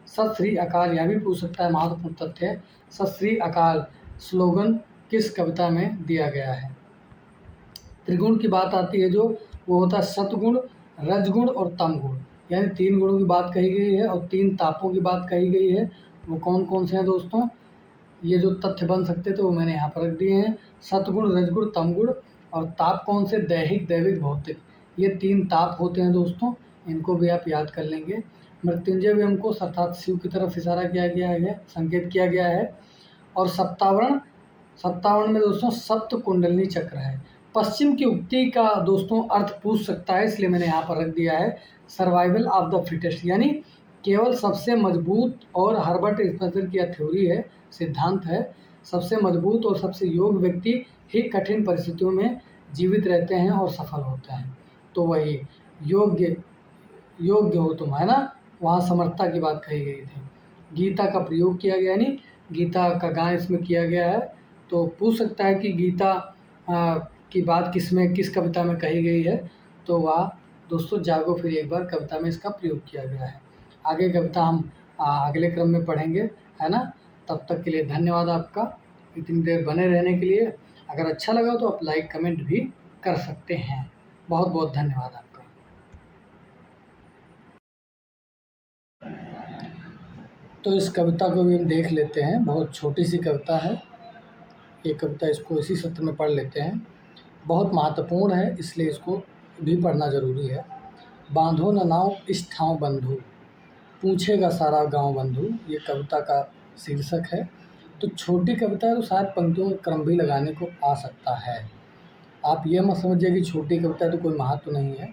सत श्री अकाल, यह भी पूछ सकता है, महत्वपूर्ण तथ्य है। सत श्री अकाल स्लोगन किस कविता में दिया गया है। त्रिगुण की बात आती है जो, वो होता है सतगुण, रजगुण और तमगुण, यानी 3 गुणों की बात कही गई है और 3 तापों की बात कही गई है। वो कौन कौन से हैं दोस्तों, ये जो तथ्य बन सकते थे वो मैंने यहाँ पर रख दिए हैं। सतगुण, रजगुण, तमगुण। और ताप कौन से, दैहिक, दैविक, भौतिक, ये 3 ताप होते हैं दोस्तों। इनको भी आप याद कर लेंगे। मृत्युंजय भी हमको अर्थात शिव की तरफ इशारा किया गया है, संकेत किया गया है। और सत्तावरण में दोस्तों सप्त कुंडलिनी चक्र है। पश्चिम की उक्ति का दोस्तों अर्थ पूछ सकता है, इसलिए मैंने यहाँ पर रख दिया है सर्वाइवल ऑफ द फिटेस्ट, यानी केवल सबसे मजबूत, और हर्बर्ट स्पेंसर की थ्योरी है, सिद्धांत है, सबसे मजबूत और सबसे योग्य व्यक्ति ही कठिन परिस्थितियों में जीवित रहते हैं और सफल होते हैं। तो वही योग्य हो तुम, है ना, वहाँ समर्थता की बात कही गई थी। गीता का प्रयोग किया गया, यानी गीता का गान इसमें किया गया है। तो पूछ सकता है कि गीता की बात किस कविता में कही गई है। तो वह दोस्तों जागो फिर एक बार कविता में इसका प्रयोग किया गया है। आगे कविता हम अगले क्रम में पढ़ेंगे, है ना। तब तक के लिए धन्यवाद आपका, इतनी देर बने रहने के लिए। अगर अच्छा लगा तो आप लाइक कमेंट भी कर सकते हैं। बहुत बहुत धन्यवाद आपका। तो इस कविता को भी हम देख लेते हैं। बहुत छोटी सी कविता है ये कविता, इसको इसी सत्र में पढ़ लेते हैं। बहुत महत्वपूर्ण है, इसलिए इसको भी पढ़ना ज़रूरी है। बांधो न नाव इस ठाव बंधु, पूछेगा सारा गांव बंधु, ये कविता का शीर्षक है। तो छोटी कविता है तो शायद पंक्तियों का क्रम भी लगाने को आ सकता है। आप ये मत समझिए कि छोटी कविता तो कोई महत्व नहीं है।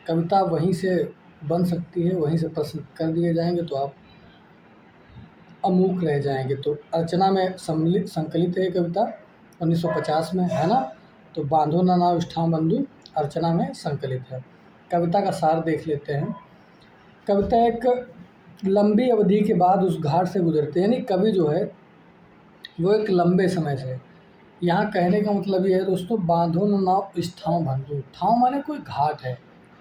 कविता वहीं से बन सकती है, वहीं से प्रश्न कर दिए जाएंगे तो आप अमूक रह जाएंगे। तो अर्चना में सम्मिलित संकलित है ये कविता 1950 में, है ना। तो बांधो न नाव इष्ठाम बंधु अर्चना में संकलित है। कविता का सार देख लेते हैं। कविता एक लंबी अवधि के बाद उस घाट से गुजरते हैं, यानी कवि जो है वो एक लंबे समय से, यहाँ कहने का मतलब ये है दोस्तों, बांधो न नाव इष्ठाम बंधु। ठाव माने कोई घाट है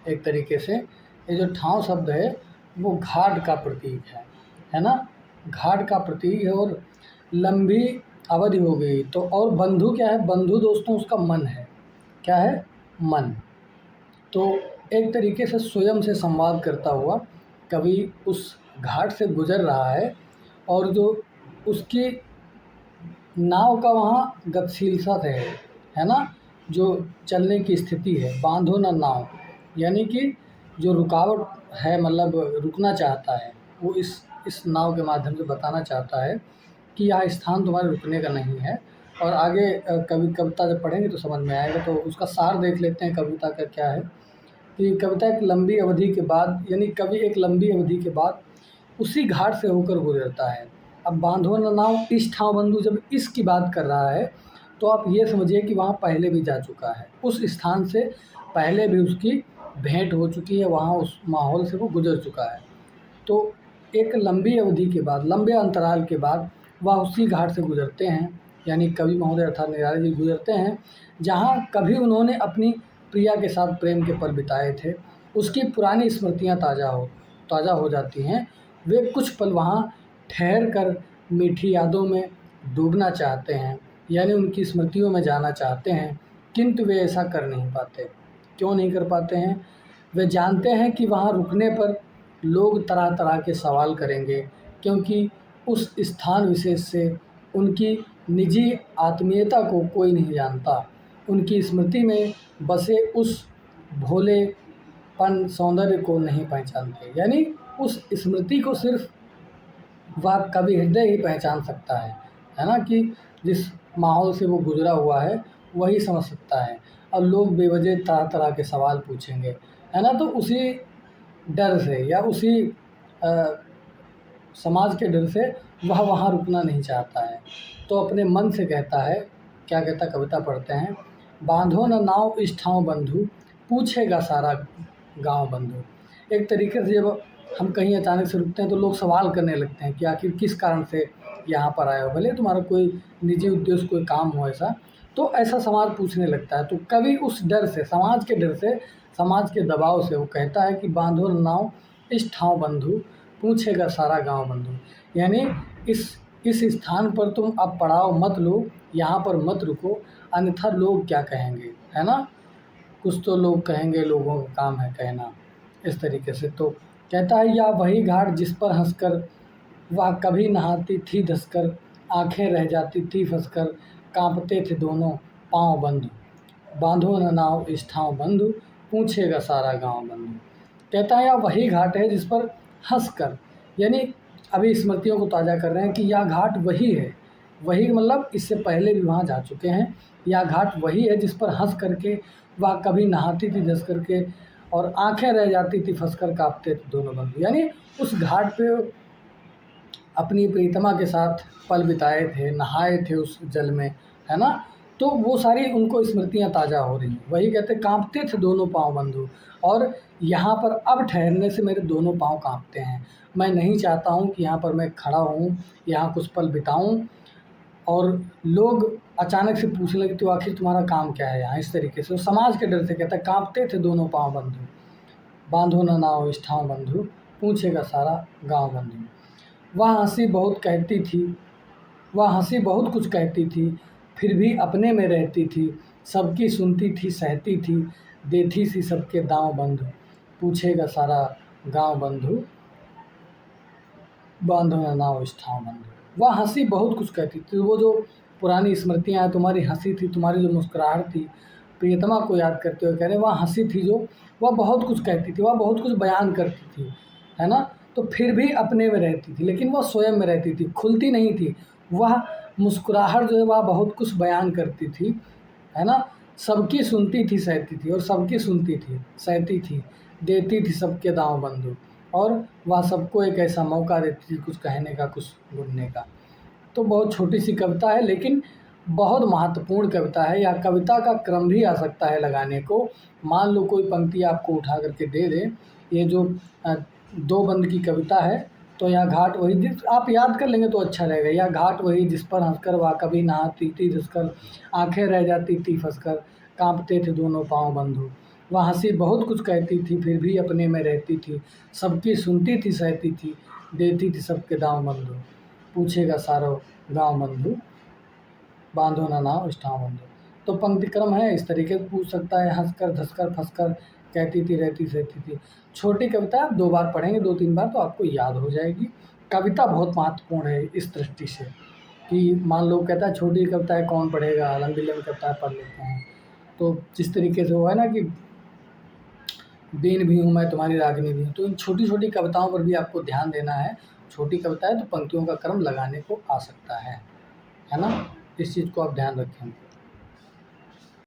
एक तरीके से। ये जो ठाव शब्द है वो घाट का प्रतीक है ना, घाट का प्रतीक है। और लंबी अवधि हो गई तो, और बंधु क्या है, बंधु दोस्तों उसका मन है, क्या है, मन। तो एक तरीके से स्वयं से संवाद करता हुआ कवि उस घाट से गुजर रहा है, और जो उसकी नाव का वहाँ गतिशीलता है ना, जो चलने की स्थिति है। बांधो न नाव यानी कि जो रुकावट है, मतलब रुकना चाहता है, वो इस नाव के माध्यम से बताना चाहता है कि यह स्थान तुम्हारे रुकने का नहीं है। और आगे कविता जब पढ़ेंगे तो समझ में आएगा। तो उसका सार देख लेते हैं कविता का क्या है कि कविता एक लंबी अवधि के बाद, यानी कवि एक लंबी अवधि के बाद उसी घाट से होकर गुजरता है। अब बांधो न नाव इस ठाव बंधु, जब इसकी बात कर रहा है तो आप ये समझिए कि वहाँ पहले भी जा चुका है, उस स्थान से पहले भी उसकी भेंट हो चुकी है, वहाँ उस माहौल से वो गुजर चुका है। तो एक लंबी अवधि के बाद, लंबे अंतराल के बाद वह उसी घाट से गुजरते हैं, यानी कवि महोदय अर्थात निराला जी गुजरते हैं, जहाँ कभी उन्होंने अपनी प्रिया के साथ प्रेम के पल बिताए थे। उसकी पुरानी स्मृतियाँ ताज़ा हो जाती हैं। वे कुछ पल वहाँ ठहर कर मीठी यादों में डूबना चाहते हैं, यानी उनकी स्मृतियों में जाना चाहते हैं, किंतु वे ऐसा कर नहीं पाते। क्यों नहीं कर पाते हैं? वे जानते हैं कि वहाँ रुकने पर लोग तरह तरह के सवाल करेंगे, क्योंकि उस स्थान विशेष से उनकी निजी आत्मीयता को कोई नहीं जानता। उनकी स्मृति में बसे उस भोलेपन सौंदर्य को नहीं पहचानते, यानी उस स्मृति को सिर्फ वह कवि हृदय ही पहचान सकता है ना, कि जिस माहौल से वो गुजरा हुआ है वही समझ सकता है। अब लोग बेवजह तरह तरह के सवाल पूछेंगे, है ना, तो उसी डर से या उसी समाज के डर से वह वहाँ रुकना नहीं चाहता है। तो अपने मन से कहता है, क्या कहता, कविता पढ़ते हैं। बांधो न नाव इस ठाव बंधु पूछेगा सारा गांव बंधु। एक तरीके से जब हम कहीं अचानक से रुकते हैं तो लोग सवाल करने लगते हैं कि आखिर किस कारण से यहाँ पर आए हो, भले तुम्हारा कोई निजी उद्देश्य, कोई काम हो ऐसा, तो ऐसा सवाल पूछने लगता है। तो कवि उस डर से, समाज के डर से, समाज के दबाव से वो कहता है कि बांधो न नाव इस ठाव बंधु पूछेगा सारा गांव बंधु, यानी इस स्थान पर तुम अब पड़ाव मत लो, यहाँ पर मत रुको, अन्यथा लोग क्या कहेंगे, है ना, कुछ तो लोग कहेंगे, लोगों का काम है कहना, इस तरीके से। तो कहता है, या वही घाट जिस पर हंसकर वह कभी नहाती थी धंसकर, आंखें रह जाती थी फंसकर, कांपते थे दोनों पांव बंधु, बांधो न नाव इस ठाव बंधु पूछेगा सारा गांव बंधु। कहता है, या वही घाट है जिस पर हंसकर, यानी अभी स्मृतियों को ताज़ा कर रहे हैं कि यह घाट वही है, वही मतलब इससे पहले भी वहाँ जा चुके हैं। यह घाट वही है जिस पर हंस करके वह कभी नहाती थी धंस करके, और आंखें रह जाती थी फंस कर, कांपते थे दोनों बंधु, यानी उस घाट पे अपनी प्रीतमा के साथ पल बिताए थे, नहाए थे उस जल में, है ना। तो वो सारी उनको स्मृतियाँ ताज़ा हो रही हैं। वही कहते, कांपते थे दोनों पाँव बंधु, और यहाँ पर अब ठहरने से मेरे दोनों पाँव कांपते हैं। मैं नहीं चाहता हूँ कि यहाँ पर मैं खड़ा हूँ, यहाँ कुछ पल बिताऊँ, और लोग अचानक से पूछने लगे तो आखिर तुम्हारा काम क्या है यहाँ, इस तरीके से। समाज के डर से कहता है, कांपते थे दोनों पाँव बंधु, बांधो न नाव इस ठाव बंधु पूछेगा सारा गाँव बंधु। वह हंसी बहुत कहती थी, वह हंसी बहुत कुछ कहती थी, फिर भी अपने में रहती थी, सबकी सुनती थी सहती थी, देती सी सबके दाँव बंधु पूछेगा सारा गाँव बंधु, बांधो न नाव इस ठाव बंधु। वह हंसी बहुत कुछ कहती थी, वो जो पुरानी स्मृतियाँ हैं, तुम्हारी हंसी थी, तुम्हारी जो मुस्कुराहट थी, प्रियतमा को याद करते हुए कह रहे, वह हंसी थी जो, वह बहुत कुछ कहती थी, वह बहुत कुछ बयान करती थी, है ना। तो फिर भी अपने में रहती थी, लेकिन वह स्वयं में रहती थी, खुलती नहीं थी। वह मुस्कुराहट जो है वह बहुत कुछ बयान करती थी, है ना। सबकी सुनती थी सहती थी, और सबकी सुनती थी सहती थी, देती थी सबके दाँव बंधु, और वह सबको एक ऐसा मौका देती थी कुछ कहने का, कुछ बोलने का। तो बहुत छोटी सी कविता है लेकिन बहुत महत्वपूर्ण कविता है। या कविता का क्रम भी आ सकता है लगाने को। मान लो कोई पंक्ति आपको उठा करके दे दे, ये जो दो बंद की कविता है, तो यहाँ घाट वही जिस आप याद कर लेंगे तो अच्छा रहेगा। या घाट वही जिस पर हंसकर वह कभी नहाती थी धंसकर, आंखें रह जाती थी फंसकर, कांपते थे दोनों पाँव बंधु। वह हंसी बहुत कुछ कहती थी फिर भी अपने में रहती थी, सबकी सुनती थी सहती थी, देती थी सबके दाँव बंधु। पूछेगा सारो गाँव बंधु, बांधो ना नाव इष्टाव बंधु। तो पंक्ति क्रम है इस तरीके से पूछ सकता है, हंसकर धंसकर फंसकर, कहती थी रहती सहती थी। छोटी कविता आप 2 बार पढ़ेंगे, 2-3 बार तो आपको याद हो जाएगी। कविता बहुत महत्वपूर्ण है इस दृष्टि से कि मान लो कहता है छोटी कविता है कौन पढ़ेगा, लंबी लंबी कविताएं पढ़ लेते हैं। तो जिस तरीके से वो है ना कि बीन भी हूँ मैं तुम्हारी रागिनी भी हूँ, तो इन छोटी छोटी कविताओं पर भी आपको ध्यान देना है। छोटी कविता है तो पंक्तियों का क्रम लगाने को आ सकता है ना। इस चीज़ को आप ध्यान रखें।